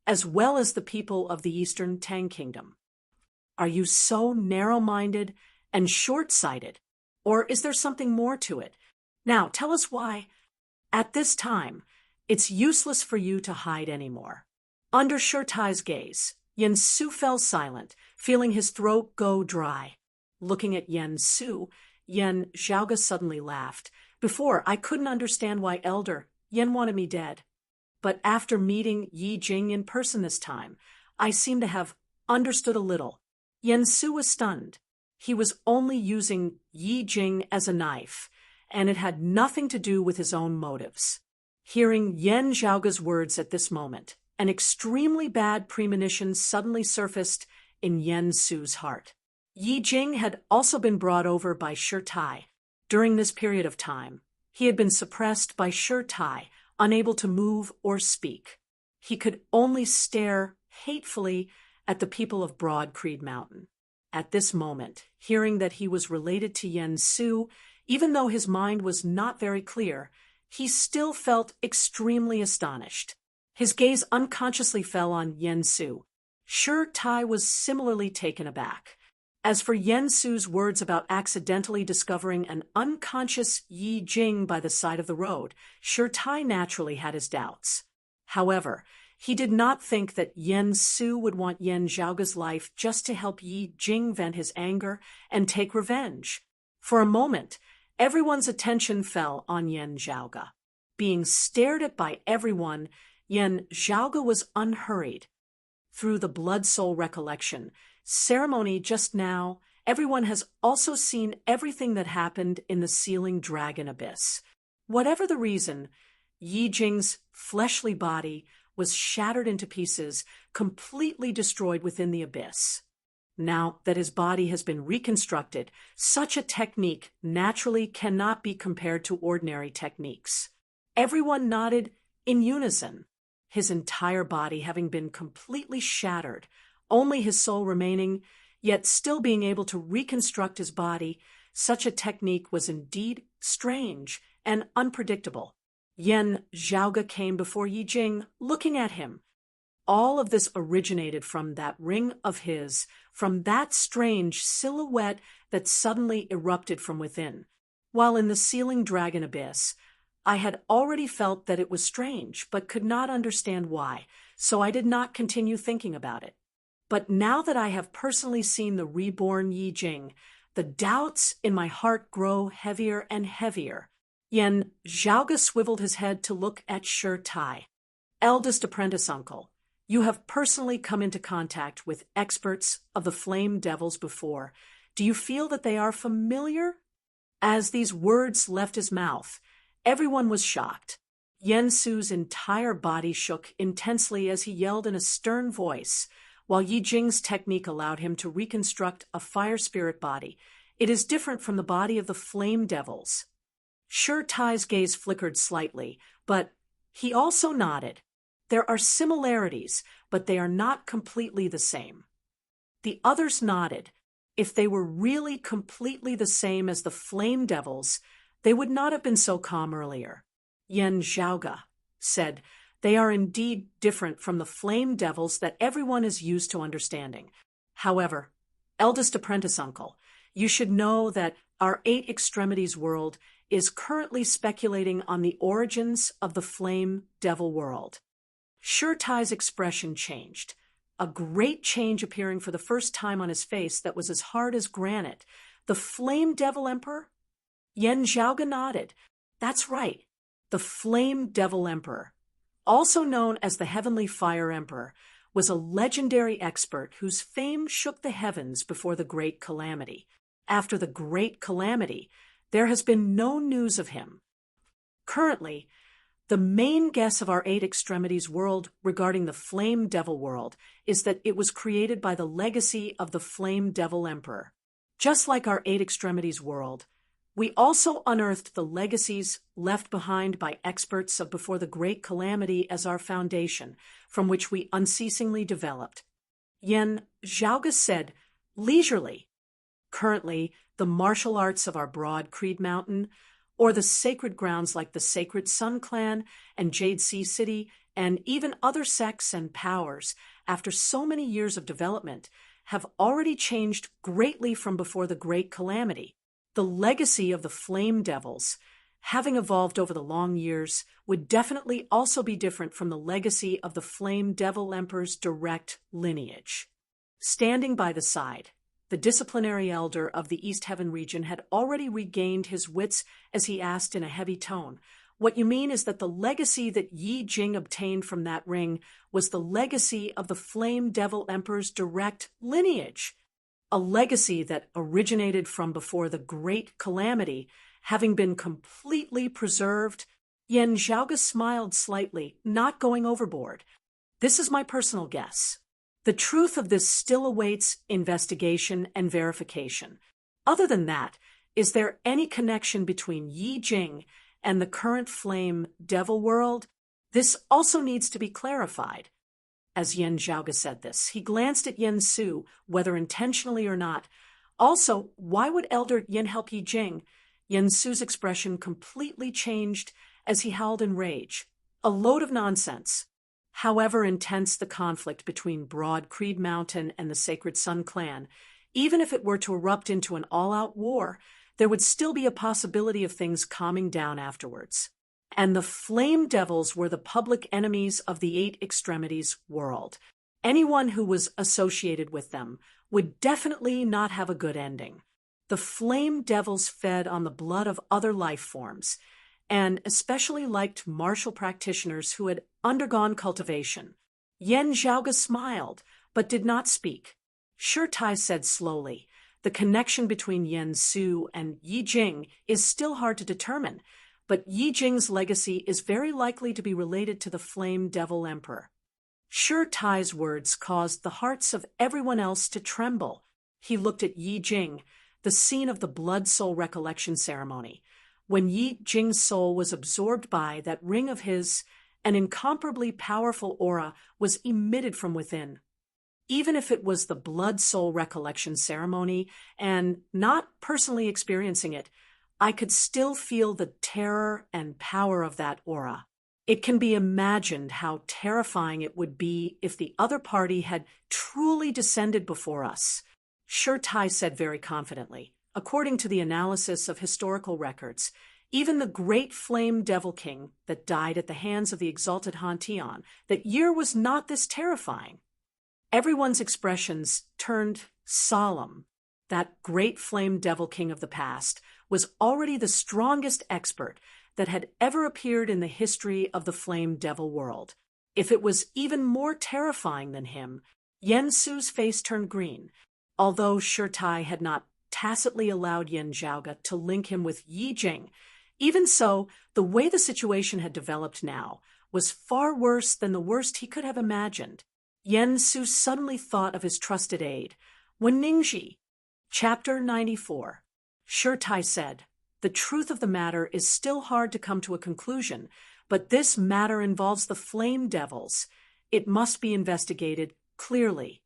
as well as the people of the Eastern Tang Kingdom. Are you so narrow-minded and short-sighted? Or is there something more to it? Now, tell us why. At this time, it's useless for you to hide anymore. Under Shurtai's gaze, Yen Su fell silent, feeling his throat go dry. Looking at Yen Su, Yen Zhaoga suddenly laughed. Before, I couldn't understand why Elder Yen wanted me dead. But after meeting Yi Jing in person this time, I seem to have understood a little. Yen Su was stunned. He was only using Yi Jing as a knife, and it had nothing to do with his own motives. Hearing Yen Zhaoga's words at this moment, an extremely bad premonition suddenly surfaced in Yen Su's heart. Yi Jing had also been brought over by Shurtai. During this period of time, he had been suppressed by Shurtai, unable to move or speak. He could only stare hatefully at the people of Broad Creed Mountain. At this moment, hearing that he was related to Yen Su, even though his mind was not very clear, he still felt extremely astonished. His gaze unconsciously fell on Yen Su. Shurtai was similarly taken aback. As for Yen Su's words about accidentally discovering an unconscious Yi Jing by the side of the road, Shurtai naturally had his doubts. However, he did not think that Yen Su would want Yen Zhaoga's life just to help Yi Jing vent his anger and take revenge. For a moment, everyone's attention fell on Yen Zhaoga. Being stared at by everyone, Yen Zhaoga was unhurried. Through the blood-soul recollection ceremony just now, everyone has also seen everything that happened in the Sealing Dragon Abyss. Whatever the reason, Yi Jing's fleshly body was shattered into pieces, completely destroyed within the abyss. Now that his body has been reconstructed, such a technique naturally cannot be compared to ordinary techniques. Everyone nodded in unison. His entire body having been completely shattered, only his soul remaining, yet still being able to reconstruct his body, such a technique was indeed strange and unpredictable. Yen Zhaoga came before Yi Jing, looking at him. All of this originated from that ring of his, from that strange silhouette that suddenly erupted from within. While in the Sealing Dragon Abyss, I had already felt that it was strange, but could not understand why, so I did not continue thinking about it. But now that I have personally seen the reborn Yi Jing, the doubts in my heart grow heavier and heavier. Yen Zhaoga swiveled his head to look at Shurtai. Eldest apprentice uncle, You have personally come into contact with experts of the flame devils before. Do you feel that they are familiar? As these words left his mouth, everyone was shocked. Yen Su's entire body shook intensely as he yelled in a stern voice, while Yi Jing's technique allowed him to reconstruct a fire spirit body. It is different from the body of the flame devils. Sure Tai's gaze flickered slightly, but he also nodded. There are similarities, but they are not completely the same. The others nodded. If they were really completely the same as the flame devils, they would not have been so calm earlier. Yen Zhaoge said, "They are indeed different from the flame devils that everyone is used to understanding. However, eldest apprentice uncle, you should know that our Eight Extremities world is currently speculating on the origins of the flame devil world." Sure Tai's expression changed, a great change appearing for the first time on his face that was as hard as granite. The flame devil emperor? Yen Zhaoge nodded. That's right, the flame devil emperor, also known as the heavenly fire emperor, was a legendary expert whose fame shook the heavens before the Great Calamity. After the Great Calamity, there has been no news of him. Currently, the main guess of our Eight Extremities world regarding the Flame Devil world is that it was created by the legacy of the Flame Devil Emperor. Just like our Eight Extremities world, we also unearthed the legacies left behind by experts of before the Great Calamity as our foundation, from which we unceasingly developed. Yen Zhaoge said, leisurely, currently, the martial arts of our broad Creed Mountain, or the sacred grounds like the Sacred Sun Clan and Jade Sea City, and even other sects and powers, after so many years of development, have already changed greatly from before the Great Calamity. The legacy of the Flame Devils, having evolved over the long years, would definitely also be different from the legacy of the Flame Devil Emperor's direct lineage. Standing by the side, the disciplinary elder of the East Heaven region had already regained his wits as he asked in a heavy tone, "What you mean is that the legacy that Yi Jing obtained from that ring was the legacy of the Flame Devil Emperor's direct lineage, a legacy that originated from before the Great Calamity, having been completely preserved?" Yen Zhaoge smiled slightly, not going overboard. "This is my personal guess. The truth of this still awaits investigation and verification. Other than that, is there any connection between Yi Jing and the current Flame Devil world? This also needs to be clarified." As Yen Zhaoge said this, he glanced at Yen Su, whether intentionally or not. Also, why would Elder Yen help Yi Jing? Yen Su's expression completely changed as he howled in rage. A load of nonsense. However intense the conflict between Broad Creed Mountain and the Sacred Sun Clan, even if it were to erupt into an all-out war, there would still be a possibility of things calming down afterwards. And the Flame Devils were the public enemies of the Eight Extremities world. Anyone who was associated with them would definitely not have a good ending. The Flame Devils fed on the blood of other life forms, and especially liked martial practitioners who had undergone cultivation. Yen Zhaoge smiled, but did not speak. Sure Tai said slowly, "The connection between Yen Su and Yi Jing is still hard to determine, but Yi Jing's legacy is very likely to be related to the Flame Devil Emperor." Sure Tai's words caused the hearts of everyone else to tremble. He looked at Yi Jing, the scene of the Blood Soul Recollection ceremony. When Yi Jing's soul was absorbed by that ring of his, an incomparably powerful aura was emitted from within. Even if it was the Blood Soul Recollection ceremony and not personally experiencing it, I could still feel the terror and power of that aura. It can be imagined how terrifying it would be if the other party had truly descended before us. Sure Tai said very confidently. According to the analysis of historical records, even the great Flame Devil King that died at the hands of the exalted Han Tian, that year was not this terrifying. Everyone's expressions turned solemn. That great Flame Devil King of the past was already the strongest expert that had ever appeared in the history of the Flame Devil world. If it was even more terrifying than him, Yen Su's face turned green. Although Shirtai had not tacitly allowed Yen Zhaoga to link him with Yi Jing, even so, the way the situation had developed now was far worse than the worst he could have imagined. Yen Su suddenly thought of his trusted aide, Wen Ningji. Chapter 94. Shirtai said, "The truth of the matter is still hard to come to a conclusion, but this matter involves the flame devils. It must be investigated clearly.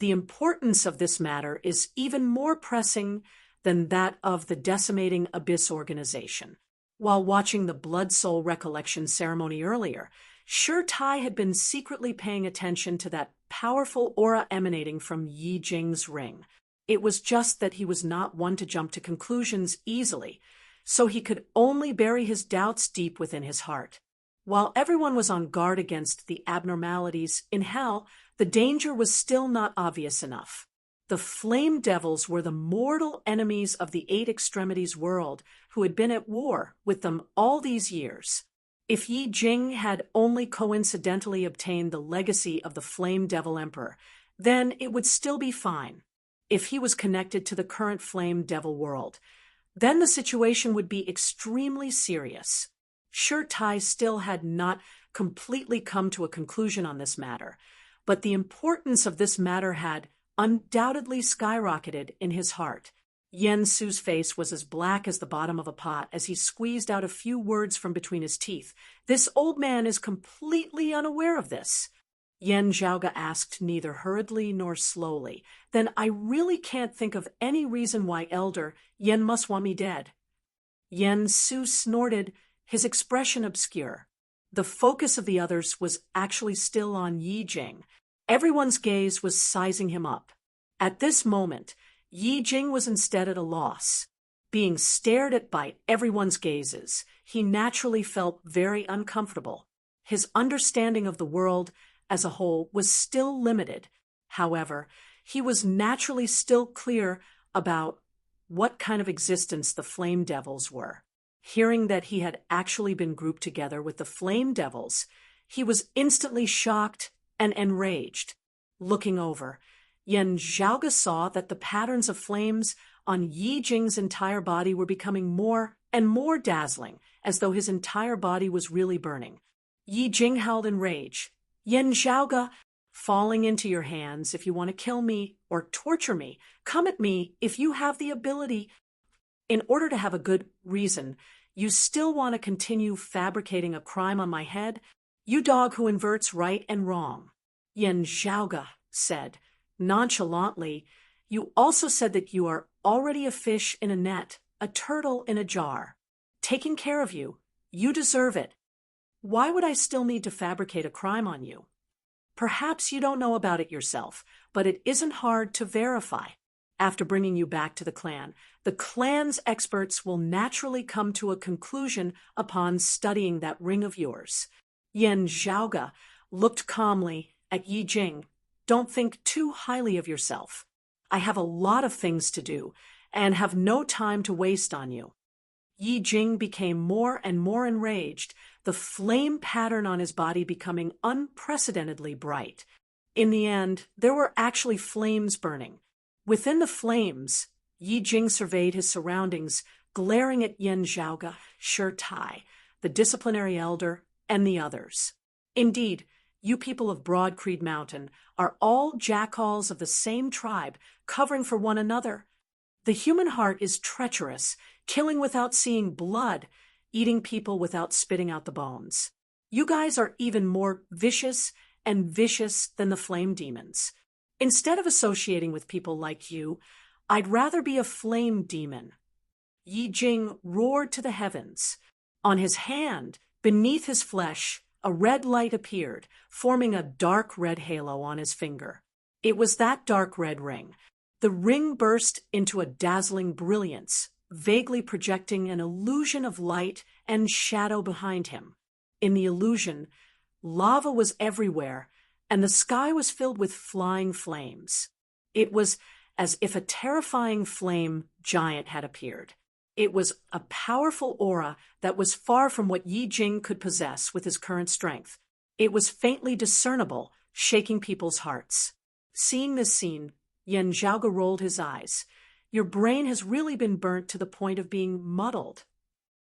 The importance of this matter is even more pressing than that of the decimating Abyss organization." While watching the Blood Soul recollection ceremony earlier, Shirtai had been secretly paying attention to that powerful aura emanating from Yi Jing's ring. It was just that he was not one to jump to conclusions easily, so he could only bury his doubts deep within his heart. While everyone was on guard against the abnormalities in hell, the danger was still not obvious enough. The flame devils were the mortal enemies of the Eight Extremities world who had been at war with them all these years. If Yi Jing had only coincidentally obtained the legacy of the Flame Devil Emperor, then it would still be fine. If he was connected to the current Flame Devil world, then the situation would be extremely serious. Shirtai still had not completely come to a conclusion on this matter, but the importance of this matter had undoubtedly skyrocketed in his heart. Yen Su's face was as black as the bottom of a pot as he squeezed out a few words from between his teeth. "This old man is completely unaware of this." Yen Zhaoga asked neither hurriedly nor slowly. "Then I really can't think of any reason why Elder Yen must want me dead." Yen Su snorted, his expression obscure. The focus of the others was actually still on Yi Jing. Everyone's gaze was sizing him up. At this moment, Yi Jing was instead at a loss. Being stared at by everyone's gazes, he naturally felt very uncomfortable. His understanding of the world as a whole was still limited. However, he was naturally still clear about what kind of existence the Flame Devils were. Hearing that he had actually been grouped together with the Flame Devils, he was instantly shocked and enraged. Looking over, Yen Zhaoga saw that the patterns of flames on Yi Jing's entire body were becoming more and more dazzling, as though his entire body was really burning. Yi Jing howled in rage. "Yen Zhaoga, falling into your hands if you want to kill me or torture me. Come at me if you have the ability. In order to have a good reason, you still want to continue fabricating a crime on my head? You dog who inverts right and wrong." Yen Zhaoga said nonchalantly, "You also said that you are already a fish in a net, a turtle in a jar. Taking care of you, you deserve it. Why would I still need to fabricate a crime on you? Perhaps you don't know about it yourself, but it isn't hard to verify. After bringing you back to the clan's experts will naturally come to a conclusion upon studying that ring of yours." Yen Zhaoga looked calmly at Yi Jing. "Don't think too highly of yourself. I have a lot of things to do and have no time to waste on you." Yi Jing became more and more enraged, the flame pattern on his body becoming unprecedentedly bright. In the end, there were actually flames burning. Within the flames, Yi Jing surveyed his surroundings, glaring at Yen Zhaoga, Shirtai, the disciplinary elder, and the others. "Indeed, you people of Broad Creed Mountain are all jackals of the same tribe, covering for one another. The human heart is treacherous, killing without seeing blood, eating people without spitting out the bones. You guys are even more vicious and vicious than the flame demons. Instead of associating with people like you, I'd rather be a flame demon." Yi Jing roared to the heavens. On his hand, beneath his flesh, a red light appeared, forming a dark red halo on his finger. It was that dark red ring. The ring burst into a dazzling brilliance, vaguely projecting an illusion of light and shadow behind him. In the illusion, lava was everywhere, and the sky was filled with flying flames. It was as if a terrifying flame giant had appeared. It was a powerful aura that was far from what Yi Jing could possess with his current strength. It was faintly discernible, shaking people's hearts. Seeing this scene, Yen Zhaoge rolled his eyes. Your brain has really been burnt to the point of being muddled.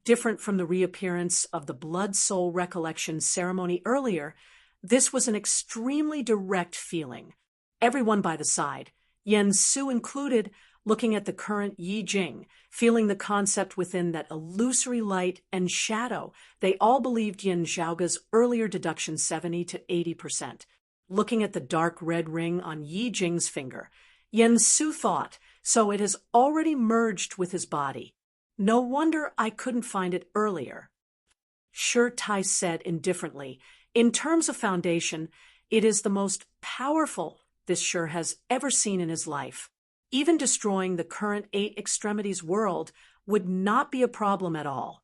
Different from the reappearance of the blood soul recollection ceremony earlier, this was an extremely direct feeling. Everyone by the side, Yen Su included, looking at the current Yi Jing, feeling the concept within that illusory light and shadow. They all believed Yen Zhaoge's earlier deduction 70 to 80%. Looking at the dark red ring on Yi Jing's finger, Yen Su thought, so it has already merged with his body. No wonder I couldn't find it earlier. Shi Tai said indifferently, in terms of foundation, it is the most powerful this Shi has ever seen in his life. Even destroying the current 8 extremities world would not be a problem at all.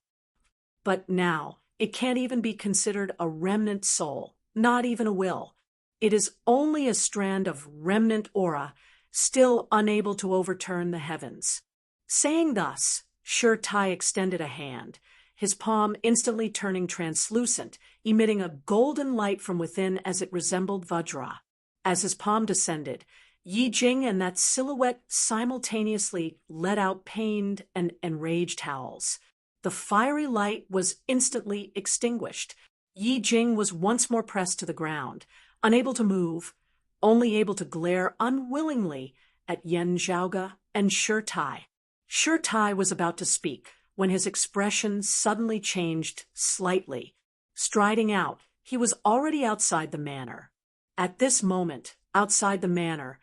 But now, it can't even be considered a remnant soul, not even a will. It is only a strand of remnant aura, still unable to overturn the heavens. Saying thus, Shi Tai extended a hand, his palm instantly turning translucent, emitting a golden light from within as it resembled Vajra. As his palm descended, Yi Jing and that silhouette simultaneously let out pained and enraged howls. The fiery light was instantly extinguished. Yi Jing was once more pressed to the ground, unable to move, only able to glare unwillingly at Yen Zhaoge and Shi Tai. Shi Tai was about to speak when his expression suddenly changed slightly. Striding out, he was already outside the manor. At this moment, outside the manor,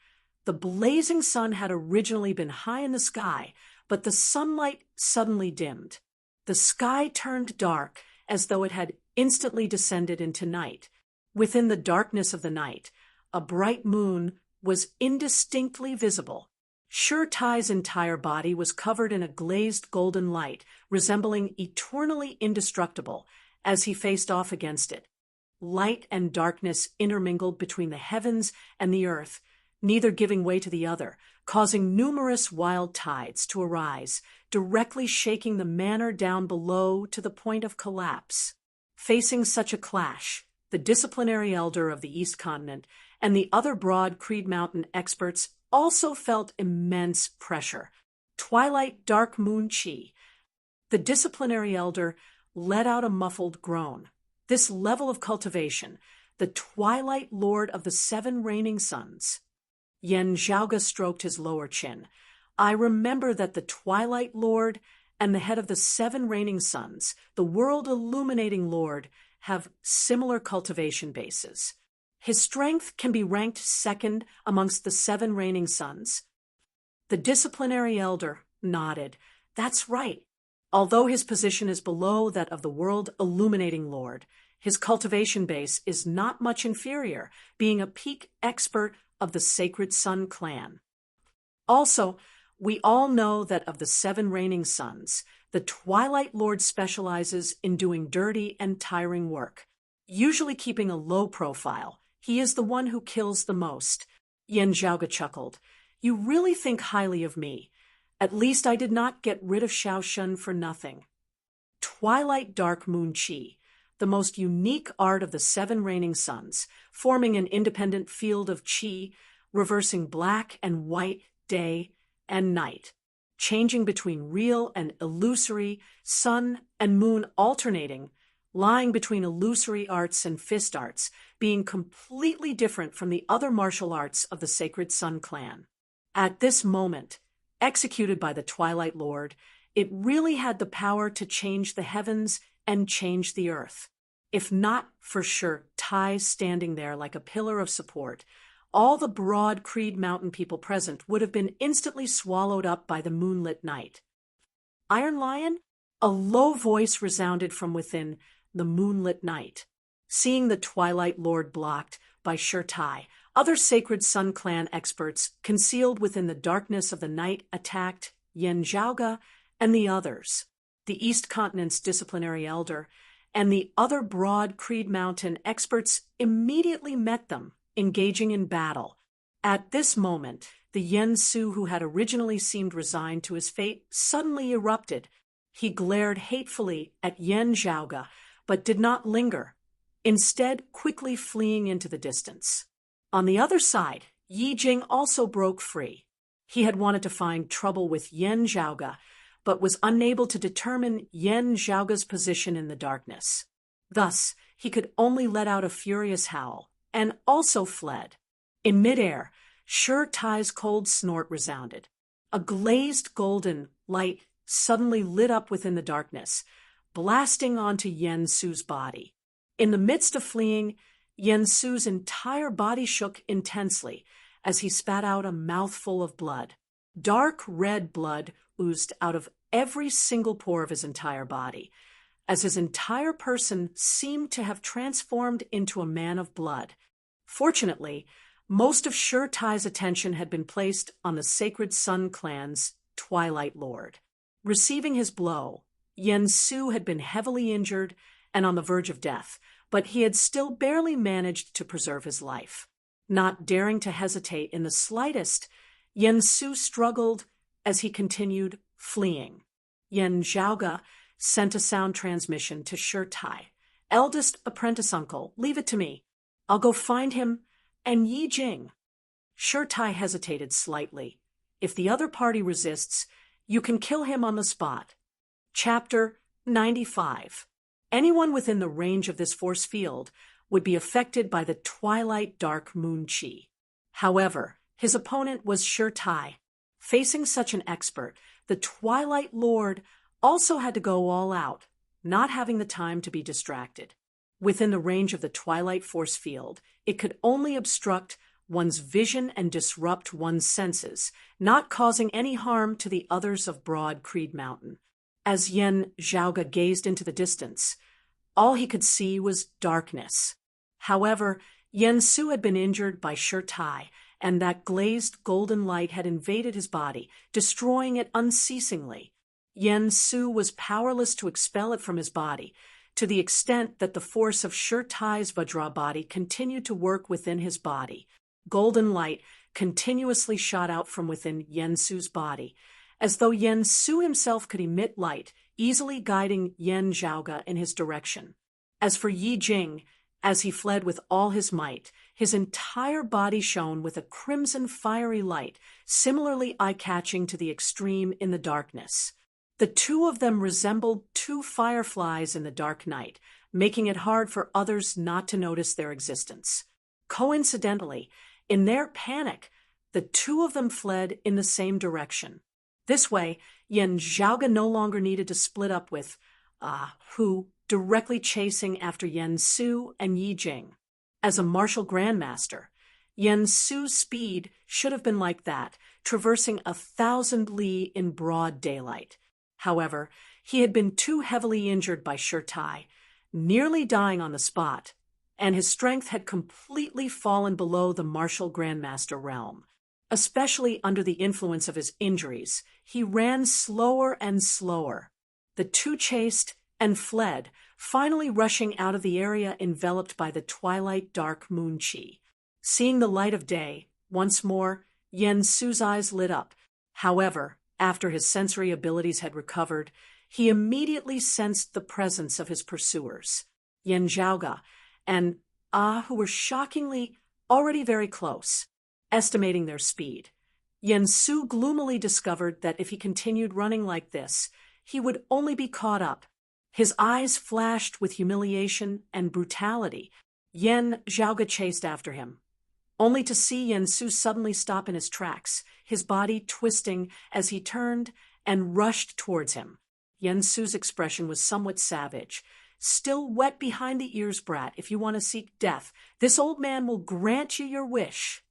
the blazing sun had originally been high in the sky, but the sunlight suddenly dimmed. The sky turned dark as though it had instantly descended into night. Within the darkness of the night, a bright moon was indistinctly visible. Shi Tai's entire body was covered in a glazed golden light, resembling eternally indestructible, as he faced off against it. Light and darkness intermingled between the heavens and the earth, neither giving way to the other, causing numerous wild tides to arise, directly shaking the manor down below to the point of collapse. Facing such a clash, the disciplinary elder of the East Continent and the other broad Creed Mountain experts also felt immense pressure. Twilight Dark Moon Chi. The disciplinary elder let out a muffled groan. This level of cultivation, the Twilight Lord of the 7 reigning suns. Yen Zhaoge stroked his lower chin. I remember that the Twilight Lord and the head of the 7 reigning suns, the world-illuminating Lord, have similar cultivation bases. His strength can be ranked second amongst the 7 reigning suns. The disciplinary elder nodded. That's right. Although his position is below that of the world-illuminating Lord, his cultivation base is not much inferior, being a peak expert of the Sacred Sun clan. Also, we all know that of the 7 reigning suns, the Twilight Lord specializes in doing dirty and tiring work, usually keeping a low profile. He is the one who kills the most. Yen Zhaoge chuckled. You really think highly of me. At least I did not get rid of Shaoshan for nothing. Twilight Dark Moon Chi, the most unique art of the 7 reigning suns, forming an independent field of Chi, reversing black and white, day and night, changing between real and illusory, sun and moon alternating, lying between illusory arts and fist arts, being completely different from the other martial arts of the Sacred Sun clan. At this moment, executed by the Twilight Lord, it really had the power to change the heavens and change the earth. If not for Shi Tai standing there like a pillar of support, all the broad Creed Mountain people present would have been instantly swallowed up by the moonlit night. Iron Lion? A low voice resounded from within the moonlit night. Seeing the Twilight Lord blocked by Shi Tai, other Sacred Sun clan experts concealed within the darkness of the night attacked Yen Zhaoge and the others, the East Continent's disciplinary elder, and the other broad Creed Mountain experts immediately met them, engaging in battle. At this moment, the Yen Su who had originally seemed resigned to his fate suddenly erupted. He glared hatefully at Yen Zhaoge, but did not linger. instead quickly fleeing into the distance. On the other side, Yi Jing also broke free. He had wanted to find trouble with Yan Zhaoge, but was unable to determine Yan Zhaoge's position in the darkness. Thus, he could only let out a furious howl, and also fled. In midair, Shi Tai's cold snort resounded. A glazed golden light suddenly lit up within the darkness, blasting onto Yan Su's body. In the midst of fleeing, Yan Su's entire body shook intensely as he spat out a mouthful of blood. Dark red blood oozed out of every single pore of his entire body, as his entire person seemed to have transformed into a man of blood. Fortunately, most of Shi Tai's attention had been placed on the Sacred Sun clan's Twilight Lord. Receiving his blow, Yan Su had been heavily injured and on the verge of death, but he had still barely managed to preserve his life. Not daring to hesitate in the slightest, Yan Su struggled as he continued fleeing. Yan Zhaoge sent a sound transmission to Shi Tai. "Eldest apprentice uncle, leave it to me. I'll go find him and Yi Jing." Shi Tai hesitated slightly. "If the other party resists, you can kill him on the spot." Chapter 95. Anyone within the range of this force field would be affected by the twilight dark moon chi. However, his opponent was Shi Tai. Facing such an expert, the Twilight Lord also had to go all out, not having the time to be distracted. Within the range of the Twilight force field, it could only obstruct one's vision and disrupt one's senses, not causing any harm to the others of Broad Creed Mountain. As Yan Zhaoge gazed into the distance, all he could see was darkness. However, Yan Su had been injured by Shi Tai, and that glazed golden light had invaded his body, destroying it unceasingly. Yan Su was powerless to expel it from his body, to the extent that the force of Shi Tai's Vajra body continued to work within his body. Golden light continuously shot out from within Yan Su's body, as though Yan Su himself could emit light, easily guiding Yan Zhaoge in his direction. As for Yi Jing, as he fled with all his might, his entire body shone with a crimson fiery light, similarly eye-catching to the extreme in the darkness. The two of them resembled two fireflies in the dark night, making it hard for others not to notice their existence. Coincidentally, in their panic, the two of them fled in the same direction. This way, Yan Zhaoge no longer needed to split up with Hu, directly chasing after Yan Su and Yi Jing. As a martial grandmaster, Yan Su's speed should have been like that, traversing 1,000 li in broad daylight. However, he had been too heavily injured by Shi Tai, nearly dying on the spot, and his strength had completely fallen below the martial grandmaster realm. Especially under the influence of his injuries, he ran slower and slower. The two chased and fled, finally rushing out of the area enveloped by the twilight dark moon chi. Seeing the light of day, once more, Yan Su's eyes lit up. However, after his sensory abilities had recovered, he immediately sensed the presence of his pursuers, Yan Zhaoge and who were shockingly already very close. Estimating their speed, Yan Su gloomily discovered that if he continued running like this, he would only be caught up. His eyes flashed with humiliation and brutality. Yan Zhaoge chased after him, only to see Yan Su suddenly stop in his tracks, his body twisting as he turned and rushed towards him. Yan Su's expression was somewhat savage. "Still wet behind the ears, brat, if you want to seek death. This old man will grant you your wish."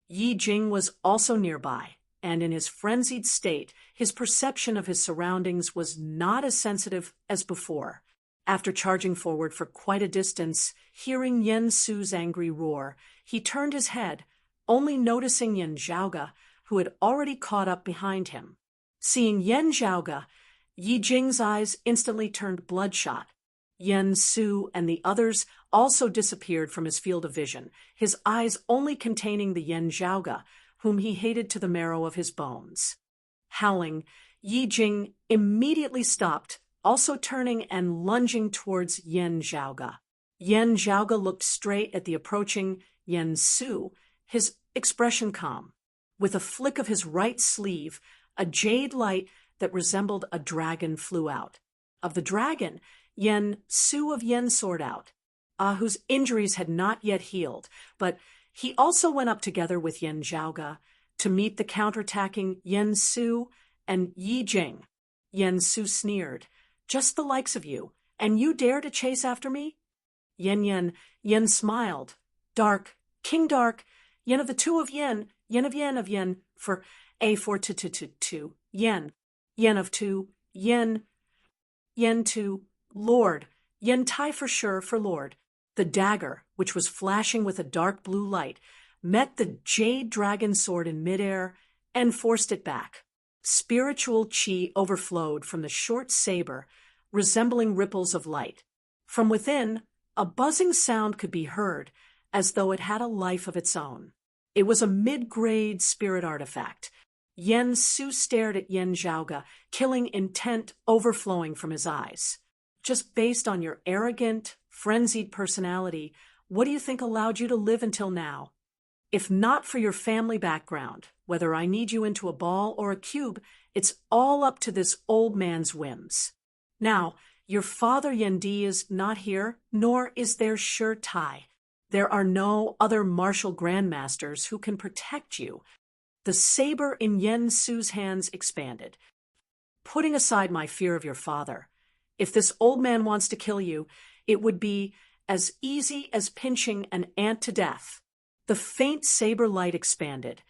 Yi Jing was also nearby, and in his frenzied state, his perception of his surroundings was not as sensitive as before. After charging forward for quite a distance, hearing Yan Su's angry roar, he turned his head, only noticing Yan Zhaoge, who had already caught up behind him. Seeing Yan Zhaoge, Yi Jing's eyes instantly turned bloodshot. Yan Su and the others also disappeared from his field of vision, his eyes only containing the Yan Zhaoge, whom he hated to the marrow of his bones. Howling, Yi Jing immediately stopped, also turning and lunging towards Yan Zhaoge. Yen Zhaoge looked straight at the approaching Yen Su, his expression calm. With a flick of his right sleeve, a jade light that resembled a dragon flew out. Of the dragon, Yen Su of Yen soared out, whose injuries had not yet healed, but he also went up together with Yen Zhaoge to meet the counterattacking Yen Su and Yi Jing. Yen Su sneered, "Just the likes of you, and you dare to chase after me?" Yen smiled. "Dark, King Dark, Yen of the two of Yen of Yen, for two, Yen of two, Yen two, Lord, Yen Tai for sure for Lord." The dagger, which was flashing with a dark blue light, met the jade dragon sword in midair and forced it back. Spiritual chi overflowed from the short saber, resembling ripples of light. From within, a buzzing sound could be heard, as though it had a life of its own. It was a mid-grade spirit artifact. Yen Su stared at Yen Zhaoge, killing intent overflowing from his eyes. "Just based on your arrogant, frenzied personality, what do you think allowed you to live until now? If not for your family background, whether I need you into a ball or a cube, it's all up to this old man's whims. Now, your father Yendi is not here, nor is there Shi Tai. There are no other martial grandmasters who can protect you." The saber in Yen Su's hands expanded. "Putting aside my fear of your father, if this old man wants to kill you, it would be as easy as pinching an ant to death." The faint saber light expanded,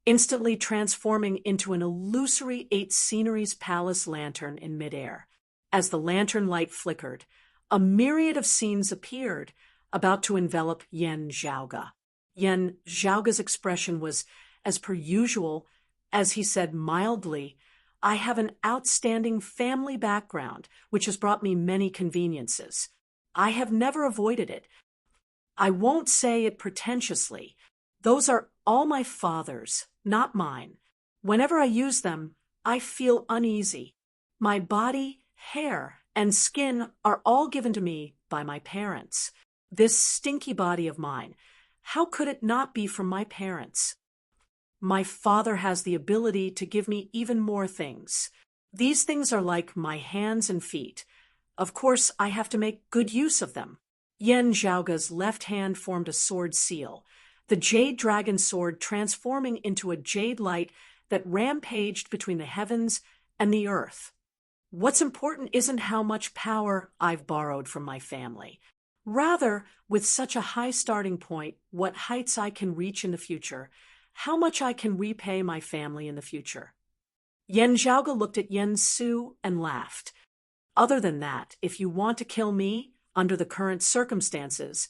instantly transforming into an illusory 8 Sceneries Palace lantern in midair. As the lantern light flickered, a myriad of scenes appeared, about to envelop Yen Zhaoge. Yen Zhaoge's expression was as per usual, as he said mildly, "I have an outstanding family background, which has brought me many conveniences. I have never avoided it. I won't say it pretentiously. Those are all my father's, not mine. Whenever I use them, I feel uneasy. My body, hair, and skin are all given to me by my parents. This stinky body of mine, how could it not be from my parents? My father has the ability to give me even more things. These things are like my hands and feet. Of course, I have to make good use of them." Yen Zhaoge's left hand formed a sword seal, the jade dragon sword transforming into a jade light that rampaged between the heavens and the earth. "What's important isn't how much power I've borrowed from my family. Rather, with such a high starting point, what heights I can reach in the future, how much I can repay my family in the future." Yen Zhaoge looked at Yen Su and laughed. "Other than that, if you want to kill me, under the current circumstances,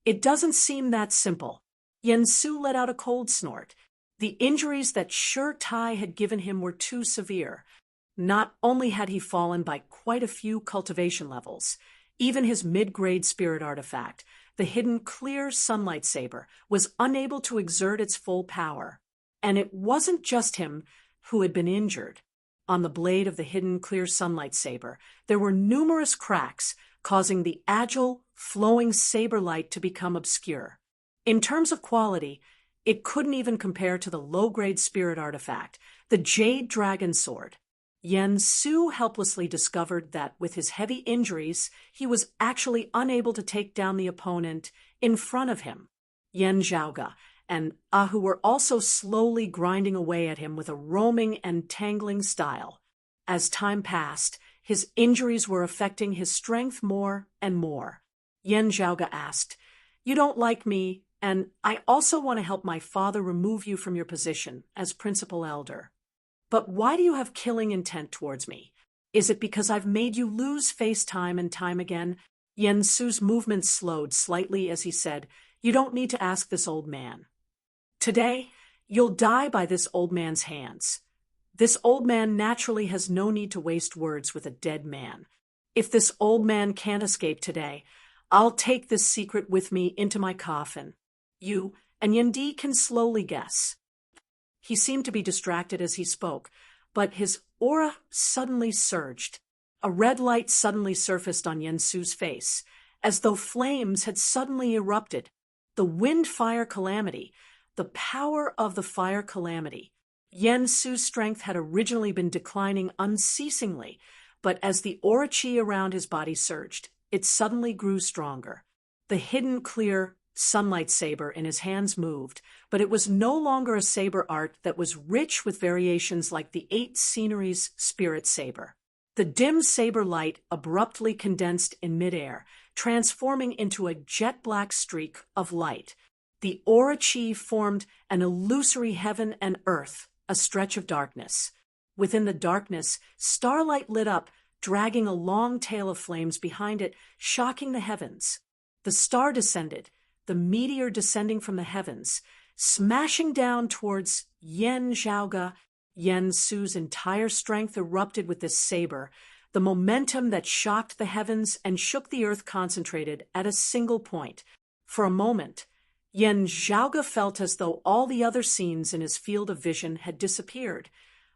it doesn't seem that simple." Yen Su let out a cold snort. The injuries that Shi Tai had given him were too severe. Not only had he fallen by quite a few cultivation levels, even his mid-grade spirit artifact, the hidden clear sunlight saber, was unable to exert its full power. And it wasn't just him who had been injured. On the blade of the hidden clear sunlight saber, there were numerous cracks, causing the agile, flowing saber light to become obscure. In terms of quality, it couldn't even compare to the low-grade spirit artifact, the Jade Dragon Sword. Yen Su helplessly discovered that with his heavy injuries, he was actually unable to take down the opponent in front of him. Yen Zhaoge and Ahu were also slowly grinding away at him with a roaming and tangling style. As time passed, his injuries were affecting his strength more and more. Yen Zhaoge asked, "You don't like me, and I also want to help my father remove you from your position as principal elder. But why do you have killing intent towards me? Is it because I've made you lose face time and time again?" Yen Su's movements slowed slightly as he said, "You don't need to ask this old man. Today, you'll die by this old man's hands. This old man naturally has no need to waste words with a dead man. If this old man can't escape today, I'll take this secret with me into my coffin. You and Yendi can slowly guess." He seemed to be distracted as he spoke, but his aura suddenly surged. A red light suddenly surfaced on Yen Su's face, as though flames had suddenly erupted. The wind-fire calamity, the power of the fire calamity. Yen Su's strength had originally been declining unceasingly, but as the aura chi around his body surged, it suddenly grew stronger. The hidden, clear sunlight saber in his hands moved, but it was no longer a saber art that was rich with variations like the 8 sceneries spirit saber. The dim saber light abruptly condensed in midair, transforming into a jet-black streak of light. The aura chi formed an illusory heaven and earth, a stretch of darkness. Within the darkness, starlight lit up, dragging a long tail of flames behind it, shocking the heavens. The star descended, the meteor descending from the heavens, smashing down towards Yen Zhaoga. Yen Su's entire strength erupted with this saber. The momentum that shocked the heavens and shook the earth concentrated at a single point. For a moment, Yen Zhaoga felt as though all the other scenes in his field of vision had disappeared,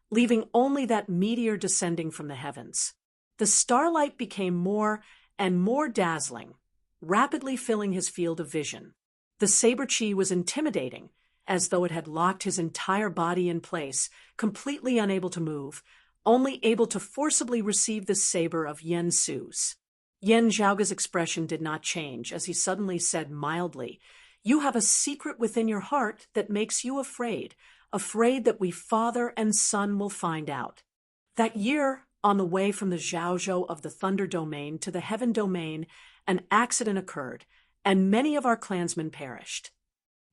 leaving only that meteor descending from the heavens. The starlight became more and more dazzling, rapidly filling his field of vision. The saber chi was intimidating, as though it had locked his entire body in place, completely unable to move, only able to forcibly receive the saber of Yen Su's. Yen Zhaoga's expression did not change as he suddenly said mildly, "You have a secret within your heart that makes you afraid that we father and son will find out." That year, on the way from the Zhaozhou of the Thunder Domain to the Heaven Domain, an accident occurred, and many of our clansmen perished.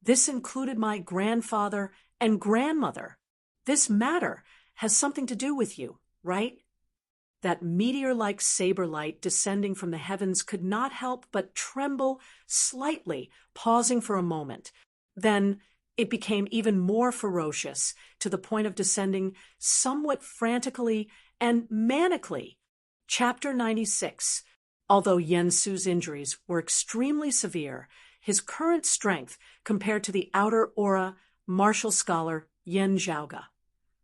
This included my grandfather and grandmother. This matter has something to do with you, right? That meteor-like saber light descending from the heavens could not help but tremble slightly, pausing for a moment. Then it became even more ferocious, to the point of descending somewhat frantically and manically. Chapter 96. Although Yen Su's injuries were extremely severe, his current strength, compared to the outer aura martial scholar Yen Zhaoga,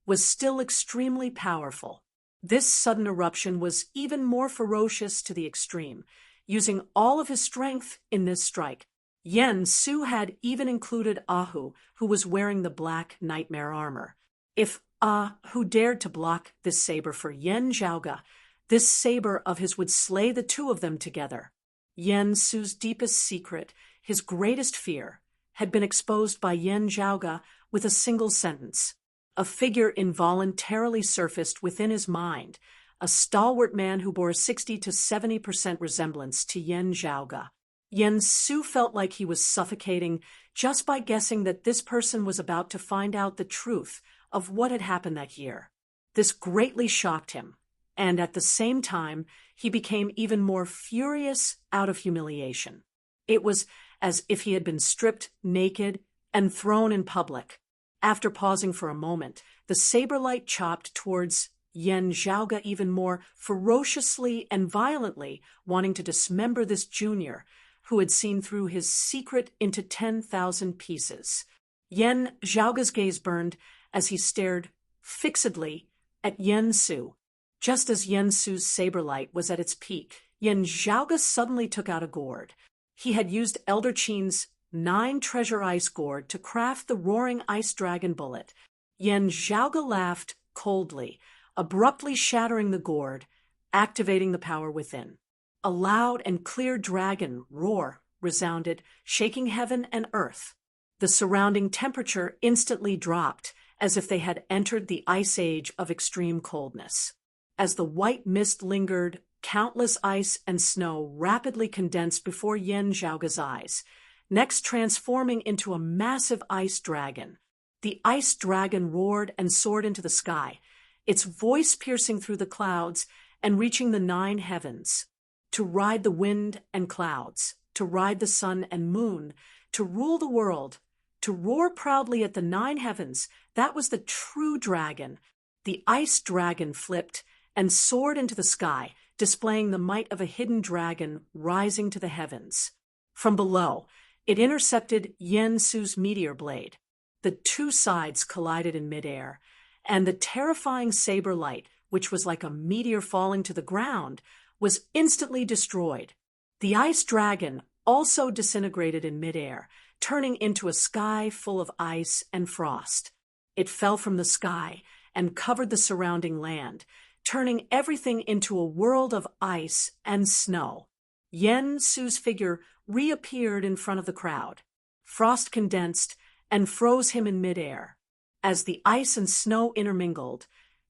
was still extremely powerful. This sudden eruption was even more ferocious to the extreme, using all of his strength in this strike. Yen Su had even included Ahu, who was wearing the black nightmare armor. If Ahu dared to block this saber for Yen Zhaoga, this saber of his would slay the two of them together. Yen Su's deepest secret, his greatest fear, had been exposed by Yen Zhaoga with a single sentence. A figure involuntarily surfaced within his mind, a stalwart man who bore 60 to 70% resemblance to Yen Zhaoga. Yen Su felt like he was suffocating just by guessing that this person was about to find out the truth of what had happened that year. This greatly shocked him, and at the same time, he became even more furious out of humiliation. It was as if he had been stripped naked and thrown in public. After pausing for a moment, the saber light chopped towards Yen Zhaoga even more ferociously and violently, wanting to dismember this junior, who had seen through his secret into 10,000 pieces. Yen Zhaoga's gaze burned as he stared fixedly at Yen Su. Just as Yen Su's saber light was at its peak, Yen Zhaoga suddenly took out a gourd. He had used Elder Qin's 9 treasure ice gourd to craft the roaring ice dragon bullet. Yen Zhaoga laughed coldly, abruptly shattering the gourd, activating the power within. A loud and clear dragon roar resounded, shaking heaven and earth. The surrounding temperature instantly dropped, as if they had entered the ice age of extreme coldness. As the white mist lingered, countless ice and snow rapidly condensed before Yen Zhaoga's eyes, next transforming into a massive ice dragon. The ice dragon roared and soared into the sky, its voice piercing through the clouds and reaching the 9 heavens. To ride the wind and clouds, to ride the sun and moon, to rule the world, to roar proudly at the 9 heavens, that was the true dragon. The ice dragon flipped and soared into the sky, displaying the might of a hidden dragon rising to the heavens. From below, it intercepted Yen Su's meteor blade. The two sides collided in midair, and the terrifying saber light, which was like a meteor falling to the ground, was instantly destroyed. The ice dragon also disintegrated in midair, turning into a sky full of ice and frost. It fell from the sky and covered the surrounding land, turning everything into a world of ice and snow. Yen Su's figure reappeared in front of the crowd. Frost condensed and froze him in midair. As the ice and snow intermingled,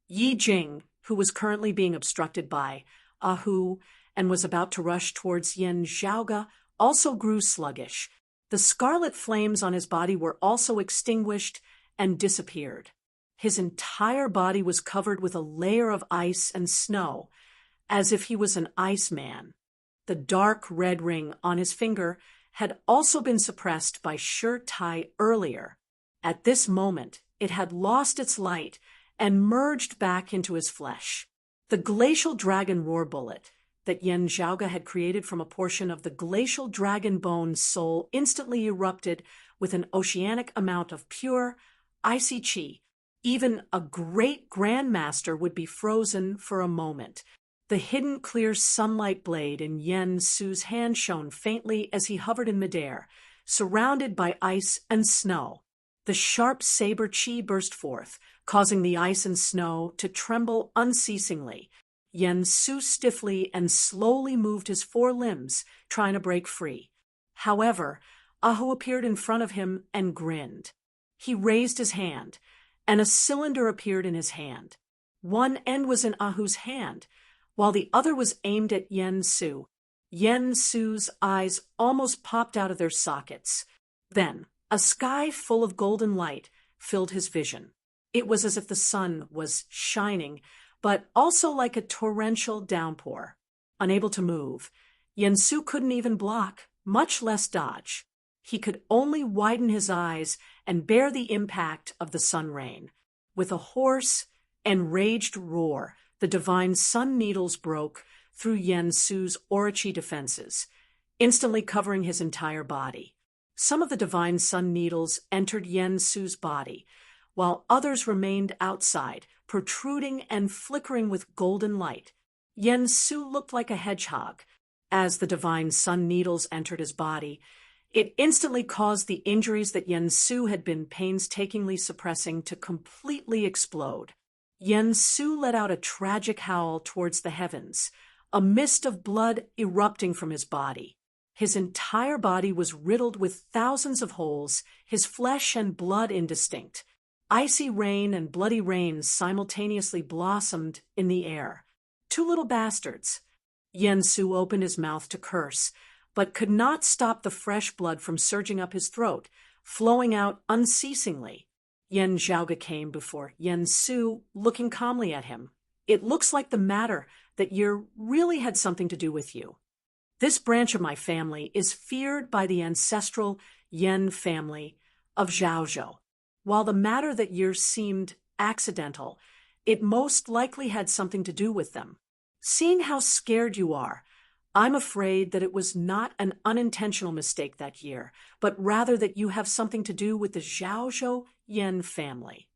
Yi Jing, who was currently being obstructed by Ahu and was about to rush towards Yen Zhaoga, also grew sluggish. The scarlet flames on his body were also extinguished and disappeared. His entire body was covered with a layer of ice and snow, as if he was an iceman. The dark red ring on his finger had also been suppressed by Shi earlier. At this moment, it had lost its light and merged back into his flesh. The glacial dragon roar bullet that Yen Zhaoga had created from a portion of the glacial dragon bone soul instantly erupted with an oceanic amount of pure, icy chi. Even a great grandmaster would be frozen for a moment. The hidden clear sunlight blade in Yen Su's hand shone faintly as he hovered in midair, surrounded by ice and snow. The sharp saber chi burst forth, causing the ice and snow to tremble unceasingly. Yen Su stiffly and slowly moved his four limbs, trying to break free. However, Ahu appeared in front of him and grinned. He raised his hand, and a cylinder appeared in his hand. One end was in Ahu's hand, while the other was aimed at Yen Su. Yen Su's eyes almost popped out of their sockets. Then, a sky full of golden light filled his vision. It was as if the sun was shining, but also like a torrential downpour. Unable to move, Yen Su couldn't even block, much less dodge. He could only widen his eyes and bear the impact of the sun rain. With a hoarse, enraged roar, the divine sun needles broke through Yen Su's Orochi defenses, instantly covering his entire body. Some of the divine sun needles entered Yen Su's body, while others remained outside, protruding and flickering with golden light. Yen Su looked like a hedgehog. As the divine sun needles entered his body, it instantly caused the injuries that Yen Su had been painstakingly suppressing to completely explode. Yen Su let out a tragic howl towards the heavens, a mist of blood erupting from his body. His entire body was riddled with thousands of holes, his flesh and blood indistinct. Icy rain and bloody rains simultaneously blossomed in the air. Two little bastards. Yen Su opened his mouth to curse, but could not stop the fresh blood from surging up his throat, flowing out unceasingly. Yen Zhaoga came before Yen Su, looking calmly at him. It looks like the matter that year really had something to do with you. This branch of my family is feared by the ancestral Yen family of Zhaozhou. While the matter that year seemed accidental, it most likely had something to do with them. Seeing how scared you are, I'm afraid that it was not an unintentional mistake that year, but rather that you have something to do with the Zhaozhou Yen family.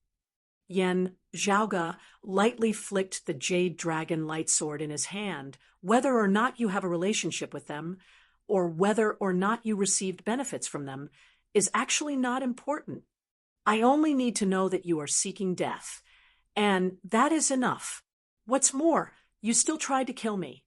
Yen Zhaoga lightly flicked the jade dragon light sword in his hand. Whether or not you have a relationship with them, or whether or not you received benefits from them, is actually not important. I only need to know that you are seeking death, and that is enough. What's more, you still tried to kill me.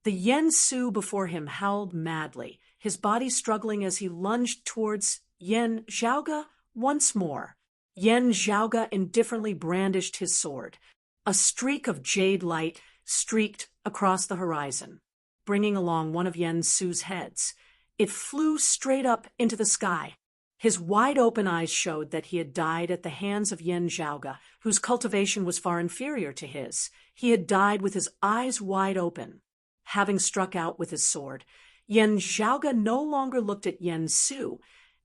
The Yen Su before him howled madly, his body struggling as he lunged towards Yen Zhaoga once more. Yen Zhaoga indifferently brandished his sword. A streak of jade light streaked across the horizon, bringing along one of Yen Su's heads. It flew straight up into the sky. His wide-open eyes showed that he had died at the hands of Yen Zhaoga, whose cultivation was far inferior to his. He had died with his eyes wide open. Having struck out with his sword, Yen Zhaoga no longer looked at Yen Su,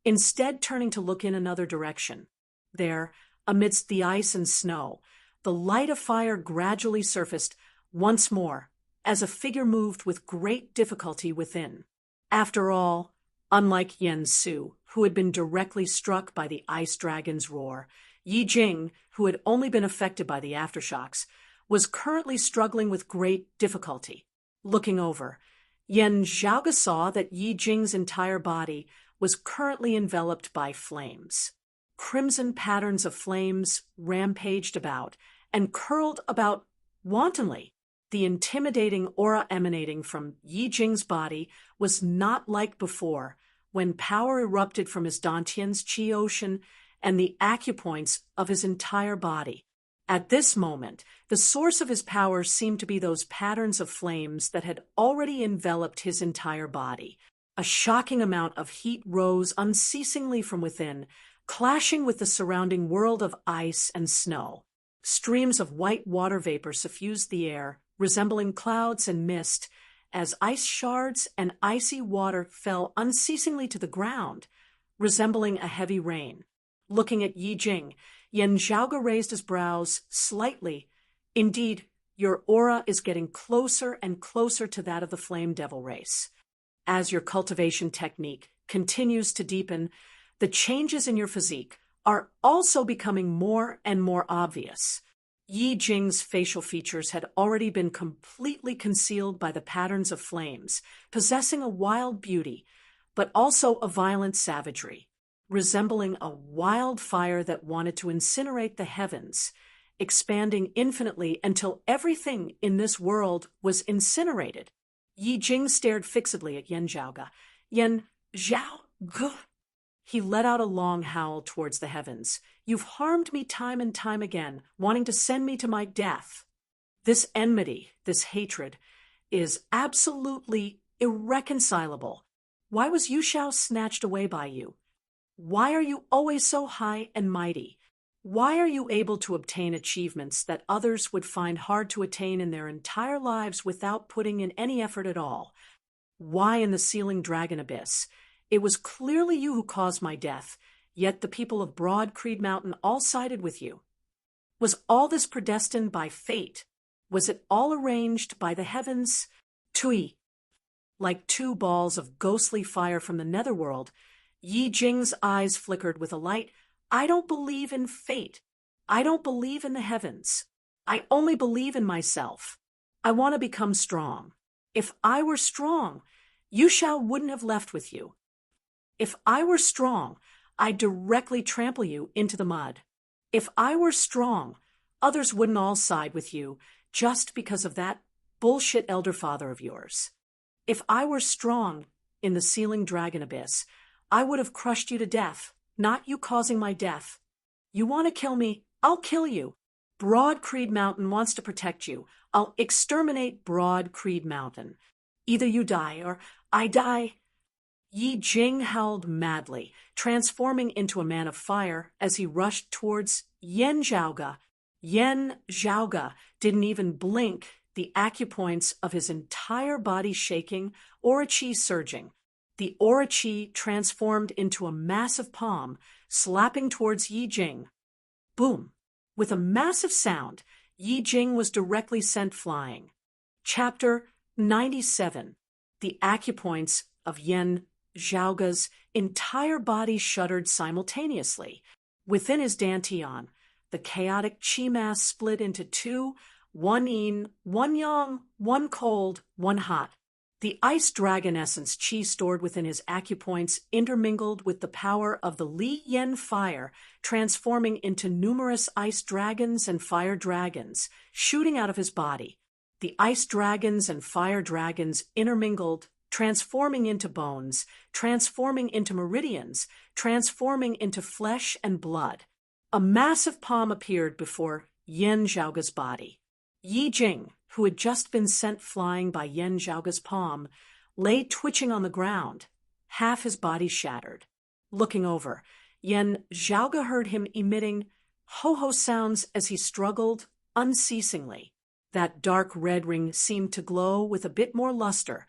instead turning to look in another direction. There, amidst the ice and snow, the light of fire gradually surfaced once more, as a figure moved with great difficulty within. After all, unlike Yen Su, who had been directly struck by the ice dragon's roar, Yi Jing, who had only been affected by the aftershocks, was currently struggling with great difficulty. Looking over, Yan Zhaoge saw that Yi Jing's entire body was currently enveloped by flames. Crimson patterns of flames rampaged about and curled about wantonly. The intimidating aura emanating from Yi Jing's body was not like before, when power erupted from his Dantian's chi ocean and the acupoints of his entire body. At this moment, the source of his power seemed to be those patterns of flames that had already enveloped his entire body. A shocking amount of heat rose unceasingly from within, clashing with the surrounding world of ice and snow. Streams of white water vapor suffused the air, resembling clouds and mist, as ice shards and icy water fell unceasingly to the ground, resembling a heavy rain. Looking at Yi Jing, Yan Zhaoge raised his brows slightly. Indeed, your aura is getting closer and closer to that of the Flame Devil race. As your cultivation technique continues to deepen, the changes in your physique are also becoming more and more obvious. Yi Jing's facial features had already been completely concealed by the patterns of flames, possessing a wild beauty, but also a violent savagery, resembling a wildfire that wanted to incinerate the heavens, expanding infinitely until everything in this world was incinerated. Yi Jing stared fixedly at Yan Zhaoge. Yan Zhaoge. He let out a long howl towards the heavens. You've harmed me time and time again, wanting to send me to my death. This enmity, this hatred, is absolutely irreconcilable. Why was Yu Shao snatched away by you? Why are you always so high and mighty? Why are you able to obtain achievements that others would find hard to attain in their entire lives without putting in any effort at all? Why in the sealing dragon abyss? It was clearly you who caused my death, yet the people of Broad Creed Mountain all sided with you. Was all this predestined by fate? Was it all arranged by the heavens? Tui. Like two balls of ghostly fire from the netherworld, Yi Jing's eyes flickered with a light. I don't believe in fate. I don't believe in the heavens. I only believe in myself. I want to become strong. If I were strong, Yu Shao wouldn't have left with you. If I were strong, I'd directly trample you into the mud. If I were strong, others wouldn't all side with you just because of that bullshit elder father of yours. If I were strong in the sealing dragon abyss, I would have crushed you to death, not you causing my death. You want to kill me? I'll kill you. Broad Creed Mountain wants to protect you. I'll exterminate Broad Creed Mountain. Either you die or I die. Yi Jing howled madly, transforming into a man of fire as he rushed towards Yan Zhaoge. Yan Zhaoge didn't even blink, the acupoints of his entire body shaking, aura chi surging. The aura chi transformed into a massive palm, slapping towards Yi Jing. Boom! With a massive sound, Yi Jing was directly sent flying. Chapter 97. The acupoints of Yan Zhaoge's entire body shuddered simultaneously. Within his dantian, the chaotic chi mass split into two, one yin, one yang, one cold, one hot. The ice dragon essence chi stored within his acupoints intermingled with the power of the Li Yen fire, transforming into numerous ice dragons and fire dragons, shooting out of his body. The ice dragons and fire dragons intermingled, transforming into bones, transforming into meridians, transforming into flesh and blood. A massive palm appeared before Yan Zhaoge's body. Yi Jing, who had just been sent flying by Yan Zhaoge's palm, lay twitching on the ground, half his body shattered. Looking over, Yan Zhaoge heard him emitting ho-ho sounds as he struggled unceasingly. That dark red ring seemed to glow with a bit more luster,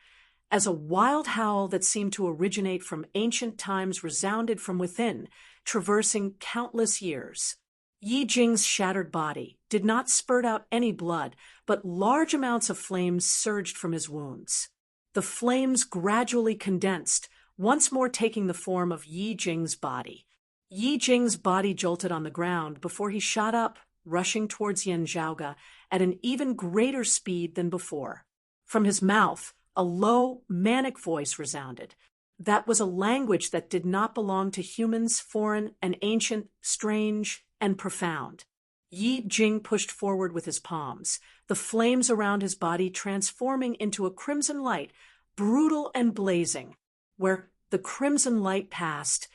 as a wild howl that seemed to originate from ancient times resounded from within, traversing countless years. Yi Jing's shattered body did not spurt out any blood, but large amounts of flames surged from his wounds. The flames gradually condensed, once more taking the form of Yi Jing's body. Yi Jing's body jolted on the ground before he shot up, rushing towards Yan Zhaoge at an even greater speed than before. From his mouth, A low, manic voice resounded. That was a language that did not belong to humans, foreign and ancient, strange and profound. Yi Jing pushed forward with his palms, the flames around his body transforming into a crimson light, brutal and blazing. Where the crimson light passed,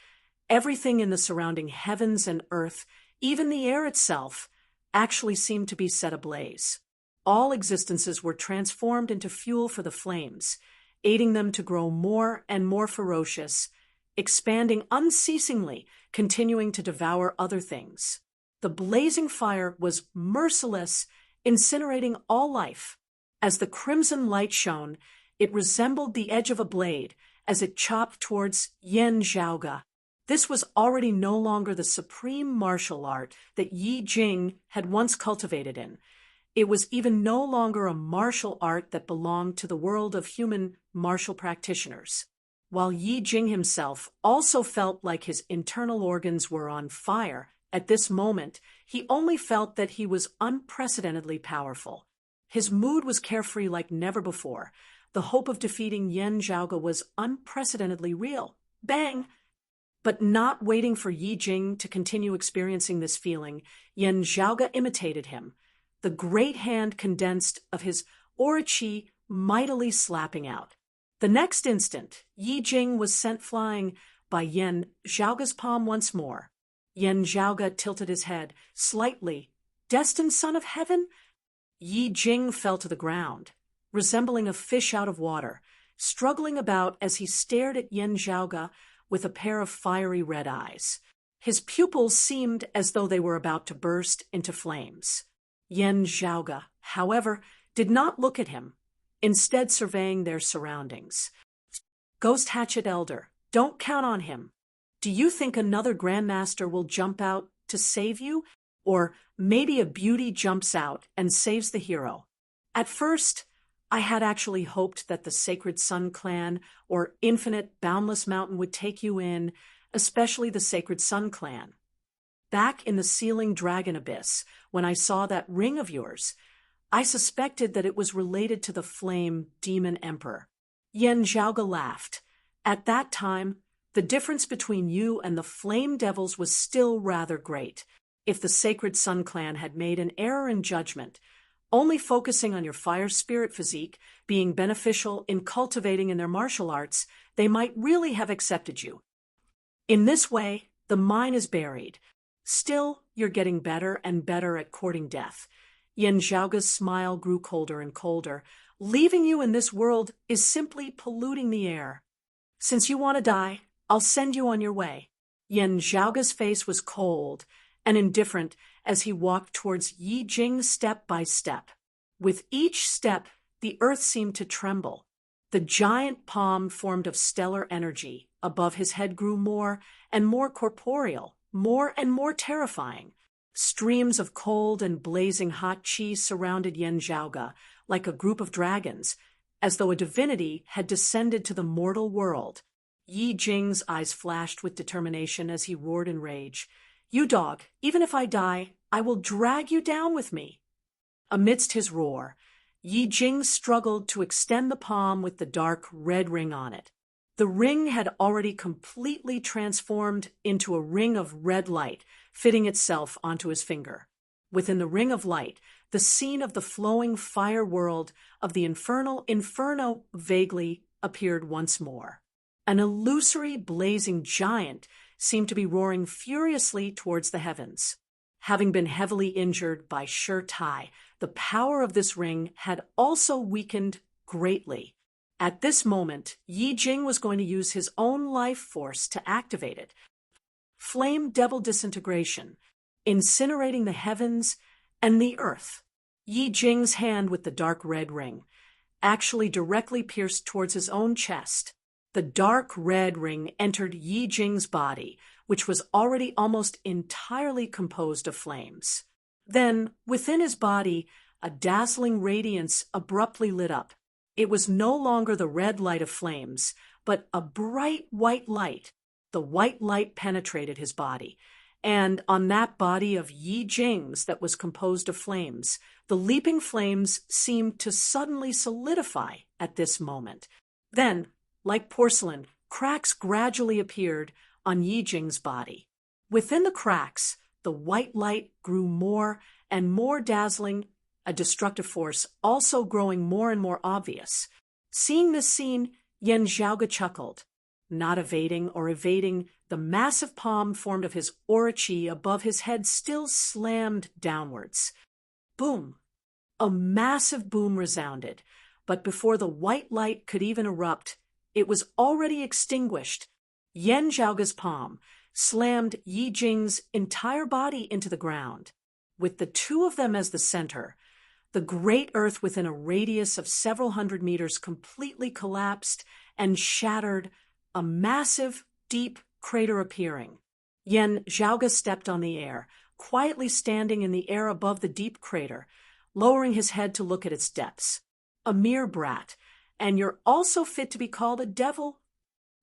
everything in the surrounding heavens and earth, even the air itself, actually seemed to be set ablaze. All existences were transformed into fuel for the flames, aiding them to grow more and more ferocious, expanding unceasingly, continuing to devour other things. The blazing fire was merciless, incinerating all life. As the crimson light shone, it resembled the edge of a blade as it chopped towards Yan Zhaoge. This was already no longer the supreme martial art that Yi Jing had once cultivated in. It was even no longer a martial art that belonged to the world of human martial practitioners. While Yi Jing himself also felt like his internal organs were on fire, at this moment, he only felt that he was unprecedentedly powerful. His mood was carefree like never before. The hope of defeating Yan Zhaoge was unprecedentedly real. Bang! But not waiting for Yi Jing to continue experiencing this feeling, Yan Zhaoge imitated him, the great hand condensed of his aura chi mightily slapping out. The next instant, Yi Jing was sent flying by Yan Zhaoge's palm once more. Yan Zhaoge tilted his head slightly. Destined son of heaven? Yi Jing fell to the ground, resembling a fish out of water, struggling about as he stared at Yan Zhaoge with a pair of fiery red eyes. His pupils seemed as though they were about to burst into flames. Yan Zhaoge, however, did not look at him, instead surveying their surroundings. Ghost Hatchet Elder, don't count on him. Do you think another Grandmaster will jump out to save you? Or maybe a beauty jumps out and saves the hero? At first, I had actually hoped that the Sacred Sun Clan or Infinite Boundless Mountain would take you in, especially the Sacred Sun Clan. Back in the Sealing Dragon Abyss, when I saw that ring of yours, I suspected that it was related to the Flame Demon Emperor. Yan Zhaoge laughed. At that time, the difference between you and the Flame Devils was still rather great. If the Sacred Sun Clan had made an error in judgment, only focusing on your fire spirit physique being beneficial in cultivating in their martial arts, they might really have accepted you. In this way, the mine is buried. Still, you're getting better and better at courting death. Yan Zhaoge's smile grew colder and colder. Leaving you in this world is simply polluting the air. Since you want to die, I'll send you on your way. Yan Zhaoge's face was cold and indifferent as he walked towards Yi Jing step by step. With each step, the earth seemed to tremble. The giant palm formed of stellar energy above his head grew more and more corporeal, more and more terrifying. Streams of cold and blazing hot chi surrounded Yan Zhaoge like a group of dragons, as though a divinity had descended to the mortal world. Yi Jing's eyes flashed with determination as he roared in rage. You dog, even if I die, I will drag you down with me. Amidst his roar, Yi Jing struggled to extend the palm with the dark red ring on it. The ring had already completely transformed into a ring of red light, fitting itself onto his finger. Within the ring of light, the scene of the flowing fire world of the infernal inferno vaguely appeared once more. An illusory blazing giant seemed to be roaring furiously towards the heavens. Having been heavily injured by Shi Tai, the power of this ring had also weakened greatly. At this moment, Yi Jing was going to use his own life force to activate it. Flame Devil Disintegration, incinerating the heavens and the earth. Yi Jing's hand with the dark red ring actually directly pierced towards his own chest. The dark red ring entered Yi Jing's body, which was already almost entirely composed of flames. Then, within his body, a dazzling radiance abruptly lit up. It was no longer the red light of flames, but a bright white light. The white light penetrated his body, and on that body of Yi Jing's that was composed of flames, the leaping flames seemed to suddenly solidify at this moment. Then, like porcelain, cracks gradually appeared on Yi Jing's body. Within the cracks, the white light grew more and more dazzling, a destructive force also growing more and more obvious. Seeing this scene, Yan Zhaoge chuckled. Not evading or evading, the massive palm formed of his aura chi above his head still slammed downwards. Boom! A massive boom resounded, but before the white light could even erupt, it was already extinguished. Yan Zhaoge's palm slammed Yi Jing's entire body into the ground. With the two of them as the center, the great earth within a radius of several hundred meters completely collapsed and shattered, a massive, deep crater appearing. Yan Zhaoge stepped on the air, quietly standing in the air above the deep crater, lowering his head to look at its depths. A mere brat, and you're also fit to be called a devil?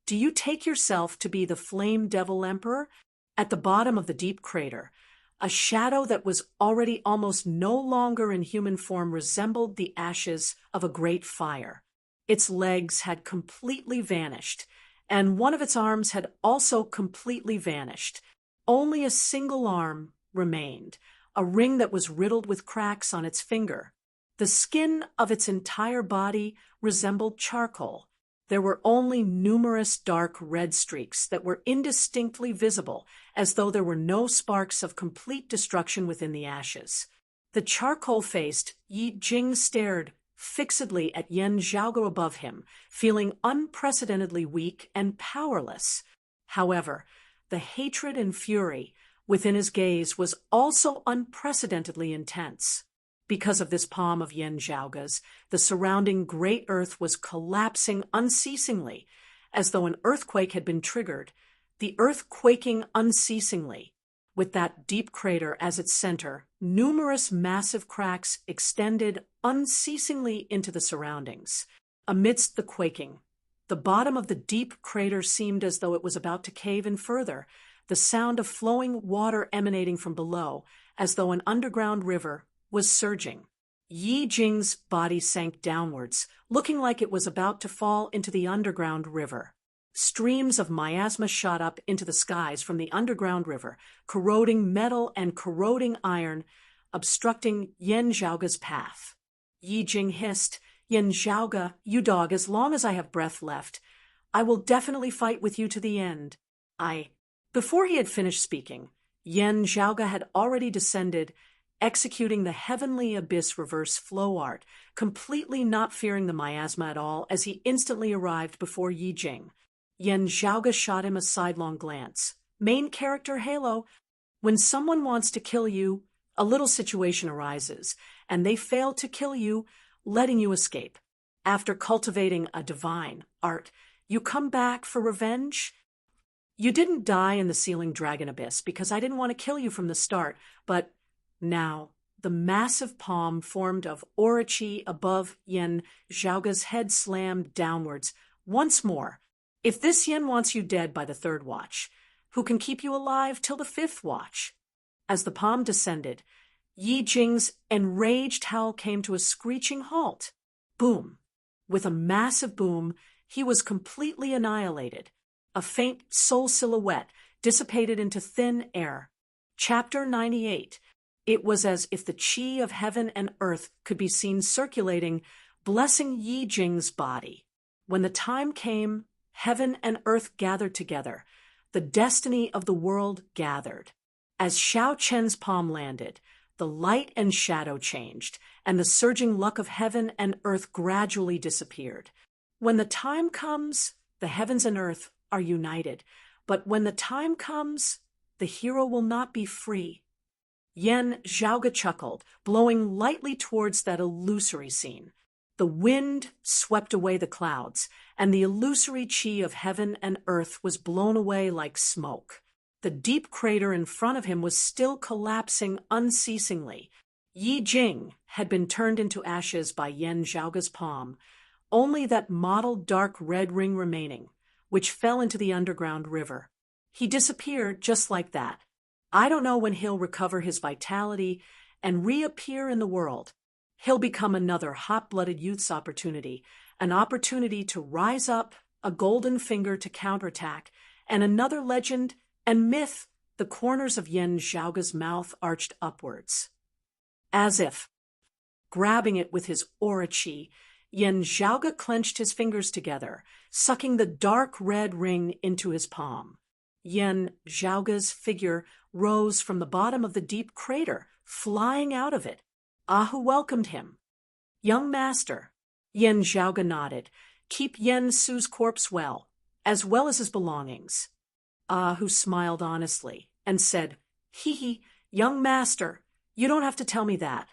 Do you take yourself to be the Flame Devil Emperor? At the bottom of the deep crater, a shadow that was already almost no longer in human form resembled the ashes of a great fire. Its legs had completely vanished, and one of its arms had also completely vanished. Only a single arm remained, a ring that was riddled with cracks on its finger. The skin of its entire body resembled charcoal. There were only numerous dark red streaks that were indistinctly visible, as though there were no sparks of complete destruction within the ashes. The charcoal-faced Yi Jing stared fixedly at Yan Zhaoge above him, feeling unprecedentedly weak and powerless. However, the hatred and fury within his gaze was also unprecedentedly intense. Because of this palm of Yan Zhaoge's, the surrounding great earth was collapsing unceasingly, as though an earthquake had been triggered, the earth quaking unceasingly. With that deep crater as its center, numerous massive cracks extended unceasingly into the surroundings. Amidst the quaking, the bottom of the deep crater seemed as though it was about to cave in further, the sound of flowing water emanating from below, as though an underground river was surging. Yi Jing's body sank downwards, looking like it was about to fall into the underground river. Streams of miasma shot up into the skies from the underground river, corroding metal and corroding iron, obstructing Yan Zhaoge's path. Yi Jing hissed, "Yan Zhaoge, you dog, as long as I have breath left, I will definitely fight with you to the end. Before he had finished speaking, Yan Zhaoge had already descended, executing the heavenly abyss reverse flow art, completely not fearing the miasma at all as he instantly arrived before Yi Jing. Yan Zhaoge shot him a sidelong glance. Main character Halo. When someone wants to kill you, a little situation arises, and they fail to kill you, letting you escape. After cultivating a divine art, you come back for revenge? You didn't die in the Sealing Dragon Abyss because I didn't want to kill you from the start, but now, the massive palm formed of aura chi above Yan Zhaoge's head slammed downwards. Once more, if this Yan wants you dead by the third watch, who can keep you alive till the fifth watch? As the palm descended, Yi Jing's enraged howl came to a screeching halt. Boom! With a massive boom, he was completely annihilated. A faint soul silhouette dissipated into thin air. Chapter 98. It was as if the chi of heaven and earth could be seen circulating, blessing Yi Jing's body. When the time came, heaven and earth gathered together. The destiny of the world gathered. As Xiao Chen's palm landed, the light and shadow changed, and the surging luck of heaven and earth gradually disappeared. When the time comes, the heavens and earth are united. But when the time comes, the hero will not be free. Yan Zhaoge chuckled, blowing lightly towards that illusory scene. The wind swept away the clouds, and the illusory chi of heaven and earth was blown away like smoke. The deep crater in front of him was still collapsing unceasingly. Yi Jing had been turned into ashes by Yan Zhaoge's palm, only that mottled dark red ring remaining, which fell into the underground river. He disappeared just like that. I don't know when he'll recover his vitality and reappear in the world. He'll become another hot-blooded youth's opportunity, an opportunity to rise up, a golden finger to counterattack, and another legend and myth. The corners of Yen Zhaoga's mouth arched upwards. As if grabbing it with his aura chi, Yen Zhaoga clenched his fingers together, sucking the dark red ring into his palm. Yen Zhaoga's figure rose from the bottom of the deep crater, flying out of it. Ahu welcomed him. Young master, Yen Zhaoga nodded. Keep Yen Su's corpse well as his belongings. Ahu smiled honestly and said, Hee, young master, you don't have to tell me that.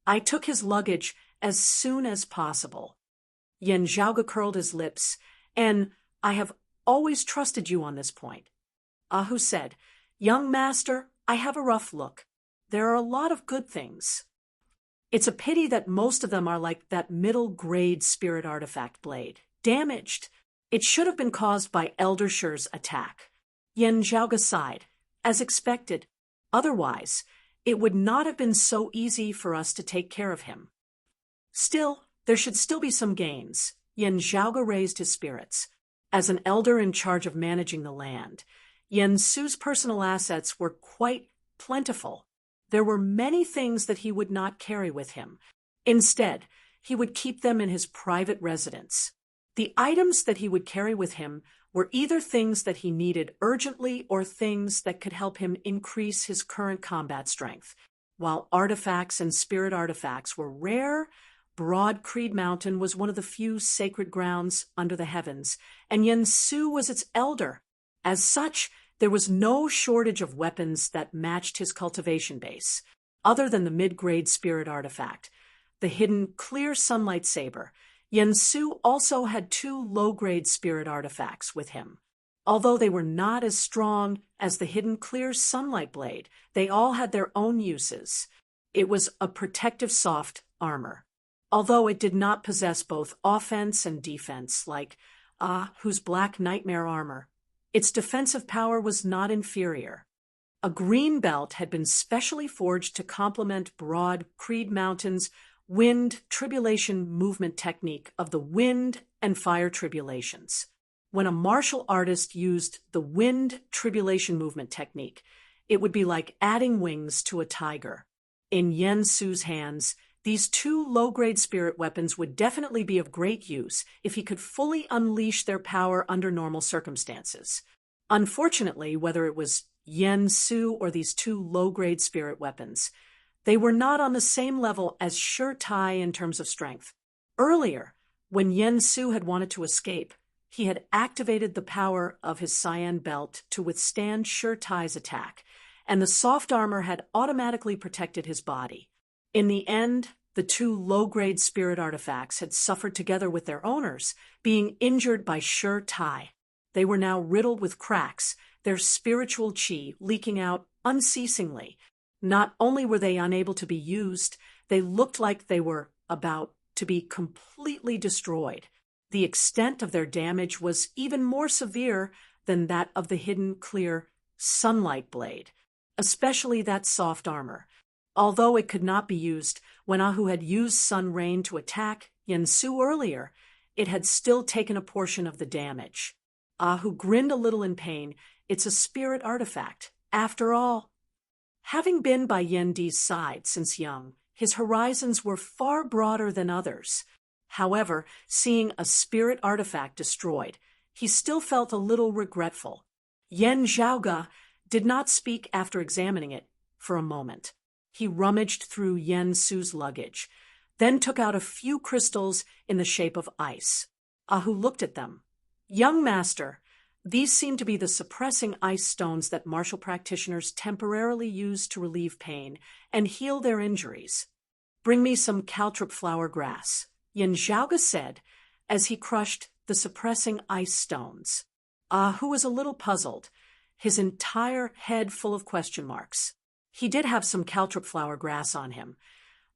I took his luggage as soon as possible. Yen Zhaoga curled his lips, and I have always trusted you on this point. Ahu said, Young master, I have a rough look. There are a lot of good things. It's a pity that most of them are like that middle-grade spirit artifact blade, damaged. It should have been caused by Elder Shur's attack. Yen Zhaoga sighed. As expected. Otherwise, it would not have been so easy for us to take care of him. Still, there should still be some gains. Yen Zhaoga raised his spirits. As an elder in charge of managing the land, Yen Su's personal assets were quite plentiful. There were many things that he would not carry with him. Instead, he would keep them in his private residence. The items that he would carry with him were either things that he needed urgently or things that could help him increase his current combat strength. While artifacts and spirit artifacts were rare, Broad Creed Mountain was one of the few sacred grounds under the heavens, and Yen Su was its elder. As such, there was no shortage of weapons that matched his cultivation base, other than the mid-grade spirit artifact, the hidden clear sunlight saber. Yen Su also had 2 low-grade spirit artifacts with him. Although they were not as strong as the hidden clear sunlight blade, they all had their own uses. It was a protective soft armor. Although it did not possess both offense and defense, like Ahu's black nightmare armor, its defensive power was not inferior. A green belt had been specially forged to complement Broad Creed Mountain's wind tribulation movement technique of the wind and fire tribulations. When a martial artist used the wind tribulation movement technique, it would be like adding wings to a tiger. In Yen Su's hands, these 2 low-grade spirit weapons would definitely be of great use if he could fully unleash their power under normal circumstances. Unfortunately, whether it was Yen Su or these 2 low-grade spirit weapons, they were not on the same level as Shur Tai in terms of strength. Earlier, when Yen Su had wanted to escape, he had activated the power of his cyan belt to withstand Shur Tai's attack, and the soft armor had automatically protected his body. In the end, the 2 low-grade spirit artifacts had suffered together with their owners, being injured by Shur Tai. They were now riddled with cracks, their spiritual chi leaking out unceasingly. Not only were they unable to be used, they looked like they were about to be completely destroyed. The extent of their damage was even more severe than that of the hidden clear sunlight blade, especially that soft armor. Although it could not be used when Ahu had used Sun Rain to attack Yen Su earlier, it had still taken a portion of the damage. Ahu grinned a little in pain. It's a spirit artifact. After all, having been by Yen Di's side since young, his horizons were far broader than others. However, seeing a spirit artifact destroyed, he still felt a little regretful. Yen Zhaoga did not speak after examining it for a moment. He rummaged through Yen Su's luggage, then took out a few crystals in the shape of ice. Ahu looked at them. Young master, these seem to be the suppressing ice stones that martial practitioners temporarily use to relieve pain and heal their injuries. Bring me some caltrop flower grass, Yen Zhaoga said as he crushed the suppressing ice stones. Ahu was a little puzzled, his entire head full of question marks. He did have some caltrop flower grass on him,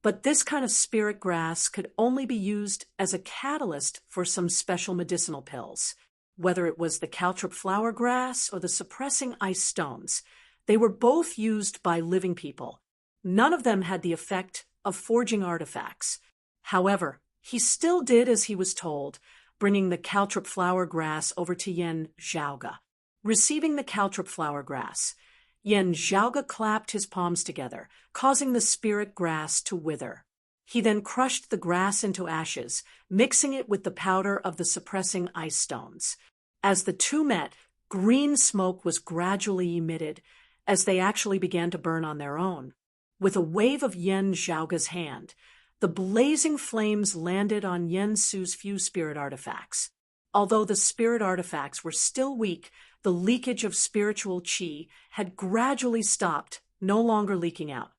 but this kind of spirit grass could only be used as a catalyst for some special medicinal pills. Whether it was the caltrop flower grass or the suppressing ice stones, They were both used by living people. None of them had the effect of forging artifacts. However, he still did as he was told, bringing the caltrop flower grass over to Yen Zhaoge. Receiving the caltrop flower grass, Yen Zhaoge clapped his palms together, causing the spirit grass to wither. He then crushed the grass into ashes, mixing it with the powder of the suppressing ice stones. As the two met, green smoke was gradually emitted, as they actually began to burn on their own. With a wave of Yen Zhaoge's hand, the blazing flames landed on Yen Su's few spirit artifacts. Although the spirit artifacts were still weak, the leakage of spiritual qi had gradually stopped, no longer leaking out.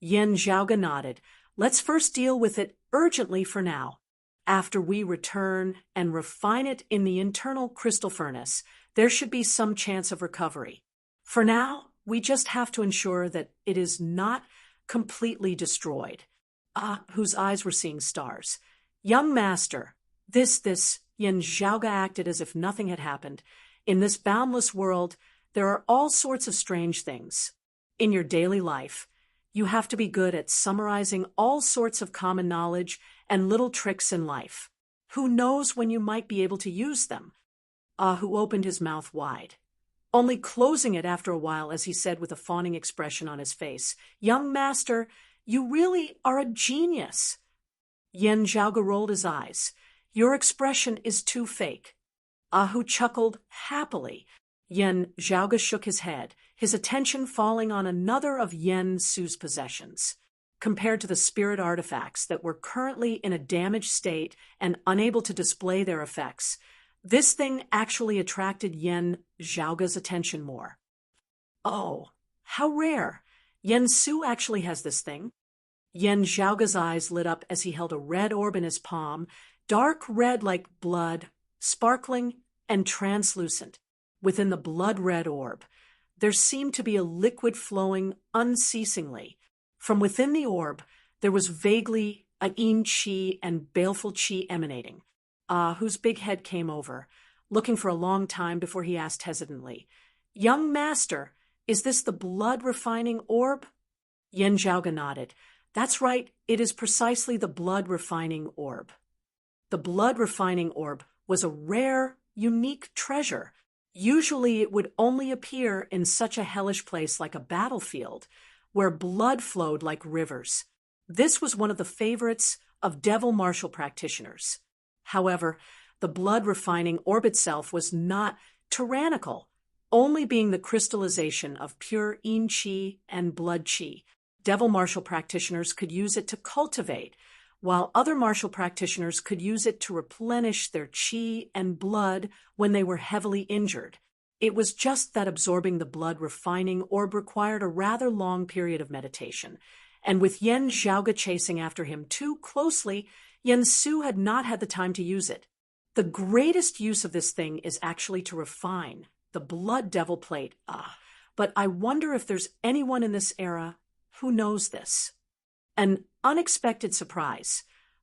Yen Zhaoge nodded. Let's first deal with it urgently for now. After we return and refine it in the internal crystal furnace, there should be some chance of recovery. For now, we just have to ensure that it is not completely destroyed. Whose eyes were seeing stars. Young master, this, Yen Zhaoge acted as if nothing had happened. In this boundless world, there are all sorts of strange things. In your daily life, you have to be good at summarizing all sorts of common knowledge and little tricks in life. Who knows when you might be able to use them? Who opened his mouth wide, only closing it after a while as he said with a fawning expression on his face, Young master, you really are a genius. Yen Zhaoge rolled his eyes. Your expression is too fake. Ahu chuckled happily. Yen Zhaoge shook his head, his attention falling on another of Yen Su's possessions. Compared to the spirit artifacts that were currently in a damaged state and unable to display their effects, this thing actually attracted Yen Zhaoge's attention more. Oh, how rare! Yen Su actually has this thing. Yen Zhaoge's eyes lit up as he held a red orb in his palm, dark red like blood, sparkling and translucent. Within the blood-red orb, there seemed to be a liquid flowing unceasingly. From within the orb, there was vaguely a yin qi and baleful qi emanating. Whose big head came over, looking for a long time before he asked hesitantly, Young master, is this the blood-refining orb? Yen Zhaoge nodded. That's right, it is precisely the blood-refining orb. The blood-refining orb was a rare, unique treasure. Usually it would only appear in such a hellish place like a battlefield, where blood flowed like rivers. This was one of the favorites of devil martial practitioners. However, the blood-refining orb itself was not tyrannical, only being the crystallization of pure yin qi and blood qi. Devil martial practitioners could use it to cultivate, while other martial practitioners could use it to replenish their qi and blood when they were heavily injured. It was just that absorbing the blood-refining orb required a rather long period of meditation, and with Yen Zhaoge chasing after him too closely, Yen Su had not had the time to use it. The greatest use of this thing is actually to refine the blood devil plate. But I wonder if there's anyone in this era who knows this. An unexpected surprise.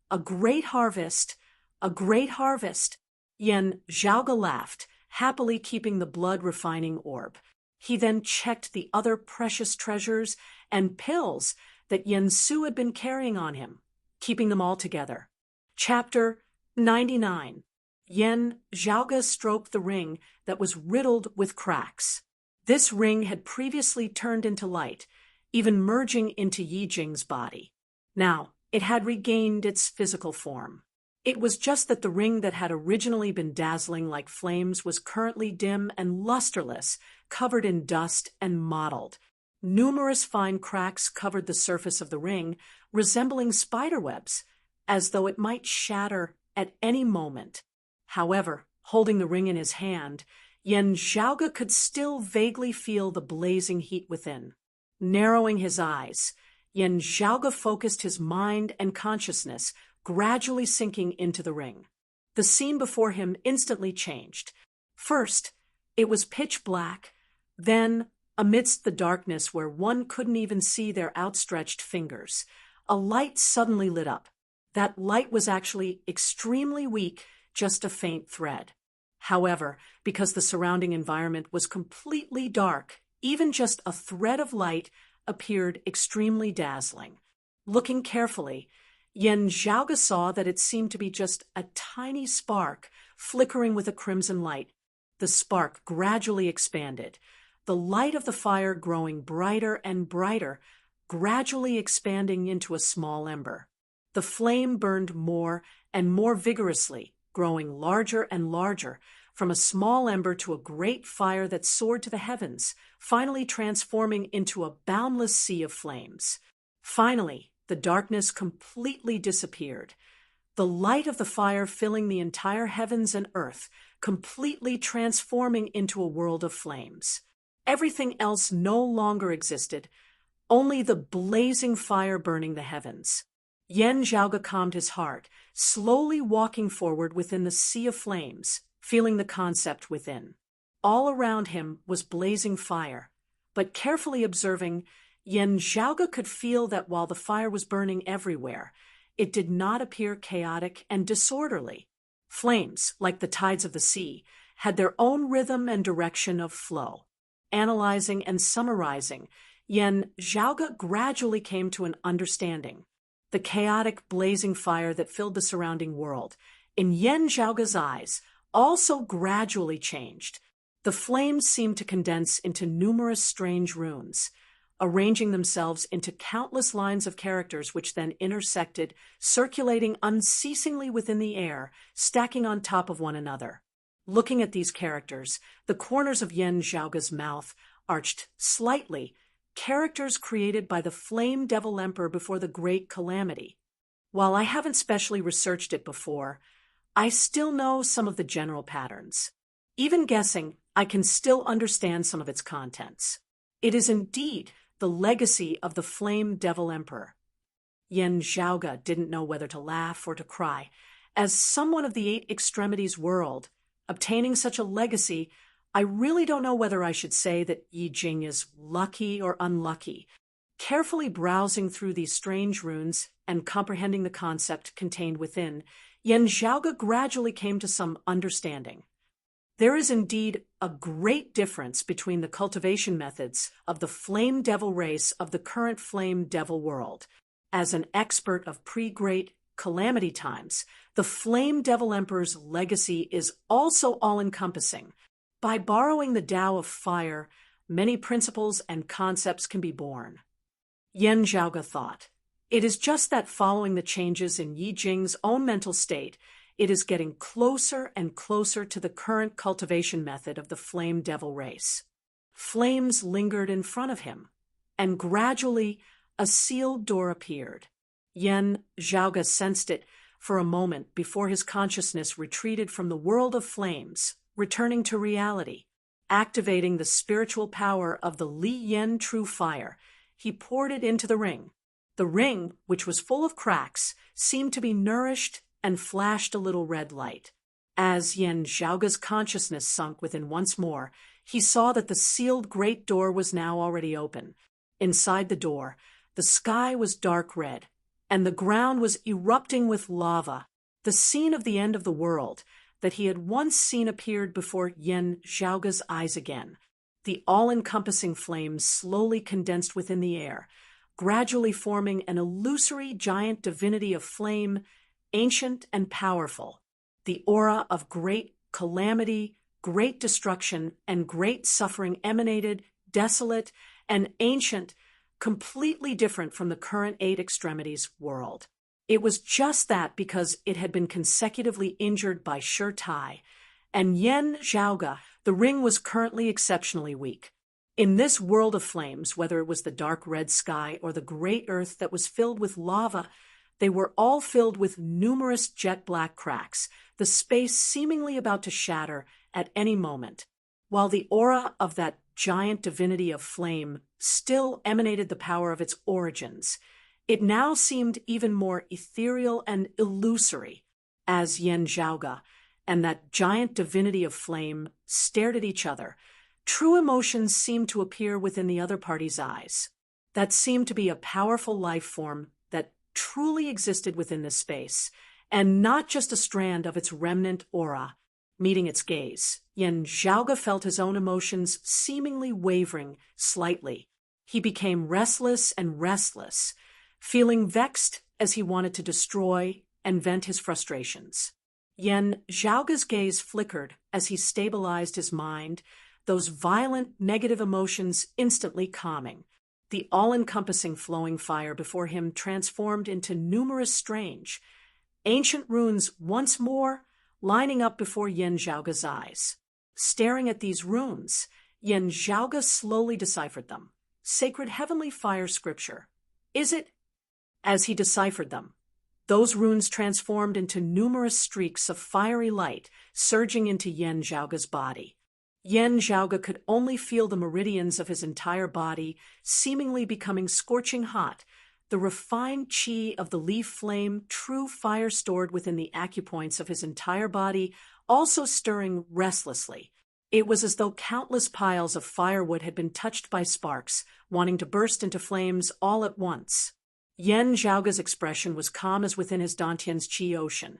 A great harvest. Yen Zhaoge laughed, happily keeping the blood-refining orb. He then checked the other precious treasures and pills that Yen Su had been carrying on him, keeping them all together. Chapter 99. Yen Zhaoge stroked the ring that was riddled with cracks. This ring had previously turned into light, even merging into Yi Jing's body. Now, it had regained its physical form. It was just that the ring that had originally been dazzling like flames was currently dim and lusterless, covered in dust and mottled. Numerous fine cracks covered the surface of the ring, resembling spiderwebs, as though it might shatter at any moment. However, holding the ring in his hand, Yen Zhaoge could still vaguely feel the blazing heat within. Narrowing his eyes, Yen Zhaoge focused his mind and consciousness, gradually sinking into the ring. The scene before him instantly changed. First, it was pitch black. Then, amidst the darkness where one couldn't even see their outstretched fingers, a light suddenly lit up. That light was actually extremely weak, just a faint thread. However, because the surrounding environment was completely dark, even just a thread of light appeared extremely dazzling. Looking carefully, Yen Zhaoge saw that it seemed to be just a tiny spark flickering with a crimson light. The spark gradually expanded, the light of the fire growing brighter and brighter, gradually expanding into a small ember. The flame burned more and more vigorously, growing larger and larger, from a small ember to a great fire that soared to the heavens, finally transforming into a boundless sea of flames. Finally, the darkness completely disappeared, the light of the fire filling the entire heavens and earth, completely transforming into a world of flames. Everything else no longer existed, only the blazing fire burning the heavens. Yen Zhaoge calmed his heart, slowly walking forward within the sea of flames, feeling the concept within. All around him was blazing fire, but carefully observing, Yen Zhaoge could feel that while the fire was burning everywhere, it did not appear chaotic and disorderly. Flames, like the tides of the sea, had their own rhythm and direction of flow. Analyzing and summarizing, Yen Zhaoge gradually came to an understanding. The chaotic, blazing fire that filled the surrounding world, in Yen Zhaoge's eyes, also gradually changed. The flames seemed to condense into numerous strange runes, arranging themselves into countless lines of characters which then intersected, circulating unceasingly within the air, stacking on top of one another. Looking at these characters, the corners of Yen Zhaoge's mouth arched slightly, characters created by the Flame Devil Emperor before the Great Calamity. While I haven't specially researched it before, I still know some of the general patterns. Even guessing, I can still understand some of its contents. It is indeed the legacy of the Flame Devil Emperor. Yen Zhaoge didn't know whether to laugh or to cry. As someone of the Eight Extremities world, obtaining such a legacy, I really don't know whether I should say that Yi Jing is lucky or unlucky. Carefully browsing through these strange runes and comprehending the concept contained within, Yen Zhaoge gradually came to some understanding. There is indeed a great difference between the cultivation methods of the Flame Devil race of the current Flame Devil world. As an expert of pre-Great Calamity times, the Flame Devil Emperor's legacy is also all-encompassing. By borrowing the Tao of fire, many principles and concepts can be born. Yen Zhaoge thought, it is just that following the changes in Yi Jing's own mental state, it is getting closer and closer to the current cultivation method of the Flame Devil race. Flames lingered in front of him, and gradually a sealed door appeared. Yen Zhaoge sensed it for a moment before his consciousness retreated from the world of flames, returning to reality. Activating the spiritual power of the Li Yen True Fire, he poured it into the ring. The ring, which was full of cracks, seemed to be nourished and flashed a little red light. As Yen Zhaoge's consciousness sunk within once more, he saw that the sealed great door was now already open. Inside the door, the sky was dark red, and the ground was erupting with lava. The scene of the end of the world that he had once seen appeared before Yen Zhaoge's eyes again. The all-encompassing flames slowly condensed within the air, gradually forming an illusory giant divinity of flame, ancient and powerful. The aura of great calamity, great destruction, and great suffering emanated, desolate and ancient, completely different from the current Eight Extremities world. It was just that because it had been consecutively injured by Shi Tai, and Yen Zhaoge, the ring was currently exceptionally weak. In this world of flames, whether it was the dark red sky or the great earth that was filled with lava, they were all filled with numerous jet-black cracks, the space seemingly about to shatter at any moment. While the aura of that giant divinity of flame still emanated the power of its origins, it now seemed even more ethereal and illusory. As Yen Zhaoge and that giant divinity of flame stared at each other, true emotions seemed to appear within the other party's eyes. That seemed to be a powerful life form that truly existed within this space, and not just a strand of its remnant aura meeting its gaze. Yen Zhaoge felt his own emotions seemingly wavering slightly. He became restless and restless, feeling vexed as he wanted to destroy and vent his frustrations. Yen Zhaoge's gaze flickered as he stabilized his mind, those violent negative emotions instantly calming. The all-encompassing flowing fire before him transformed into numerous strange, ancient runes once more lining up before Yen Zhaoge's eyes. Staring at these runes, Yen Zhaoge slowly deciphered them. Sacred heavenly fire scripture. Is it? As he deciphered them, those runes transformed into numerous streaks of fiery light surging into Yen Zhaoge's body. Yen Zhaoge could only feel the meridians of his entire body seemingly becoming scorching hot, the refined qi of the leaf flame, true fire stored within the acupoints of his entire body, also stirring restlessly. It was as though countless piles of firewood had been touched by sparks, wanting to burst into flames all at once. Yen Zhaoge's expression was calm as within his Dantian's qi ocean,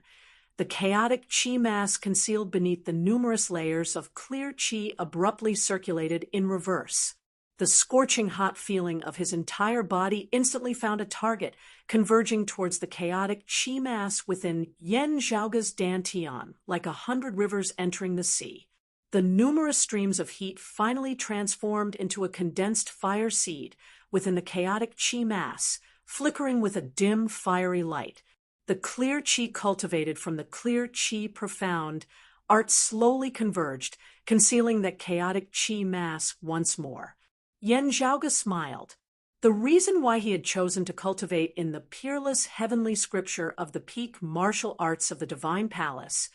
the chaotic qi mass concealed beneath the numerous layers of clear qi abruptly circulated in reverse. The scorching hot feeling of his entire body instantly found a target, converging towards the chaotic qi mass within Yen Zhaoge's Dantian, like 100 rivers entering the sea. The numerous streams of heat finally transformed into a condensed fire seed within the chaotic qi mass, flickering with a dim, fiery light. The clear qi cultivated from the clear qi profound art slowly converged, concealing that chaotic qi mass once more. Yen Zhaoge smiled. The reason why he had chosen to cultivate in the peerless heavenly scripture of the peak martial arts of the Divine Palace,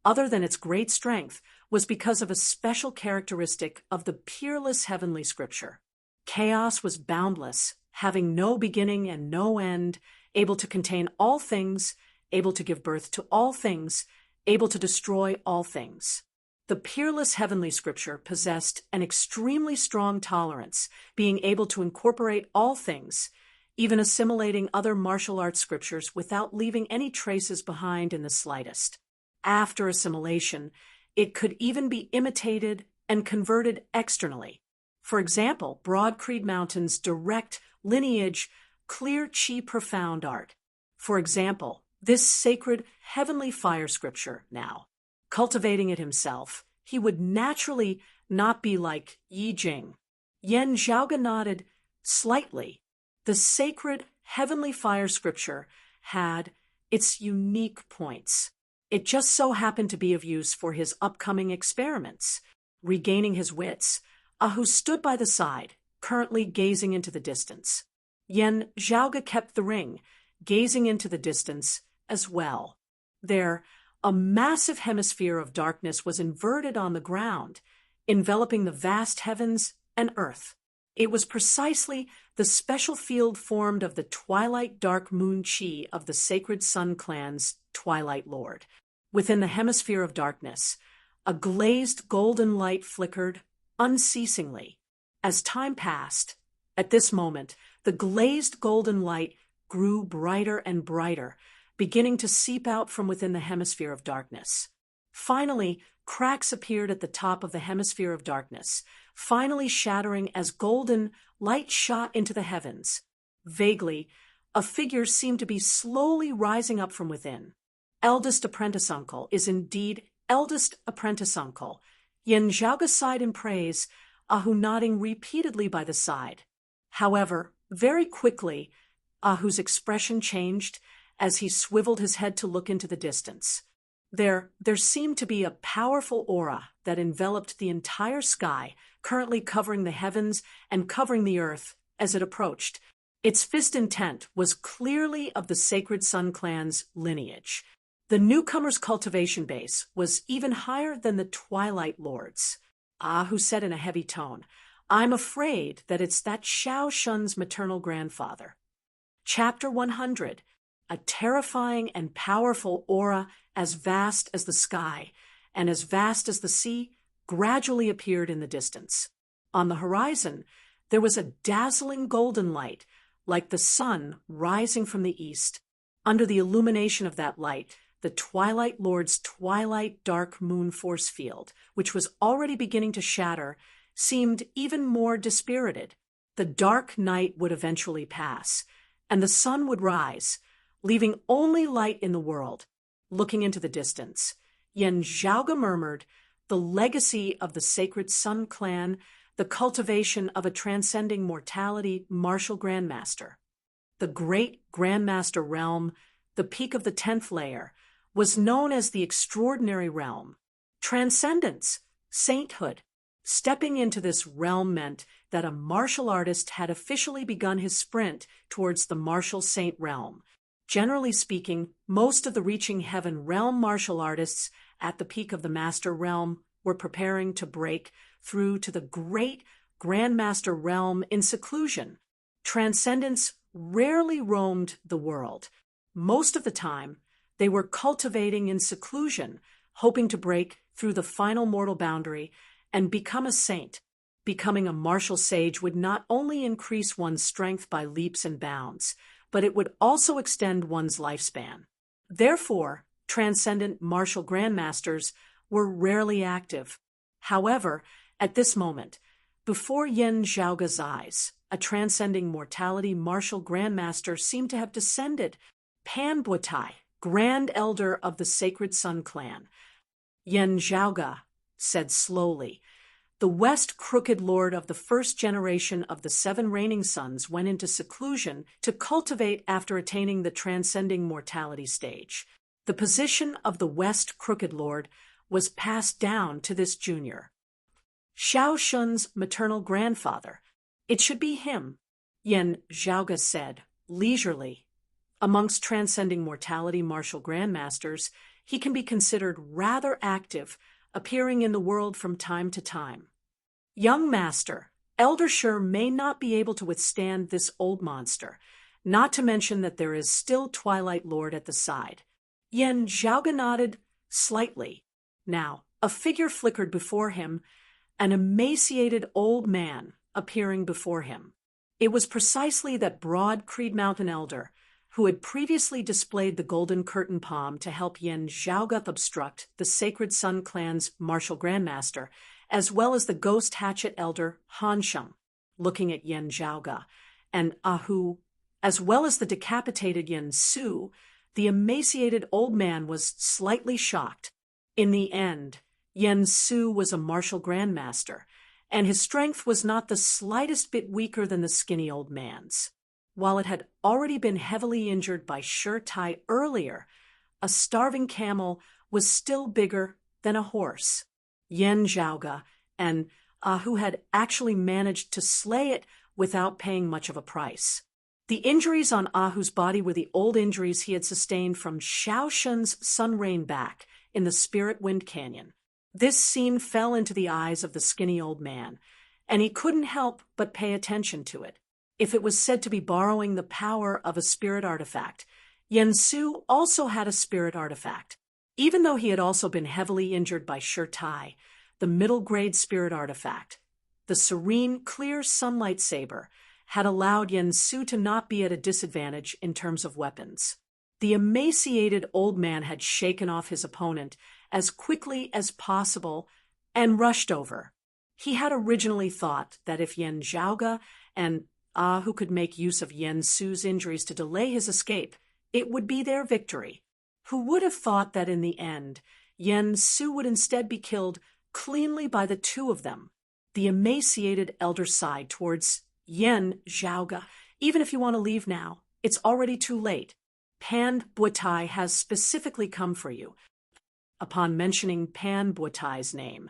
other than its great strength, was because of a special characteristic of the peerless heavenly scripture. Chaos was boundless, having no beginning and no end, able to contain all things, able to give birth to all things, able to destroy all things. The peerless heavenly scripture possessed an extremely strong tolerance, being able to incorporate all things, even assimilating other martial arts scriptures without leaving any traces behind in the slightest. After assimilation, it could even be imitated and converted externally. For example, Broad Creed Mountain's direct lineage, clear qi profound art. For example, this sacred heavenly fire scripture now. Cultivating it himself, he would naturally not be like Yi Jing. Yen Zhaoge nodded slightly. The sacred heavenly fire scripture had its unique points. It just so happened to be of use for his upcoming experiments. Regaining his wits, Ahu stood by the side, currently gazing into the distance. Yen Zhaoge kept the ring, gazing into the distance as well. There, a massive hemisphere of darkness was inverted on the ground, enveloping the vast heavens and earth. It was precisely the special field formed of the twilight dark moon qi of the sacred Sun Clan's Twilight Lord. Within the hemisphere of darkness, a glazed golden light flickered unceasingly. As time passed, at this moment, the glazed golden light grew brighter and brighter, beginning to seep out from within the hemisphere of darkness. Finally, cracks appeared at the top of the hemisphere of darkness, finally shattering as golden light shot into the heavens. Vaguely, a figure seemed to be slowly rising up from within. Eldest apprentice uncle is indeed eldest apprentice uncle. Yen Zhaoge sighed in praise, Ahu nodding repeatedly by the side. However, very quickly, Ahu's expression changed as he swiveled his head to look into the distance. There seemed to be a powerful aura that enveloped the entire sky, currently covering the heavens and covering the earth as it approached. Its fist intent was clearly of the sacred Sun Clan's lineage. The newcomer's cultivation base was even higher than the Twilight Lord's. Ahu said in a heavy tone, "I'm afraid that it's that Xiao Shun's maternal grandfather." Chapter 100. A terrifying and powerful aura as vast as the sky and as vast as the sea gradually appeared in the distance. On the horizon, there was a dazzling golden light, like the sun rising from the east. Under the illumination of that light, the Twilight Lord's twilight dark moon force field, which was already beginning to shatter, seemed even more dispirited. The dark night would eventually pass, and the sun would rise, leaving only light in the world. Looking into the distance, Yen Zhaoga murmured, the legacy of the sacred Sun clan, the cultivation of a transcending mortality martial grandmaster. The great grandmaster realm, the peak of the 10th layer, was known as the extraordinary realm. Transcendence, sainthood. Stepping into this realm meant that a martial artist had officially begun his sprint towards the martial saint realm. Generally speaking, most of the reaching heaven realm martial artists at the peak of the master realm were preparing to break through to the great grandmaster realm in seclusion. Transcendence rarely roamed the world. Most of the time, they were cultivating in seclusion, hoping to break through the final mortal boundary and become a saint. Becoming a martial sage would not only increase one's strength by leaps and bounds, but it would also extend one's lifespan. Therefore, transcendent martial grandmasters were rarely active. However, at this moment, before Yen Zhaoga's eyes, a transcending mortality martial grandmaster seemed to have descended. Pan Buotai, Grand Elder of the Sacred Sun Clan. Yen Zhaoga said slowly, the West Crooked Lord of the first generation of the 7 reigning suns went into seclusion to cultivate after attaining the transcending mortality stage. The position of the West Crooked Lord was passed down to this junior. Xiao Shun's maternal grandfather. It should be him, Yen Zhaoga said, leisurely. Amongst transcending mortality martial grandmasters, he can be considered rather active, appearing in the world from time to time. Young master, Elder Shur may not be able to withstand this old monster, not to mention that there is still Twilight Lord at the side. Yen Zhaoga nodded slightly. Now, a figure flickered before him, an emaciated old man appearing before him. It was precisely that broad Creed Mountain elder who had previously displayed the golden curtain palm to help Yen Zhaoga obstruct the Sacred Sun Clan's martial grandmaster, as well as the ghost hatchet elder Han Sheng, looking at Yen Zhaoga, and Ahu, as well as the decapitated Yen Su. The emaciated old man was slightly shocked. In the end, Yen Su was a martial grandmaster, and his strength was not the slightest bit weaker than the skinny old man's. While it had already been heavily injured by Shur Tai earlier, a starving camel was still bigger than a horse. Yen Zhaoga and Ahu had actually managed to slay it without paying much of a price. The injuries on Ahu's body were the old injuries he had sustained from Xiao Shun's sun rain back in the Spirit Wind Canyon. This scene fell into the eyes of the skinny old man, and he couldn't help but pay attention to it. If it was said to be borrowing the power of a spirit artifact, Yen Su also had a spirit artifact. Even though he had also been heavily injured by Shur Tai, the middle-grade spirit artifact, the serene, clear sunlight saber, had allowed Yen Su to not be at a disadvantage in terms of weapons. The emaciated old man had shaken off his opponent as quickly as possible and rushed over. He had originally thought that if Yen Zhaoga and Ahu could make use of Yen Su's injuries to delay his escape, it would be their victory. Who would have thought that in the end, Yen Su would instead be killed cleanly by the two of them? The emaciated elder sighed towards Yen Zhaoga. Even if you want to leave now, it's already too late. Pan Buotai has specifically come for you. Upon mentioning Pan Buotai's name,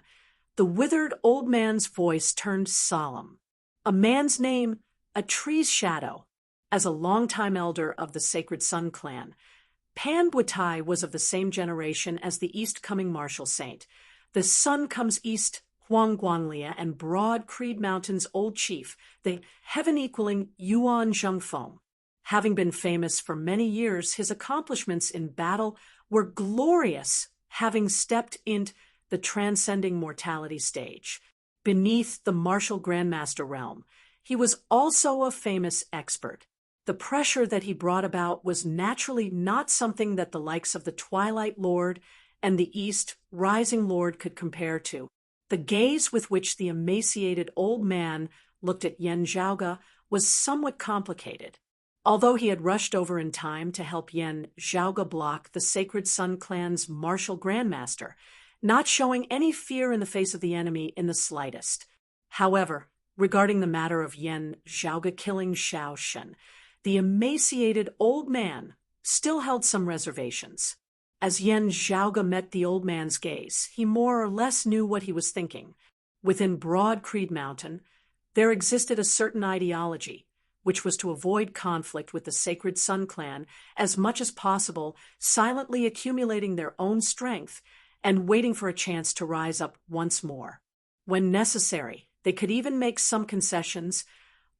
the withered old man's voice turned solemn. A man's name, a tree's shadow. As a longtime elder of the Sacred Sun Clan, Pan Buotai was of the same generation as the east-coming martial saint. The sun comes east, Huang Guanlia and broad Creed Mountain's old chief, the heaven-equaling Yuan Zhengfeng. Having been famous for many years, his accomplishments in battle were glorious, having stepped into the transcending mortality stage. Beneath the martial grandmaster realm, he was also a famous expert. The pressure that he brought about was naturally not something that the likes of the Twilight Lord and the East Rising Lord could compare to. The gaze with which the emaciated old man looked at Yen Zhaoge was somewhat complicated. Although he had rushed over in time to help Yen Zhaoge block the Sacred Sun Clan's martial grandmaster, not showing any fear in the face of the enemy in the slightest. However, regarding the matter of Yen Zhaoge killing Xiao Shen, the emaciated old man still held some reservations. As Yen Zhaoge met the old man's gaze, he more or less knew what he was thinking. Within Broad Creed Mountain, there existed a certain ideology, which was to avoid conflict with the Sacred Sun Clan as much as possible, silently accumulating their own strength and waiting for a chance to rise up once more. When necessary, they could even make some concessions,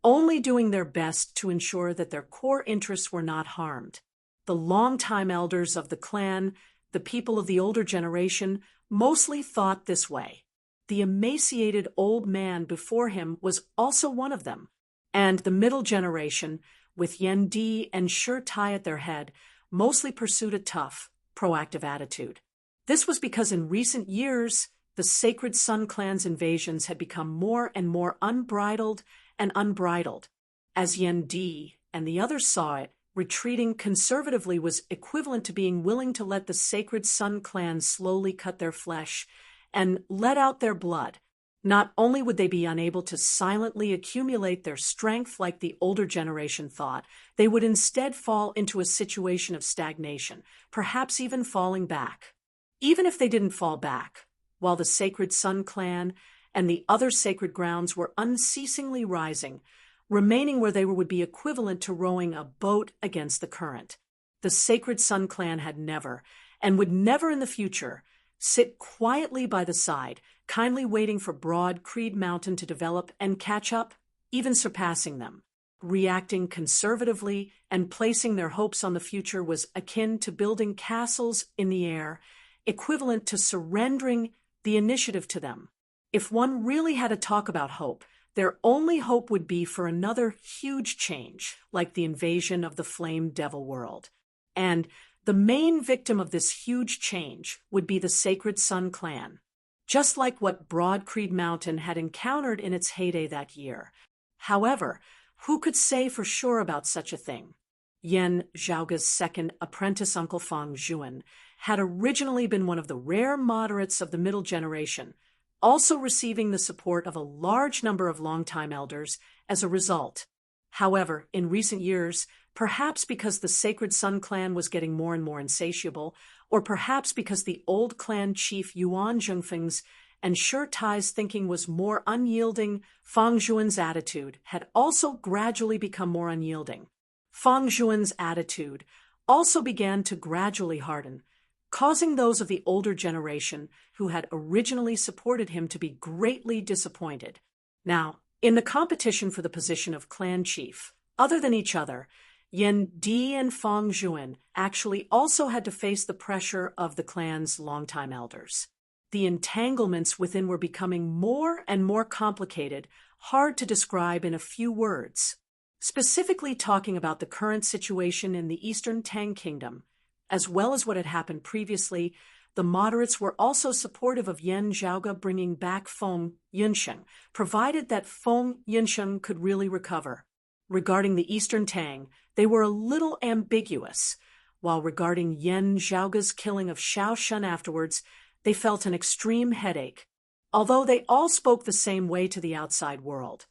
only doing their best to ensure that their core interests were not harmed. The longtime elders of the clan, the people of the older generation, mostly thought this way. The emaciated old man before him was also one of them, and the middle generation, with Yen Di and Shi Tai at their head, mostly pursued a tough, proactive attitude. This was because in recent years, the Sacred Sun Clan's invasions had become more and more unbridled and unbridled. As Yen Di and the others saw it, retreating conservatively was equivalent to being willing to let the Sacred Sun Clan slowly cut their flesh and let out their blood. Not only would they be unable to silently accumulate their strength like the older generation thought, they would instead fall into a situation of stagnation, perhaps even falling back. Even if they didn't fall back, while the Sacred Sun Clan and the other sacred grounds were unceasingly rising, remaining where they would be equivalent to rowing a boat against the current. The Sacred Sun Clan had never, and would never in the future, sit quietly by the side, kindly waiting for Broad Creed Mountain to develop and catch up, even surpassing them. Reacting conservatively and placing their hopes on the future was akin to building castles in the air, equivalent to surrendering the initiative to them. If one really had to talk about hope, their only hope would be for another huge change, like the invasion of the Flame Devil world. And the main victim of this huge change would be the Sacred Sun Clan, just like what Broad Creed Mountain had encountered in its heyday that year. However, who could say for sure about such a thing? Yen Zhaoge's second apprentice uncle Fang Zhuan had originally been one of the rare moderates of the middle generation, also receiving the support of a large number of longtime elders as a result. However, in recent years, perhaps because the Sacred Sun Clan was getting more and more insatiable, or perhaps because the old clan chief Yuan Zhengfeng's and Shi Tai's thinking was more unyielding, Fang Zhuan's attitude had also gradually become more unyielding. Fang Zhuan's attitude also began to gradually harden, causing those of the older generation who had originally supported him to be greatly disappointed. Now, in the competition for the position of clan chief, other than each other, Yen Di and Fang Zhuan actually also had to face the pressure of the clan's longtime elders. The entanglements within were becoming more and more complicated, hard to describe in a few words. Specifically talking about the current situation in the Eastern Tang Kingdom, as well as what had happened previously, the moderates were also supportive of Yen Zhaoge bringing back Feng Yinsheng, provided that Feng Yinsheng could really recover. Regarding the Eastern Tang, they were a little ambiguous, while regarding Yen Zhaoge's killing of Xiao Shen afterwards, they felt an extreme headache, although they all spoke the same way to the outside world.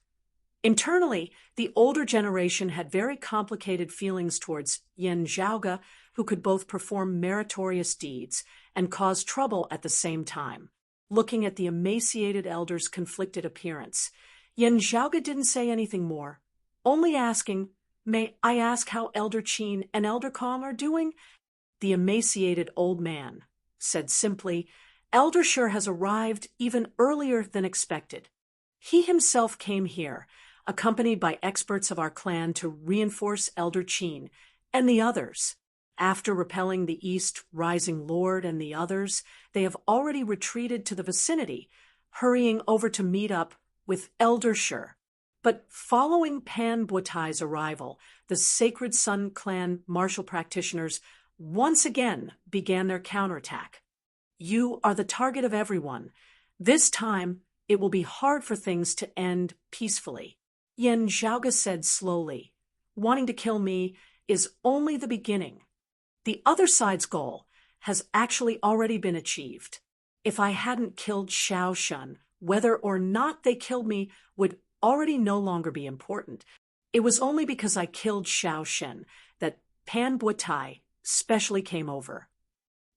Internally, the older generation had very complicated feelings towards Yen Zhaoge, who could both perform meritorious deeds and cause trouble at the same time. Looking at the emaciated elder's conflicted appearance, Yen Zhaoge didn't say anything more, only asking, "May I ask how Elder Qin and Elder Kong are doing?" The emaciated old man said simply, "Elder Shi has arrived even earlier than expected. He himself came here, accompanied by experts of our clan to reinforce Elder Qin and the others. After repelling the East Rising Lord and the others, they have already retreated to the vicinity, hurrying over to meet up with Elder Shi." But following Pan Buatai's arrival, the Sacred Sun clan martial practitioners once again began their counterattack. You are the target of everyone. This time, it will be hard for things to end peacefully. Yen Zhaoga said slowly. Wanting to kill me is only the beginning. The other side's goal has actually already been achieved. If I hadn't killed Xiao Shun, whether or not they killed me would already no longer be important. It was only because I killed Xiao Shen that Pan Buatai specially came over.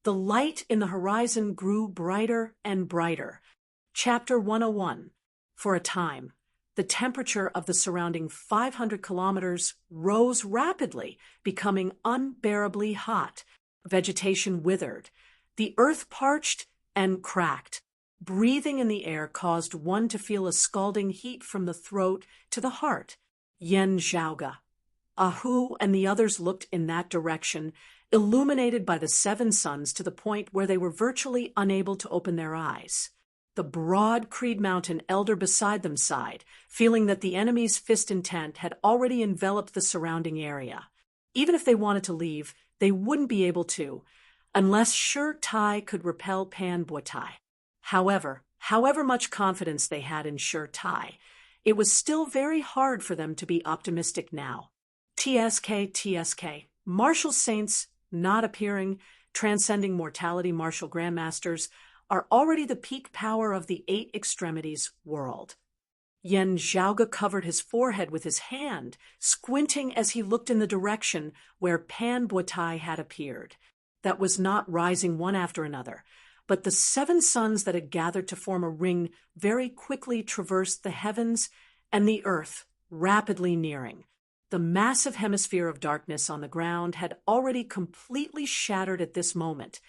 The light in the horizon grew brighter and brighter. Chapter 101. For a time, the temperature of the surrounding 500 kilometers rose rapidly, becoming unbearably hot. Vegetation withered. The earth parched and cracked. Breathing in the air caused one to feel a scalding heat from the throat to the heart. Yen Zhaoga. Ahu and the others looked in that direction, illuminated by the seven suns to the point where they were virtually unable to open their eyes. The broad Creed Mountain elder beside them sighed, feeling that the enemy's fist intent had already enveloped the surrounding area. Even if they wanted to leave, they wouldn't be able to, unless Shi Tai could repel Pan Buatai. However much confidence they had in Shi Tai, it was still very hard for them to be optimistic now. TSK, martial saints not appearing, transcending mortality martial grandmasters, are already the peak power of the eight extremities world. Yen Zhaoga covered his forehead with his hand, squinting as he looked in the direction where Pan Buatai had appeared. That was not rising one after another, but the seven suns that had gathered to form a ring very quickly traversed the heavens and the earth, rapidly nearing. The massive hemisphere of darkness on the ground had already completely shattered at this moment,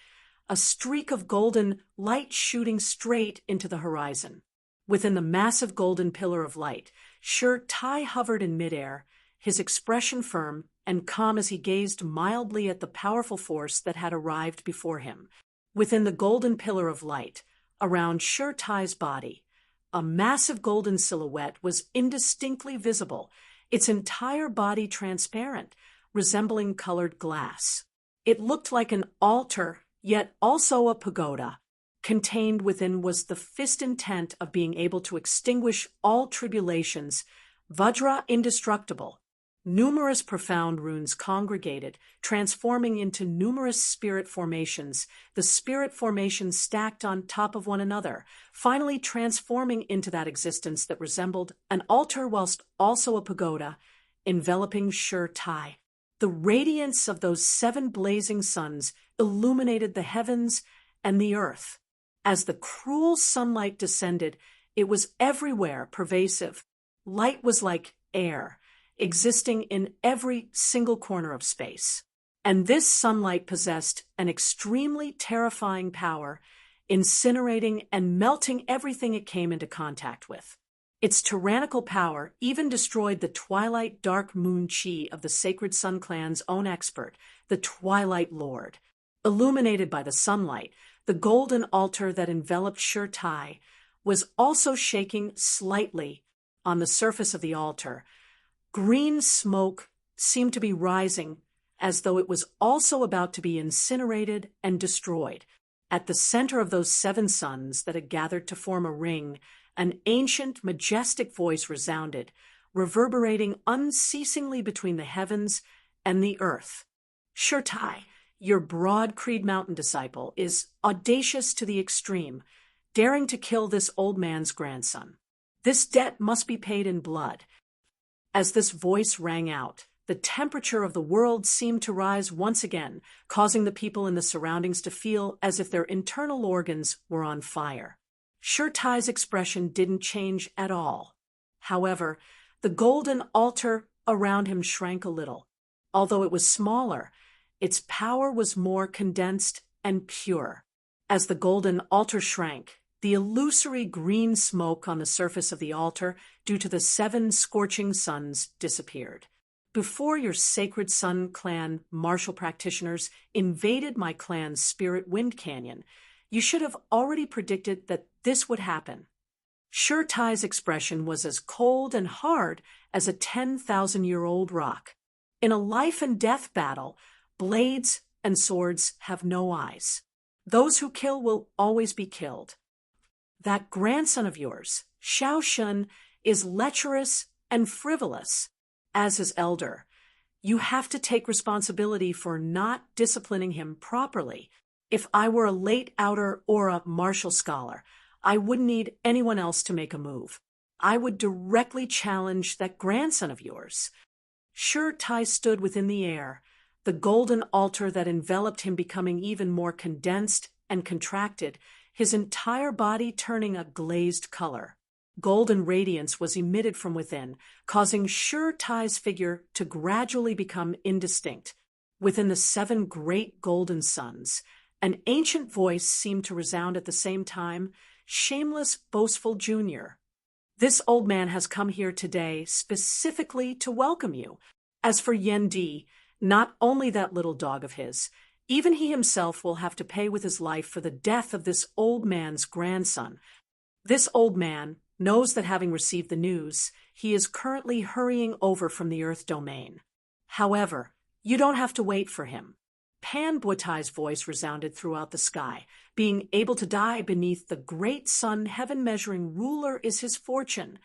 a streak of golden light shooting straight into the horizon. Within the massive golden pillar of light, Shi Tai hovered in midair, his expression firm and calm as he gazed mildly at the powerful force that had arrived before him. Within the golden pillar of light, around Shi Tai's body, a massive golden silhouette was indistinctly visible, its entire body transparent, resembling colored glass. It looked like an altar, yet also a pagoda. Contained within was the fist intent of being able to extinguish all tribulations, Vajra indestructible. Numerous profound runes congregated, transforming into numerous spirit formations, the spirit formations stacked on top of one another, finally transforming into that existence that resembled an altar whilst also a pagoda, enveloping Shi Tai. The radiance of those seven blazing suns illuminated the heavens and the earth. As the cruel sunlight descended, it was everywhere pervasive. Light was like air, existing in every single corner of space. And this sunlight possessed an extremely terrifying power, incinerating and melting everything it came into contact with. Its tyrannical power even destroyed the twilight dark moon chi of the Sacred Sun clan's own expert, the Twilight Lord. Illuminated by the sunlight, the golden altar that enveloped Shi Tai was also shaking slightly on the surface of the altar. Green smoke seemed to be rising as though it was also about to be incinerated and destroyed. At the center of those seven suns that had gathered to form a ring, an ancient, majestic voice resounded, reverberating unceasingly between the heavens and the earth. Shi Tai, your broad Creed Mountain disciple, is audacious to the extreme, daring to kill this old man's grandson. This debt must be paid in blood. As this voice rang out, the temperature of the world seemed to rise once again, causing the people in the surroundings to feel as if their internal organs were on fire. Shi Tai's expression didn't change at all. However, the golden altar around him shrank a little. Although it was smaller, its power was more condensed and pure. As the golden altar shrank, the illusory green smoke on the surface of the altar, due to the seven scorching suns, disappeared. Before your Sacred Sun clan martial practitioners invaded my clan's Spirit Wind Canyon, you should have already predicted that this would happen. Sure Tai's expression was as cold and hard as a 10,000-year-old rock. In a life-and-death battle, blades and swords have no eyes. Those who kill will always be killed. That grandson of yours, Xiao Shun, is lecherous and frivolous, as his elder. You have to take responsibility for not disciplining him properly. If I were a late outer or a martial scholar, I wouldn't need anyone else to make a move. I would directly challenge that grandson of yours. Sure Tai stood within the air, the golden altar that enveloped him becoming even more condensed and contracted, his entire body turning a glazed color. Golden radiance was emitted from within, causing Sure Tai's figure to gradually become indistinct. Within the 7 great golden suns, an ancient voice seemed to resound at the same time, Shameless Boastful Jr. This old man has come here today specifically to welcome you. As for Yen Di, not only that little dog of his, even he himself will have to pay with his life for the death of this old man's grandson. This old man knows that having received the news, he is currently hurrying over from the Earth domain. However, you don't have to wait for him. Pan Buatai's voice resounded throughout the sky. Being able to die beneath the great sun, heaven-measuring ruler is his fortune.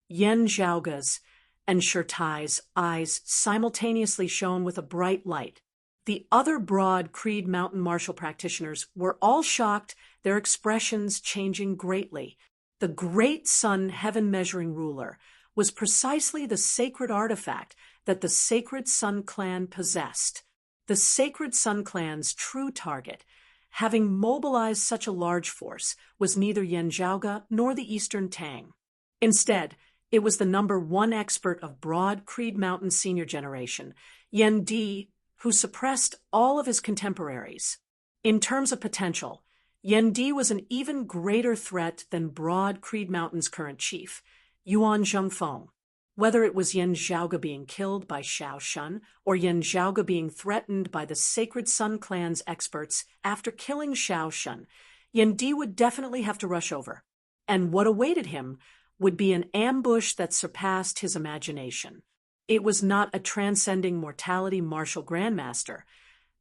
Yen Zhaoga's and Sure Tai's eyes simultaneously shone with a bright light. The other broad Creed Mountain martial practitioners were all shocked, their expressions changing greatly. The great sun, heaven-measuring ruler, was precisely the sacred artifact that the Sacred Sun Clan possessed. The Sacred Sun Clan's true target, having mobilized such a large force, was neither Yen Zhaoga nor the Eastern Tang. Instead, it was the #1 expert of broad Creed Mountain senior generation, Yen Di, who suppressed all of his contemporaries. In terms of potential, Yen Di was an even greater threat than broad Creed Mountain's current chief, Yuan Zhengfeng. Whether it was Yen Zhaoga being killed by Xiao Shun or Yen Zhaoga being threatened by the Sacred Sun Clan's experts after killing Xiao Shun, Yen Di would definitely have to rush over. And what awaited him would be an ambush that surpassed his imagination. It was not a transcending mortality martial grandmaster,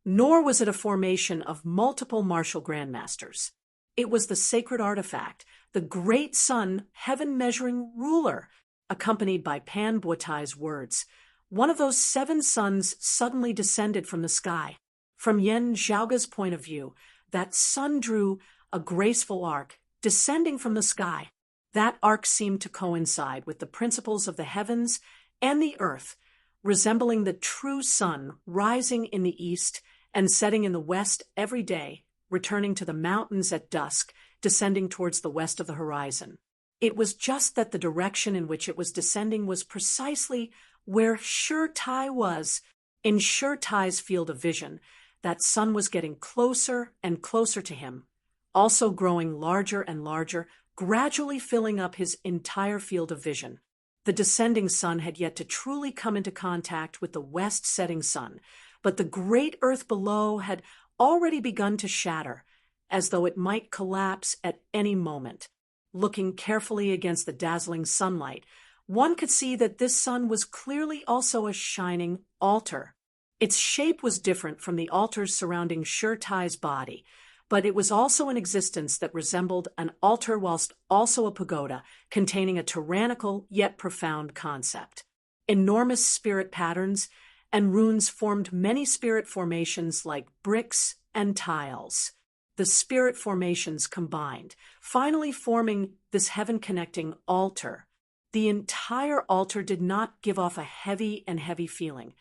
nor was it a formation of multiple martial grandmasters. It was the sacred artifact, the great sun, heaven-measuring ruler, accompanied by Pan Buatai's words. One of those 7 suns suddenly descended from the sky. From Yen Zhaoga's point of view, that sun drew a graceful arc, descending from the sky. That arc seemed to coincide with the principles of the heavens and the earth, resembling the true sun rising in the east and setting in the west every day, returning to the mountains at dusk, descending towards the west of the horizon. It was just that the direction in which it was descending was precisely where Sure Tai was. In Sure Tai's field of vision, that sun was getting closer and closer to him, also growing larger and larger, gradually filling up his entire field of vision. The descending sun had yet to truly come into contact with the west-setting sun, but the great earth below had already begun to shatter, as though it might collapse at any moment. Looking carefully against the dazzling sunlight, one could see that this sun was clearly also a shining altar. Its shape was different from the altars surrounding Sure Tai's body, but it was also in existence that resembled an altar whilst also a pagoda, containing a tyrannical yet profound concept. Enormous spirit patterns and runes formed many spirit formations like bricks and tiles. The spirit formations combined, finally forming this heaven-connecting altar. The entire altar did not give off a heavy feeling,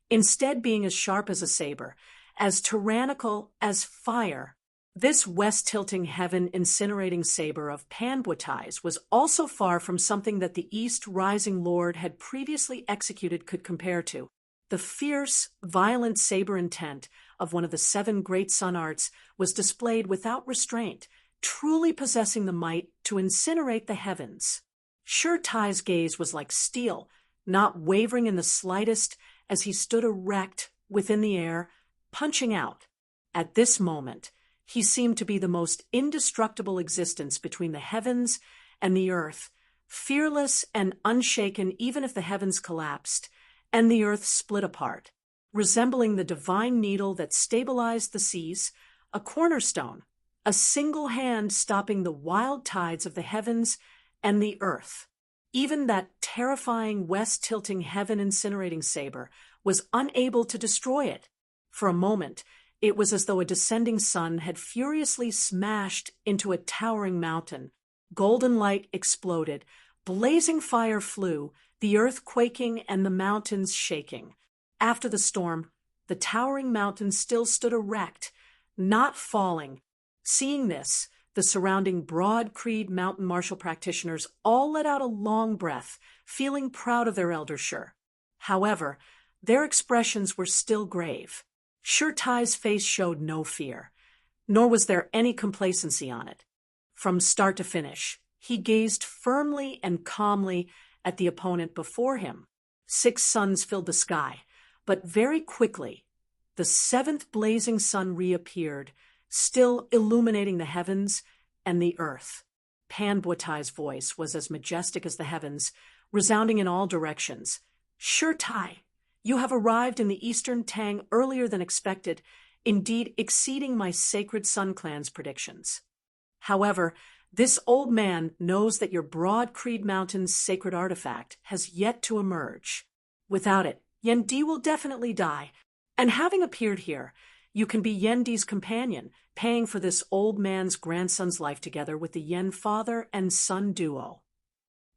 instead being as sharp as a saber, as tyrannical as fire. This west-tilting heaven-incinerating saber of Pan Buatai's was also far from something that the East Rising Lord had previously executed could compare to. The fierce, violent saber intent of one of the 7 great sun arts was displayed without restraint, truly possessing the might to incinerate the heavens. Sure Tai's gaze was like steel, not wavering in the slightest as he stood erect within the air, punching out. At this moment, he seemed to be the most indestructible existence between the heavens and the earth, fearless and unshaken even if the heavens collapsed, and the earth split apart, resembling the divine needle that stabilized the seas, a cornerstone, a single hand stopping the wild tides of the heavens and the earth. Even that terrifying west-tilting heaven-incinerating saber was unable to destroy it. For a moment, it was as though a descending sun had furiously smashed into a towering mountain. Golden light exploded, blazing fire flew, the earth quaking and the mountains shaking. After the storm, the towering mountain still stood erect, not falling. Seeing this, the surrounding Broad Creed mountain martial practitioners all let out a long breath, feeling proud of their elder Shur. However, their expressions were still grave. Shur Tai's face showed no fear, nor was there any complacency on it. From start to finish, he gazed firmly and calmly at the opponent before him. 6 suns filled the sky, but very quickly, the 7th blazing sun reappeared, still illuminating the heavens and the earth. Pan Buatai's voice was as majestic as the heavens, resounding in all directions. Shur Tai, you have arrived in the Eastern Tang earlier than expected, indeed exceeding my sacred Sun Clan's predictions. However, this old man knows that your Broad Creed Mountain's sacred artifact has yet to emerge. Without it, Yendi will definitely die, and having appeared here, you can be Yendi's companion, paying for this old man's grandson's life together with the Yen father and son duo.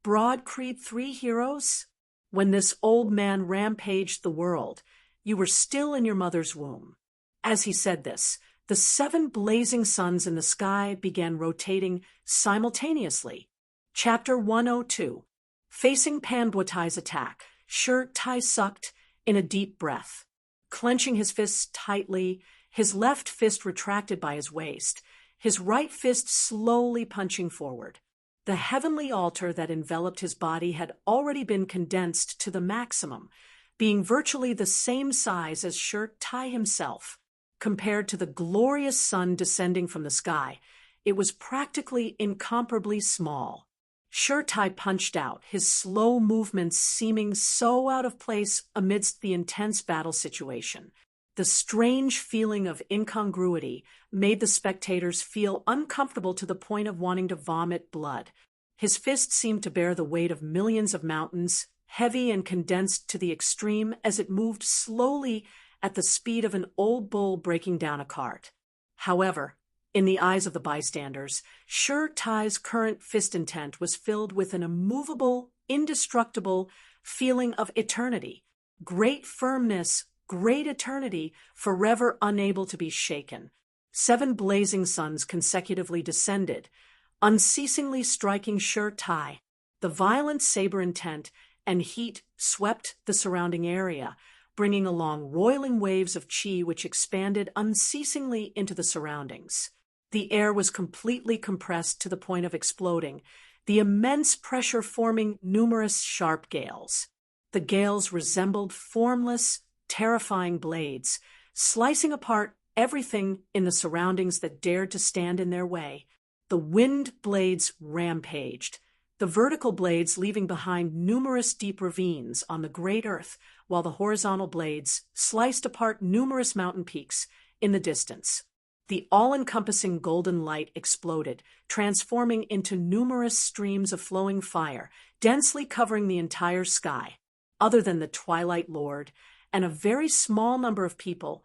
Broad Creed 3 heroes? When this old man rampaged the world, you were still in your mother's womb. As he said this, the 7 blazing suns in the sky began rotating simultaneously. Chapter 102. Facing Pan Buatai's attack, Shur Tai sucked in a deep breath. Clenching his fists tightly, his left fist retracted by his waist, his right fist slowly punching forward. The heavenly altar that enveloped his body had already been condensed to the maximum, being virtually the same size as Shur Tai himself. Compared to the glorious sun descending from the sky, it was practically incomparably small. Shur Tai punched out, his slow movements seeming so out of place amidst the intense battle situation. The strange feeling of incongruity made the spectators feel uncomfortable to the point of wanting to vomit blood. His fist seemed to bear the weight of millions of mountains, heavy and condensed to the extreme as it moved slowly at the speed of an old bull breaking down a cart. However, in the eyes of the bystanders, Shur Tai's current fist intent was filled with an immovable, indestructible feeling of eternity, great firmness, great eternity, forever unable to be shaken. 7 blazing suns consecutively descended, unceasingly striking Shur Tai. The violent saber intent and heat swept the surrounding area, bringing along roiling waves of chi which expanded unceasingly into the surroundings. The air was completely compressed to the point of exploding, the immense pressure forming numerous sharp gales. The gales resembled formless, terrifying blades, slicing apart everything in the surroundings that dared to stand in their way. The wind blades rampaged, the vertical blades leaving behind numerous deep ravines on the great earth, while the horizontal blades sliced apart numerous mountain peaks in the distance. The all-encompassing golden light exploded, transforming into numerous streams of flowing fire, densely covering the entire sky. Other than the Twilight Lord and a very small number of people,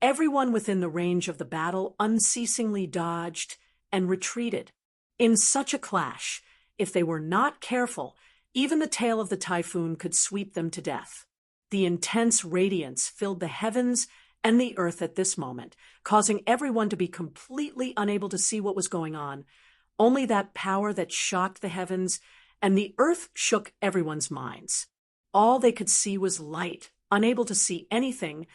everyone within the range of the battle unceasingly dodged and retreated. In such a clash, if they were not careful, even the tail of the typhoon could sweep them to death. The intense radiance filled the heavens and the earth at this moment, causing everyone to be completely unable to see what was going on. Only that power that shocked the heavens and the earth shook everyone's minds. All they could see was light, unable to see anything.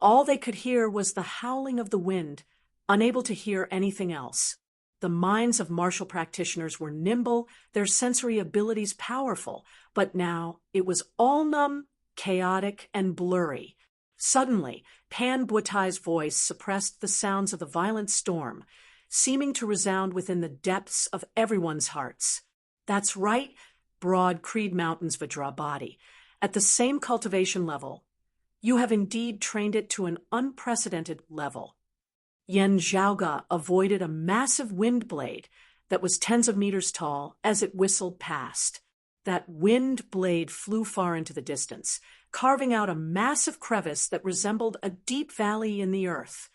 All they could hear was the howling of the wind, unable to hear anything else. The minds of martial practitioners were nimble, their sensory abilities powerful, but now it was all numb, chaotic, and blurry. Suddenly, Pan Buatai's voice suppressed the sounds of the violent storm, seeming to resound within the depths of everyone's hearts. That's right, broad Creed Mountain's Vajra body. At the same cultivation level, you have indeed trained it to an unprecedented level. Yen Zhaoge avoided a massive wind blade that was tens of meters tall as it whistled past. That wind blade flew far into the distance, carving out a massive crevice that resembled a deep valley in the earth.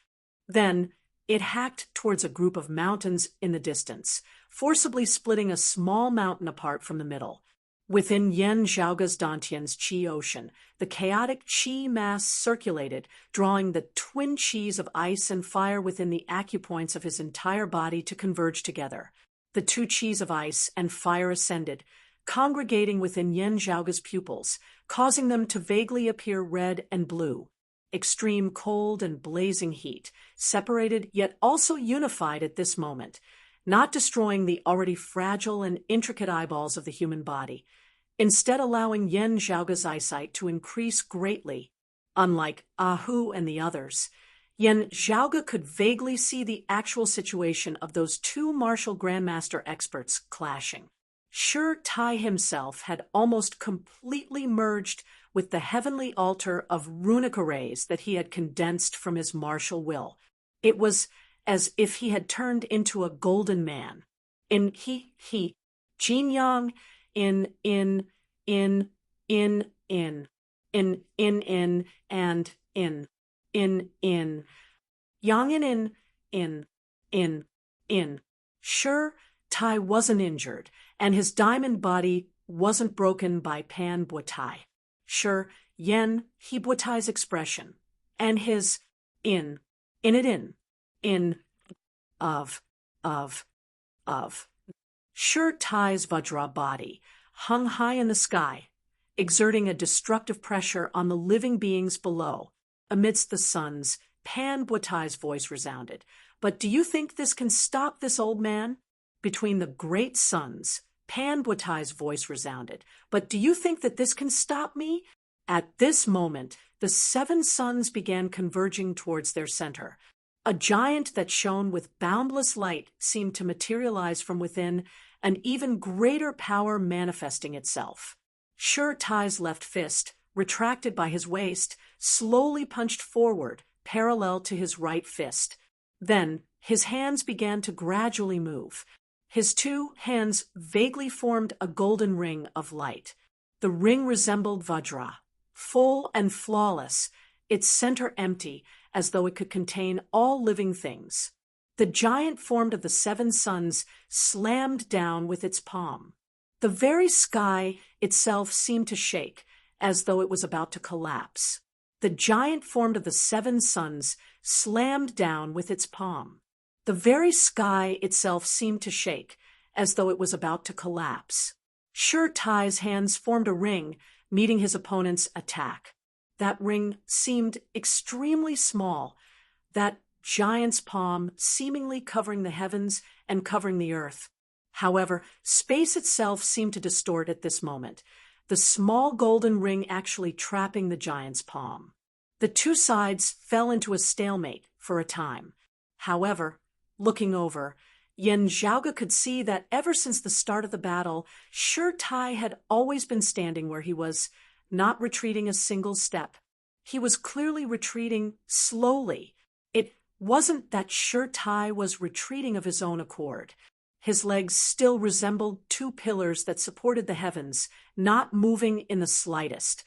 Then, it hacked towards a group of mountains in the distance, forcibly splitting a small mountain apart from the middle. Within Yen Zhaoge's Dantian's Qi ocean, the chaotic Qi mass circulated, drawing the twin Qis of ice and fire within the acupoints of his entire body to converge together. The two Qis of ice and fire ascended, congregating within Yen Zhaoge's pupils, causing them to vaguely appear red and blue. Extreme cold and blazing heat, separated yet also unified at this moment, not destroying the already fragile and intricate eyeballs of the human body, instead allowing Yen Zhaoge's eyesight to increase greatly. Unlike Ahu and the others, Yen Zhaoge could vaguely see the actual situation of those two martial grandmaster experts clashing. Shi Tai himself had almost completely merged with the heavenly altar of runic arrays that he had condensed from his martial will. It was as if he had turned into a golden man. In Jin Yang, in, and in. Yang in. Shi Tai wasn't injured, and his diamond body wasn't broken by Pan Buotai. Sure, Yen He Buotai's expression, and his of. Shi Tai's Vajra body hung high in the sky, exerting a destructive pressure on the living beings below. Amidst the suns, Pan Buotai's voice resounded. But do you think this can stop this old man? Between the great suns, Pan Buotai's voice resounded. But do you think that this can stop me? At this moment, the seven suns began converging towards their center. A giant that shone with boundless light seemed to materialize from within, an even greater power manifesting itself. Shi Tai's left fist, retracted by his waist, slowly punched forward, parallel to his right fist. Then, his hands began to gradually move. His two hands vaguely formed a golden ring of light. The ring resembled Vajra, full and flawless, its center empty, as though it could contain all living things. The giant formed of the seven suns slammed down with its palm. The very sky itself seemed to shake, as though it was about to collapse. The giant formed of the seven suns slammed down with its palm. The very sky itself seemed to shake, as though it was about to collapse. Shi Tai's hands formed a ring, meeting his opponent's attack. That ring seemed extremely small, that giant's palm seemingly covering the heavens and covering the earth. However, space itself seemed to distort at this moment, the small golden ring actually trapping the giant's palm. The two sides fell into a stalemate for a time. However, looking over, Yen Zhaoge could see that ever since the start of the battle, Shi Tai had always been standing where he was, not retreating a single step. He was clearly retreating slowly. It wasn't that Shi Tai was retreating of his own accord. His legs still resembled two pillars that supported the heavens, not moving in the slightest.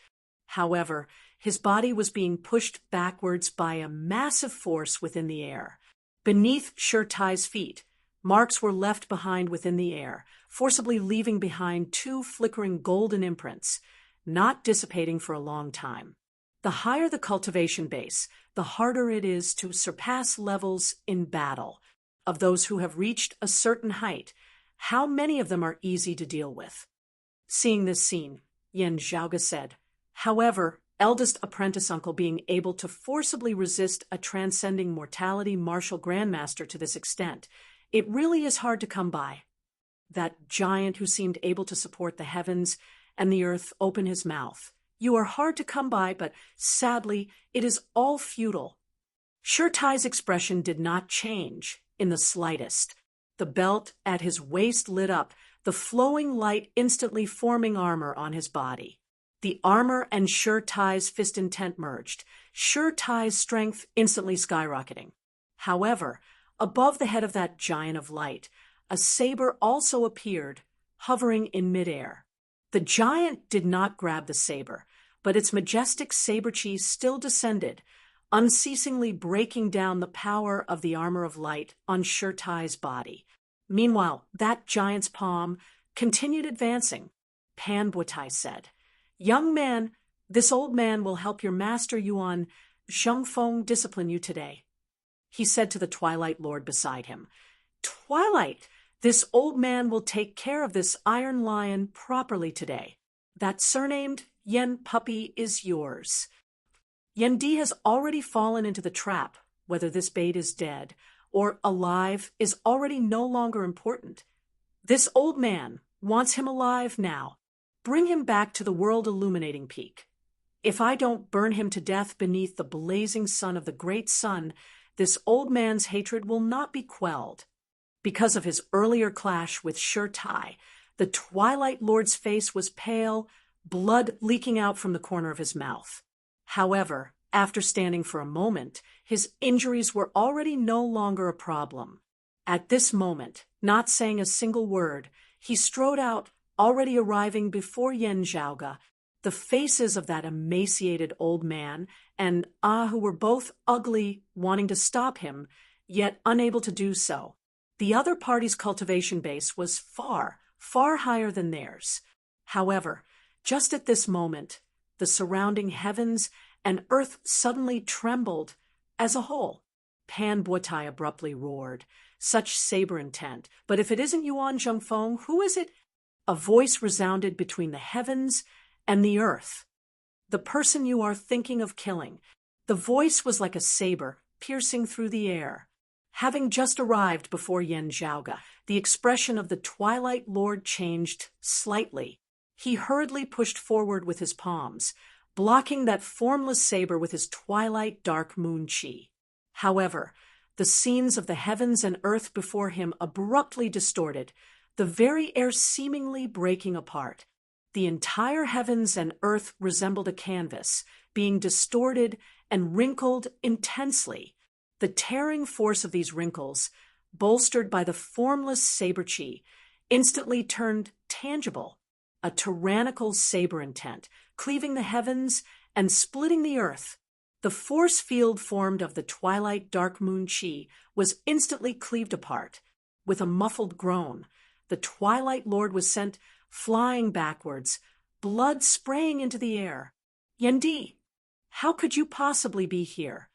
However, his body was being pushed backwards by a massive force within the air. Beneath Shi Tai's feet, marks were left behind within the air, forcibly leaving behind two flickering golden imprints, not dissipating for a long time. The higher the cultivation base, the harder it is to surpass levels in battle. Of those who have reached a certain height, how many of them are easy to deal with? Seeing this scene, Yen Zhaoge said, however, eldest apprentice uncle being able to forcibly resist a transcending mortality martial grandmaster to this extent, it really is hard to come by. That giant who seemed able to support the heavens and the earth open his mouth. You are hard to come by, but sadly, it is all futile. Shi Tai's expression did not change in the slightest. The belt at his waist lit up, the flowing light instantly forming armor on his body. The armor and Sure Tai's fist intent merged, Sure Tai's strength instantly skyrocketing. However, above the head of that giant of light, a saber also appeared, hovering in midair. The giant did not grab the saber, but its majestic saber-chi still descended, unceasingly breaking down the power of the armor of light on Sure Tai's body. Meanwhile, that giant's palm continued advancing. Pan Buotai said, "Young man, this old man will help your master Yuan Zhengfeng discipline you today," he said to the Twilight Lord beside him. "Twilight, this old man will take care of this iron lion properly today. That surnamed Yen puppy is yours." Yen Di has already fallen into the trap. Whether this bait is dead or alive is already no longer important. This old man wants him alive now. Bring him back to the world illuminating peak. If I don't burn him to death beneath the blazing sun of the great sun, this old man's hatred will not be quelled. Because of his earlier clash with Sure Tai, the Twilight Lord's face was pale, blood leaking out from the corner of his mouth. However, after standing for a moment, his injuries were already no longer a problem. At this moment, not saying a single word, he strode out, already arriving before Yen Zhaoga. The faces of that emaciated old man and who were both ugly, wanting to stop him, yet unable to do so. The other party's cultivation base was far, far higher than theirs. However, just at this moment, the surrounding heavens and earth suddenly trembled as a whole. Pan Buotai abruptly roared, "Such saber intent! But if it isn't Yuan Zhengfeng, who is it?" A voice resounded between the heavens and the earth. "The person you are thinking of killing." The voice was like a saber piercing through the air. Having just arrived before Yen Zhaoga, the expression of the Twilight Lord changed slightly. He hurriedly pushed forward with his palms, blocking that formless saber with his twilight dark moon chi. However, the scenes of the heavens and earth before him abruptly distorted, the very air seemingly breaking apart. The entire heavens and earth resembled a canvas, being distorted and wrinkled intensely. The tearing force of these wrinkles, bolstered by the formless saber-chi, instantly turned tangible, a tyrannical saber intent, cleaving the heavens and splitting the earth. The force field formed of the twilight dark moon chi was instantly cleaved apart. With a muffled groan, the Twilight Lord was sent flying backwards, blood spraying into the air. "Yen Di, how could you possibly be here?"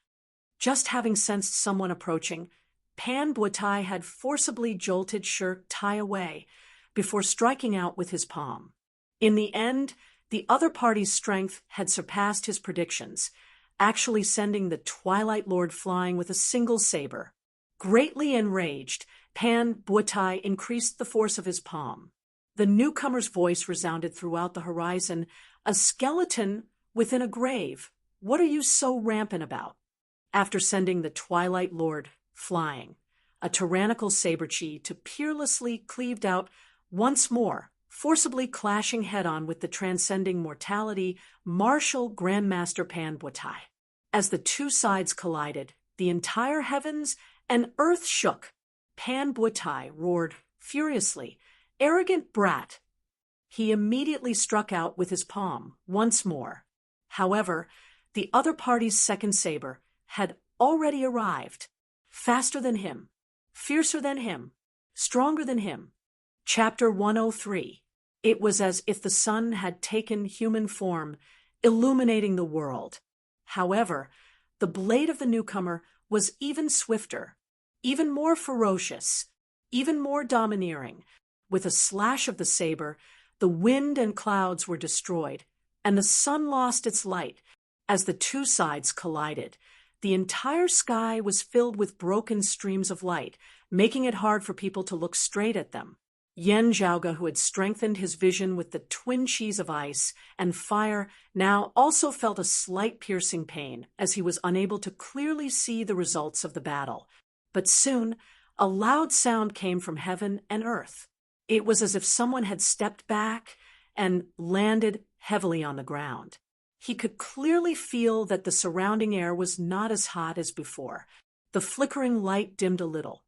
Just having sensed someone approaching, Pan Buotai had forcibly jolted Sure Tai away before striking out with his palm. In the end, the other party's strength had surpassed his predictions, actually sending the Twilight Lord flying with a single saber. Greatly enraged, Pan Buotai increased the force of his palm. The newcomer's voice resounded throughout the horizon, "A skeleton within a grave. What are you so rampant about?" After sending the Twilight Lord flying, a tyrannical saber-chi to peerlessly cleaved out once more, forcibly clashing head-on with the transcending mortality martial Grandmaster Pan Buotai. As the two sides collided, the entire heavens and earth shook. Pan Buotai roared furiously, "Arrogant brat!" He immediately struck out with his palm once more. However, the other party's second saber had already arrived, faster than him, fiercer than him, stronger than him. Chapter 103. It was as if the sun had taken human form, illuminating the world. However, the blade of the newcomer was even swifter, even more ferocious, even more domineering. With a slash of the saber, the wind and clouds were destroyed, and the sun lost its light. As the two sides collided, the entire sky was filled with broken streams of light, making it hard for people to look straight at them. Yen Zhaoga, who had strengthened his vision with the twin chis of ice and fire, now also felt a slight piercing pain as he was unable to clearly see the results of the battle. But soon, a loud sound came from heaven and earth. It was as if someone had stepped back and landed heavily on the ground. He could clearly feel that the surrounding air was not as hot as before. The flickering light dimmed a little,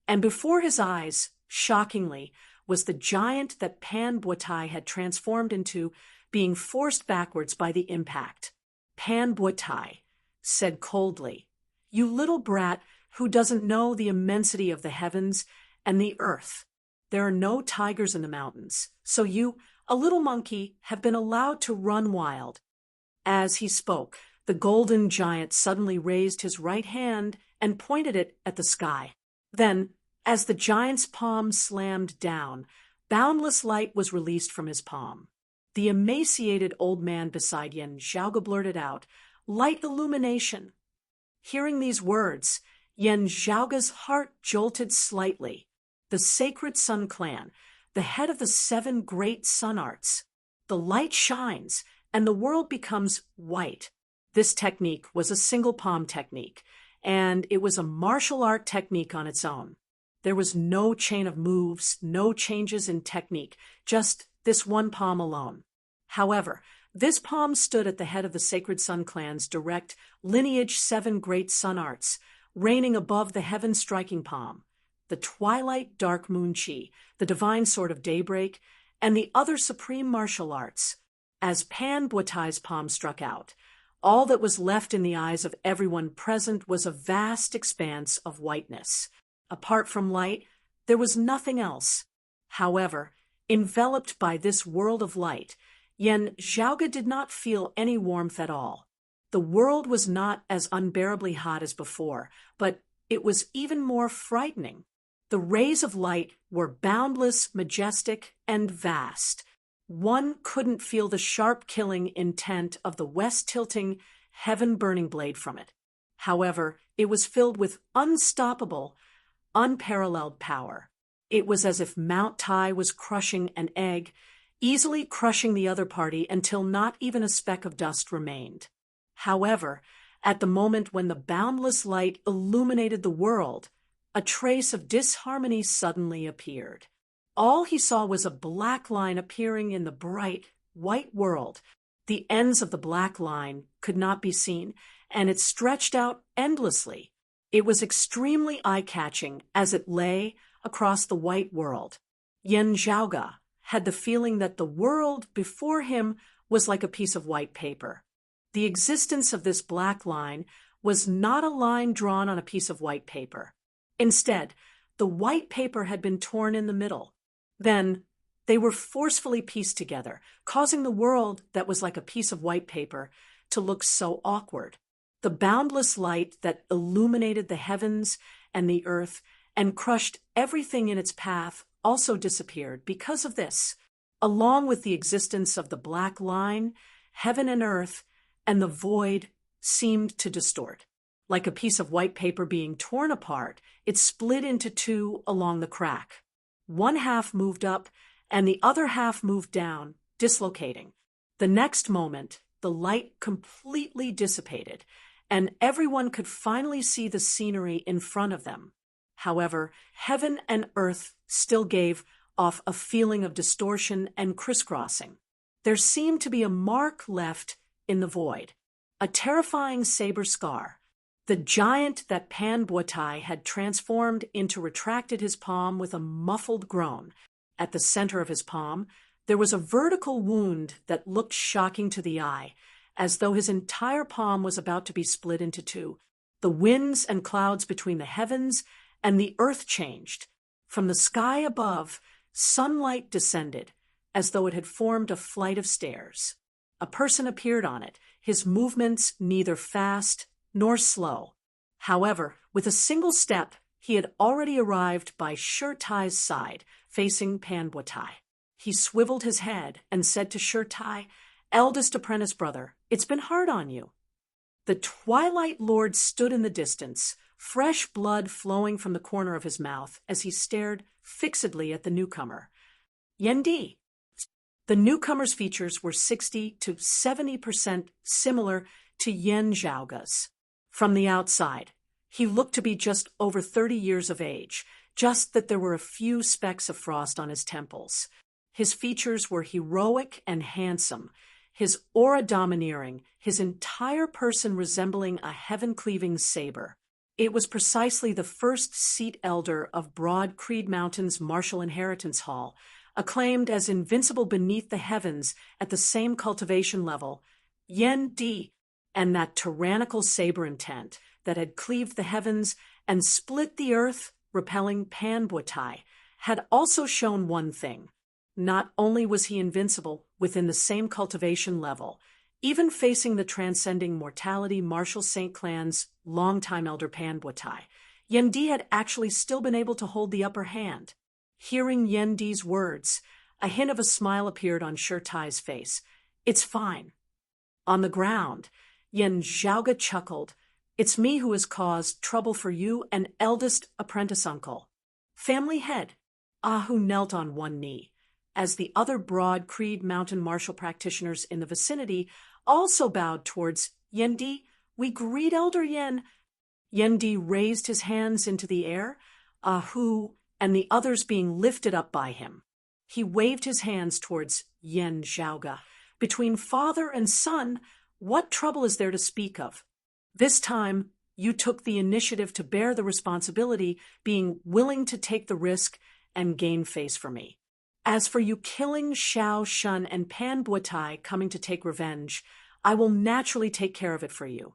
and before his eyes, shockingly, was the giant that Pan Buotai had transformed into, being forced backwards by the impact. Pan Buotai said coldly, "You little brat who doesn't know the immensity of the heavens and the earth. There are no tigers in the mountains, so you, a little monkey, have been allowed to run wild." As he spoke, the golden giant suddenly raised his right hand and pointed it at the sky. Then, as the giant's palm slammed down, boundless light was released from his palm. The emaciated old man beside Yen Zhaoga blurted out, "Light illumination." Hearing these words, Yen Zhaoga's heart jolted slightly. The sacred Sun Clan, the head of the 7 great sun arts. The light shines, and the world becomes white. This technique was a single palm technique, and it was a martial art technique on its own. There was no chain of moves, no changes in technique, just this one palm alone. However, this palm stood at the head of the Sacred Sun Clan's direct lineage 7 great sun arts, reigning above the heaven-striking palm, the twilight dark moon chi, the divine sword of daybreak, and the other supreme martial arts. As Pan Buotai's palm struck out, all that was left in the eyes of everyone present was a vast expanse of whiteness. Apart from light, there was nothing else. However, enveloped by this world of light, Yen Zhaoga did not feel any warmth at all. The world was not as unbearably hot as before, but it was even more frightening. The rays of light were boundless, majestic, and vast. One couldn't feel the sharp killing intent of the west-tilting, heaven-burning blade from it. However, it was filled with unstoppable, unparalleled power. It was as if Mount Tai was crushing an egg, easily crushing the other party until not even a speck of dust remained. However, at the moment when the boundless light illuminated the world, a trace of disharmony suddenly appeared. All he saw was a black line appearing in the bright, white world. The ends of the black line could not be seen, and it stretched out endlessly. It was extremely eye-catching as it lay across the white world. Yen Zhaoga had the feeling that the world before him was like a piece of white paper. The existence of this black line was not a line drawn on a piece of white paper. Instead, the white paper had been torn in the middle. Then, they were forcefully pieced together, causing the world that was like a piece of white paper to look so awkward. The boundless light that illuminated the heavens and the earth and crushed everything in its path also disappeared because of this. Along with the existence of the black line, heaven and earth and the void seemed to distort. Like a piece of white paper being torn apart, it split into 2 along the crack. One half moved up, and the other half moved down, dislocating. The next moment, the light completely dissipated, and everyone could finally see the scenery in front of them. However, heaven and earth still gave off a feeling of distortion and crisscrossing. There seemed to be a mark left in the void, a terrifying saber scar. The giant that Pan Buotai had transformed into retracted his palm with a muffled groan. At the center of his palm, there was a vertical wound that looked shocking to the eye, as though his entire palm was about to be split into 2. The winds and clouds between the heavens and the earth changed. From the sky above, sunlight descended, as though it had formed a flight of stairs. A person appeared on it, his movements neither fast nor slow. However, with a single step, he had already arrived by Shirtai's side, facing Pan Buotai. He swiveled his head and said to Shirtai, "Eldest apprentice brother, it's been hard on you." The Twilight Lord stood in the distance, fresh blood flowing from the corner of his mouth as he stared fixedly at the newcomer. Yendi. The newcomer's features were 60 to 70% similar to Yen Zhaoga's. From the outside, he looked to be just over 30 years of age, just that there were a few specks of frost on his temples. His features were heroic and handsome, his aura domineering, his entire person resembling a heaven-cleaving saber. It was precisely the first seat elder of Broad Creed Mountain's Martial Inheritance Hall, acclaimed as invincible beneath the heavens at the same cultivation level, Yen Di, and that tyrannical saber intent that had cleaved the heavens and split the earth, repelling Pan Buatai, had also shown one thing. Not only was he invincible within the same cultivation level, even facing the transcending mortality Martial Saint Clan's longtime elder Pan Buatai, Yen Di had actually still been able to hold the upper hand. Hearing Yen Di's words, a hint of a smile appeared on Shi Tai's face. "It's fine." On the ground, Yen Zhaoga chuckled. "It's me who has caused trouble for you and eldest apprentice uncle." Family head, Ahu knelt on one knee, as the other Broad Creed Mountain martial practitioners in the vicinity also bowed towards Yen Di. "We greet Elder Yen." Yen Di raised his hands into the air, Ahu and the others being lifted up by him. He waved his hands towards Yen Zhaoga. "Between father and son, what trouble is there to speak of? This time, you took the initiative to bear the responsibility, being willing to take the risk and gain face for me. As for you killing Xiao Shun and Pan Buatai coming to take revenge, I will naturally take care of it for you.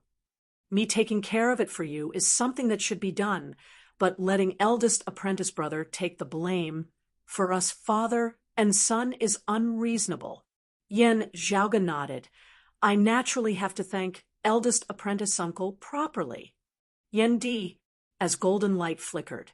Me taking care of it for you is something that should be done, but letting eldest apprentice brother take the blame for us father and son is unreasonable." Yen Zhaoga nodded. "I naturally have to thank eldest apprentice uncle properly." Yen Di, as golden light flickered,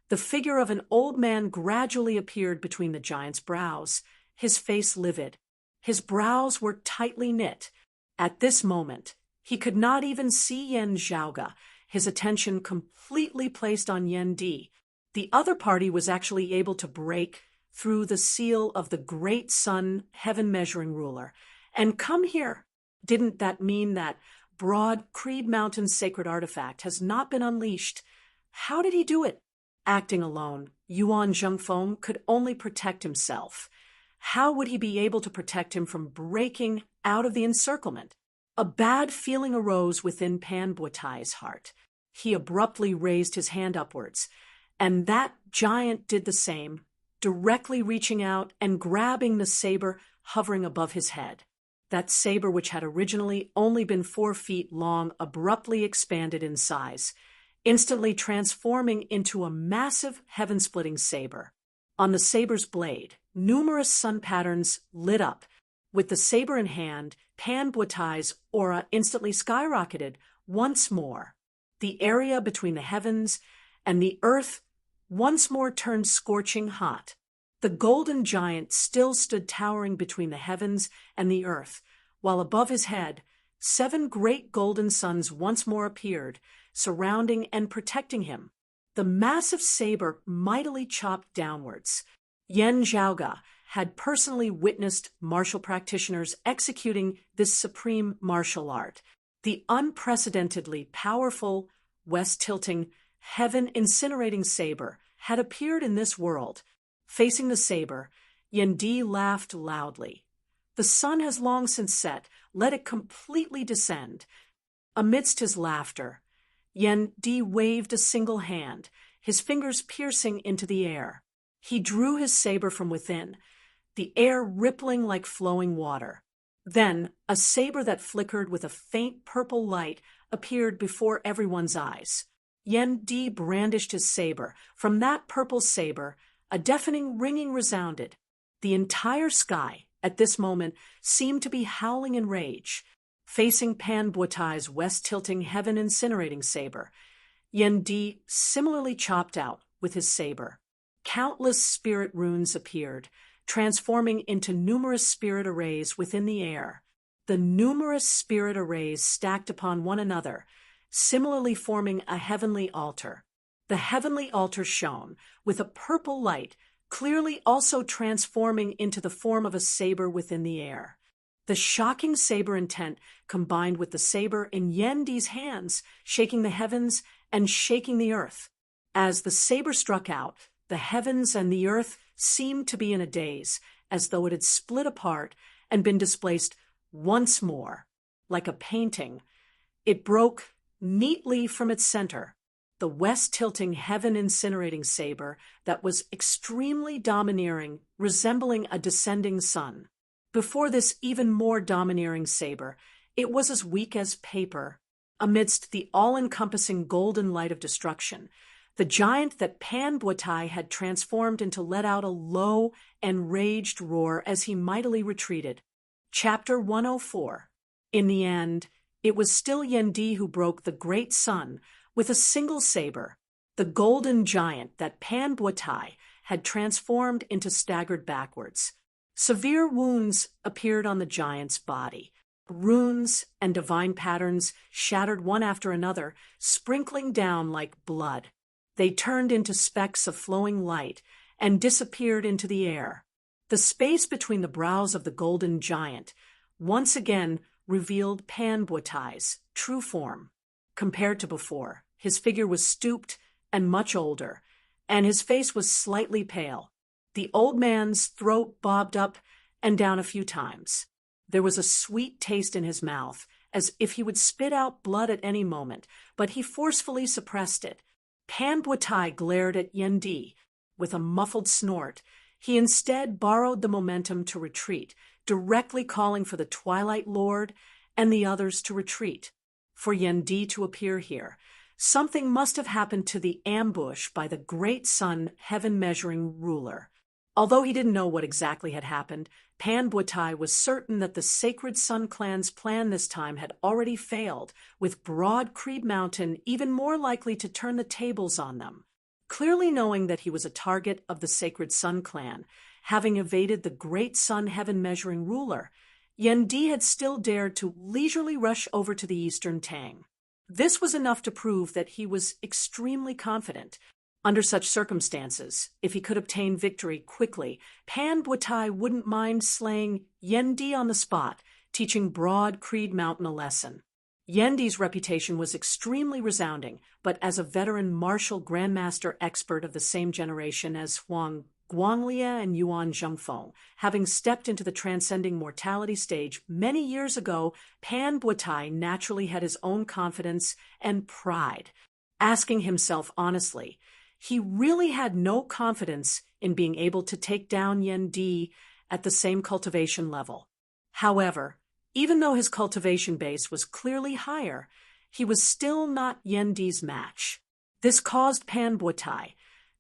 the figure of an old man gradually appeared between the giant's brows, his face livid. His brows were tightly knit. At this moment, he could not even see Yen Zhaoga, his attention completely placed on Yen Di. The other party was actually able to break through the seal of the great sun heaven measuring ruler and come here. Didn't that mean that Broad Creed Mountain's sacred artifact has not been unleashed? How did he do it? Acting alone, Yuan Zhengfeng could only protect himself. How would he be able to protect him from breaking out of the encirclement? A bad feeling arose within Pan Buatai's heart. He abruptly raised his hand upwards, and that giant did the same, directly reaching out and grabbing the saber hovering above his head. That saber, which had originally only been 4 feet long, abruptly expanded in size, instantly transforming into a massive heaven-splitting saber. On the saber's blade, numerous sun patterns lit up. With the saber in hand, Pan Buatai's aura instantly skyrocketed once more. The area between the heavens and the earth once more turned scorching hot. The golden giant still stood towering between the heavens and the earth, while above his head, 7 great golden suns once more appeared, surrounding and protecting him. The massive saber mightily chopped downwards. Yen Zhaoga had personally witnessed martial practitioners executing this supreme martial art. The unprecedentedly powerful, west-tilting, heaven-incinerating saber had appeared in this world. Facing the saber, Yen Di laughed loudly. "The sun has long since set. Let it completely descend." Amidst his laughter, Yen Di waved a single hand, his fingers piercing into the air. He drew his saber from within, the air rippling like flowing water. Then, a saber that flickered with a faint purple light appeared before everyone's eyes. Yen Di brandished his saber. From that purple saber, a deafening ringing resounded. The entire sky, at this moment, seemed to be howling in rage. Facing Pan Buatai's west-tilting heaven-incinerating saber, Yen Di similarly chopped out with his saber. Countless spirit runes appeared, transforming into numerous spirit arrays within the air. The numerous spirit arrays stacked upon one another, similarly forming a heavenly altar. The heavenly altar shone with a purple light, clearly also transforming into the form of a saber within the air. The shocking saber intent combined with the saber in Yen Di's hands, shaking the heavens and shaking the earth. As the saber struck out, the heavens and the earth seemed to be in a daze, as though it had split apart and been displaced once more. Like a painting, it broke neatly from its center, the west-tilting, heaven-incinerating saber that was extremely domineering, resembling a descending sun. Before this even more domineering saber, it was as weak as paper. Amidst the all-encompassing golden light of destruction, the giant that Pan Buatai had transformed into let out a low, enraged roar as he mightily retreated. Chapter 104. In the end, it was still Yendi who broke the great sun with a single saber. The golden giant that Pan Buatai had transformed into staggered backwards. Severe wounds appeared on the giant's body. Runes and divine patterns shattered one after another, sprinkling down like blood. They turned into specks of flowing light and disappeared into the air. The space between the brows of the golden giant once again revealed Pan Buatai's true form. Compared to before, his figure was stooped and much older, and his face was slightly pale. The old man's throat bobbed up and down a few times. There was a sweet taste in his mouth, as if he would spit out blood at any moment, but he forcefully suppressed it. Pan Buatai glared at Yendi with a muffled snort. He instead borrowed the momentum to retreat, directly calling for the Twilight Lord and the others to retreat. For Yendi to appear here, something must have happened to the ambush by the great sun heaven-measuring ruler. Although he didn't know what exactly had happened, Pan Buatai was certain that the Sacred Sun Clan's plan this time had already failed, with Broad Creed Mountain even more likely to turn the tables on them. Clearly knowing that he was a target of the Sacred Sun Clan, having evaded the great sun heaven-measuring ruler, Yendi had still dared to leisurely rush over to the Eastern Tang. This was enough to prove that he was extremely confident. Under such circumstances, if he could obtain victory quickly, Pan Buatai wouldn't mind slaying Yendi on the spot, teaching Broad Creed Mountain a lesson. Yendi's reputation was extremely resounding, but as a veteran martial grandmaster expert of the same generation as Huang Guanglia and Yuan Zhengfeng, having stepped into the transcending mortality stage many years ago, Pan Buatai naturally had his own confidence and pride. Asking himself honestly, he really had no confidence in being able to take down Yendi at the same cultivation level. However, even though his cultivation base was clearly higher, he was still not Yendi's match. This caused Pan Buatai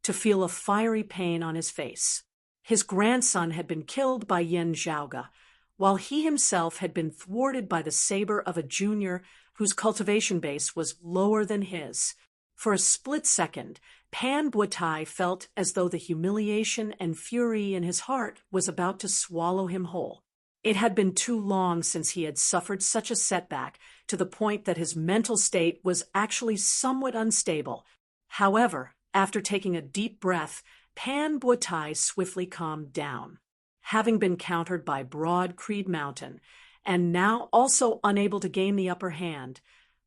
to feel a fiery pain on his face. His grandson had been killed by Yen Zhaoga, while he himself had been thwarted by the saber of a junior whose cultivation base was lower than his. For a split second, Pan Buatai felt as though the humiliation and fury in his heart was about to swallow him whole. It had been too long since he had suffered such a setback, to the point that his mental state was actually somewhat unstable. However, after taking a deep breath, Pan Buatai swiftly calmed down. Having been countered by Broad Creed Mountain, and now also unable to gain the upper hand,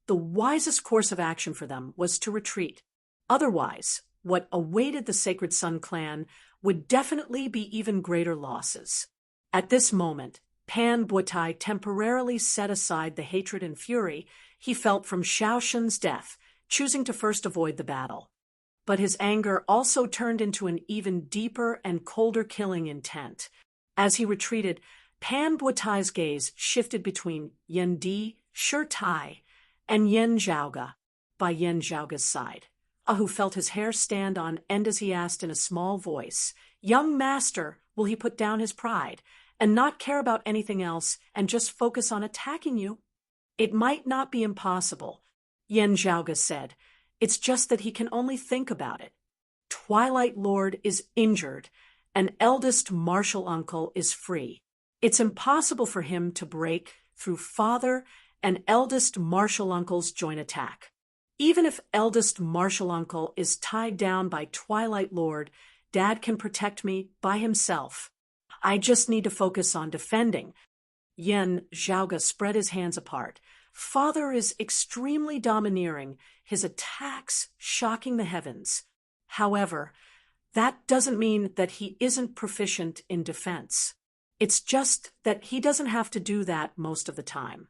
the wisest course of action for them was to retreat. Otherwise, what awaited the Sacred Sun Clan would definitely be even greater losses. At this moment, Pan Buatai temporarily set aside the hatred and fury he felt from Shaoshen's death, choosing to first avoid the battle. But his anger also turned into an even deeper and colder killing intent. As he retreated, Pan Buatai's gaze shifted between Yendi, Shirtai, and Yen Zhaoga, by Yen Zhaoga's side. Ahu felt his hair stand on end as he asked in a small voice, "Young master, will he put down his pride and not care about anything else and just focus on attacking you?" "It might not be impossible," Yen Zhaoga said. "It's just that he can only think about it. Twilight Lord is injured, and eldest martial uncle is free. It's impossible for him to break through father and eldest martial uncle's joint attack. Even if eldest martial uncle is tied down by Twilight Lord, Dad can protect me by himself. I just need to focus on defending." Yen Zhaoga spread his hands apart. "Father is extremely domineering, his attacks shocking the heavens. However, that doesn't mean that he isn't proficient in defense. It's just that he doesn't have to do that most of the time.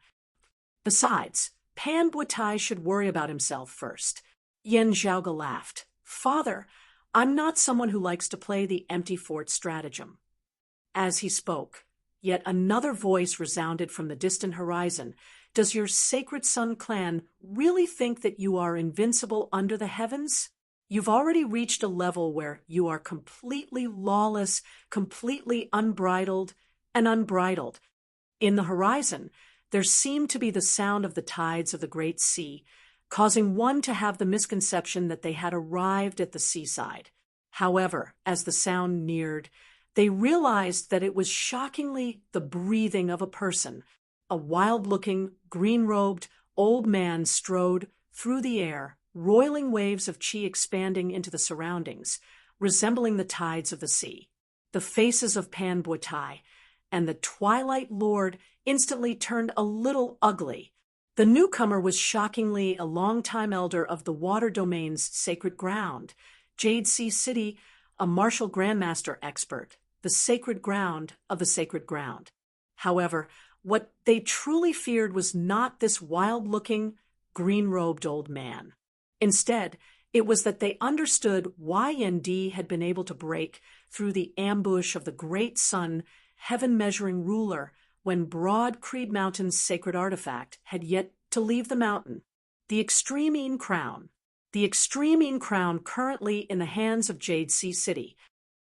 Besides, Pan Buetai should worry about himself first. Yen Zhaoge laughed. Father, I'm not someone who likes to play the empty fort stratagem. As he spoke, yet another voice resounded from the distant horizon. Does your Sacred Sun clan really think that you are invincible under the heavens? You've already reached a level where you are completely lawless, completely unbridled, and unbridled. In the horizon, there seemed to be the sound of the tides of the great sea, causing one to have the misconception that they had arrived at the seaside. However, as the sound neared, they realized that it was shockingly the breathing of a person. A wild-looking, green-robed old man strode through the air, roiling waves of chi expanding into the surroundings, resembling the tides of the sea. The faces of Pan Buetai and the Twilight Lord instantly turned a little ugly. The newcomer was shockingly a longtime elder of the Water Domain's sacred ground, Jade Sea City, a martial grandmaster expert, the sacred ground of the sacred ground. However, what they truly feared was not this wild-looking, green-robed old man. Instead, it was that they understood why Yendi had been able to break through the ambush of the great sun, heaven-measuring ruler, when Broad Creed Mountain's sacred artifact had yet to leave the mountain. The Extreme Een Crown. The Extreme Een Crown currently in the hands of Jade Sea City.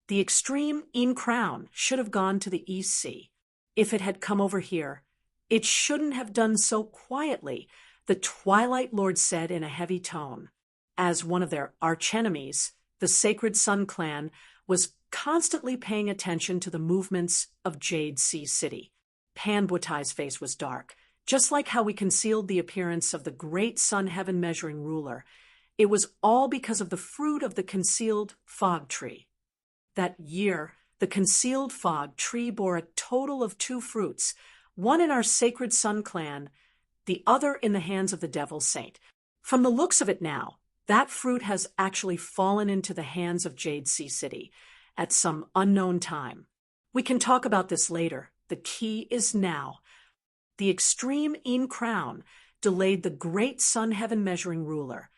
The Extreme Een Crown should have gone to the East Sea. If it had come over here, it shouldn't have done so quietly, the Twilight Lord said in a heavy tone. As one of their archenemies, the Sacred Sun clan was constantly paying attention to the movements of Jade Sea City. Pan Buetai's face was dark. Just like how we concealed the appearance of the great sun heaven-measuring ruler, it was all because of the fruit of the concealed fog tree. That year, the concealed fog tree bore a total of 2 fruits, one in our Sacred Sun clan, the other in the hands of the Devil Saint. From the looks of it now, that fruit has actually fallen into the hands of Jade Sea City at some unknown time. We can talk about this later. The key is now. The Extreme Een Crown delayed the great sun heaven-measuring ruler,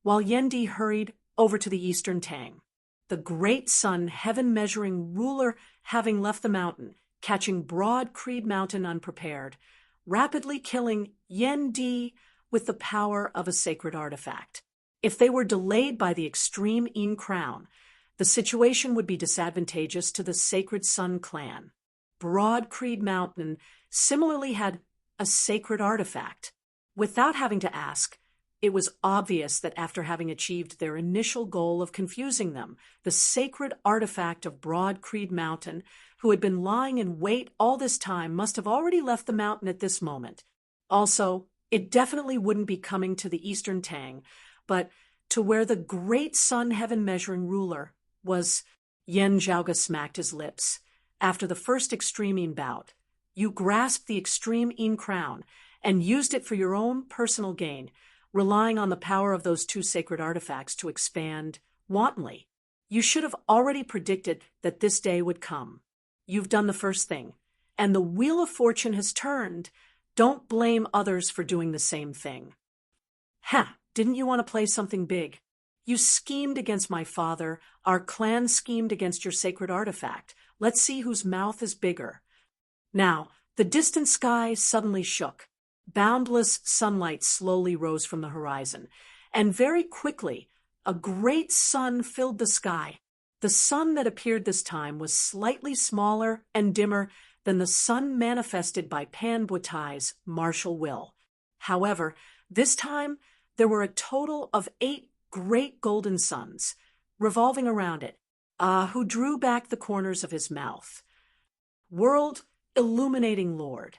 while Yendi hurried over to the Eastern Tang. The great sun heaven-measuring ruler, having left the mountain, catching Broad Creed Mountain unprepared, rapidly killing Yendi with the power of a sacred artifact. If they were delayed by the Extreme Een Crown, the situation would be disadvantageous to the Sacred Sun clan. Broad Creed Mountain similarly had a sacred artifact. Without having to ask, it was obvious that after having achieved their initial goal of confusing them, the sacred artifact of Broad Creed Mountain, who had been lying in wait all this time, must have already left the mountain at this moment. Also, it definitely wouldn't be coming to the Eastern Tang, but to where the great sun heaven-measuring ruler was. Yen Zhaoge smacked his lips. After the first Extreme Een bout, you grasped the Extreme Een Crown and used it for your own personal gain, relying on the power of those 2 sacred artifacts to expand wantonly. You should have already predicted that this day would come. You've done the first thing, and the wheel of fortune has turned. Don't blame others for doing the same thing. Didn't you want to play something big? You schemed against my father. Our clan schemed against your sacred artifact. Let's see whose mouth is bigger. Now, the distant sky suddenly shook. Boundless sunlight slowly rose from the horizon, and very quickly, a great sun filled the sky. The sun that appeared this time was slightly smaller and dimmer than the sun manifested by Pan Buetai's martial will. However, this time, there were a total of 8 great golden suns revolving around it, who drew back the corners of his mouth. World illuminating Lord.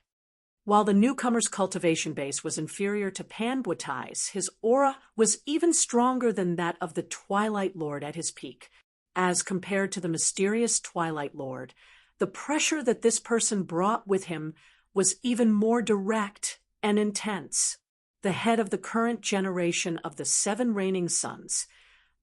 While the newcomer's cultivation base was inferior to Pan Buetai's, his aura was even stronger than that of the Twilight Lord at his peak. As compared to the mysterious Twilight Lord, the pressure that this person brought with him was even more direct and intense. The head of the current generation of the 7 reigning suns,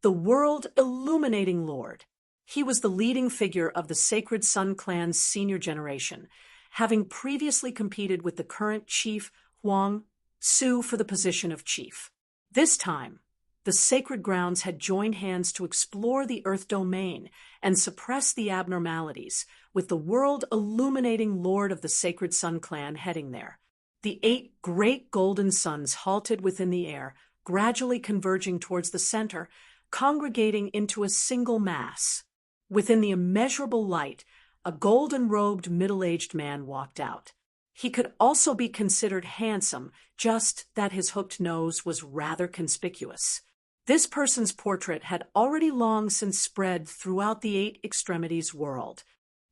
the world-illuminating Lord. He was the leading figure of the Sacred Sun Clan's senior generation, having previously competed with the current chief Huang Su for the position of chief. This time, the sacred grounds had joined hands to explore the Earth domain and suppress the abnormalities, with the world-illuminating Lord of the Sacred Sun Clan heading there. The 8 great golden suns halted within the air, gradually converging towards the center, congregating into a single mass. Within the immeasurable light, a golden-robed middle-aged man walked out. He could also be considered handsome, just that his hooked nose was rather conspicuous. This person's portrait had already long since spread throughout the 8 extremities world.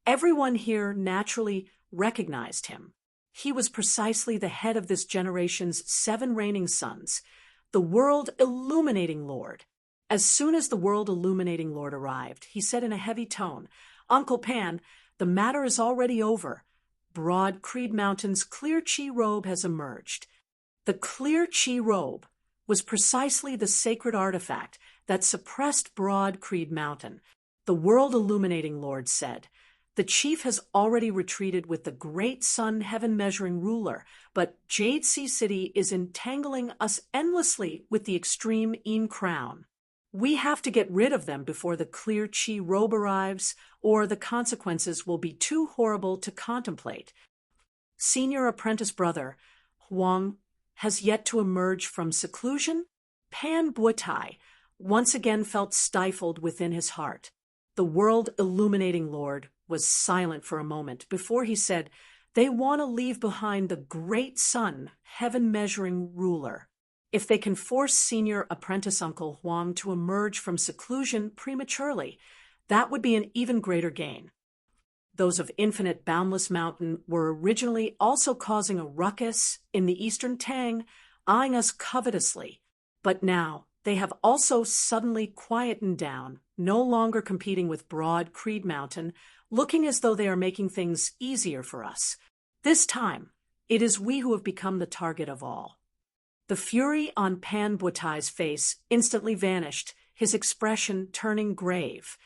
Everyone here naturally recognized him. He was precisely the head of this generation's 7 reigning sons, the world-illuminating Lord. As soon as the world-illuminating Lord arrived, he said in a heavy tone, "Uncle Pan, the matter is already over. Broad Creed Mountain's clear chi robe has emerged." The clear chi robe was precisely the sacred artifact that suppressed Broad Creed Mountain. The world-illuminating Lord said, "The chief has already retreated with the great sun heaven-measuring ruler, but Jade Sea City is entangling us endlessly with the extreme Een Crown. We have to get rid of them before the clear chi robe arrives, or the consequences will be too horrible to contemplate." Senior apprentice brother Huang has yet to emerge from seclusion. Pan Buotai once again felt stifled within his heart. The world-illuminating Lord was silent for a moment before he said, "They want to leave behind the great sun, heaven-measuring ruler. If they can force senior apprentice Uncle Huang to emerge from seclusion prematurely, that would be an even greater gain." Those of Infinite Boundless Mountain were originally also causing a ruckus in the Eastern Tang, eyeing us covetously. But now they have also suddenly quietened down, no longer competing with Broad Creed Mountain, looking as though they are making things easier for us. This time, it is we who have become the target of all. The fury on Pan Buotai's face instantly vanished, his expression turning grave.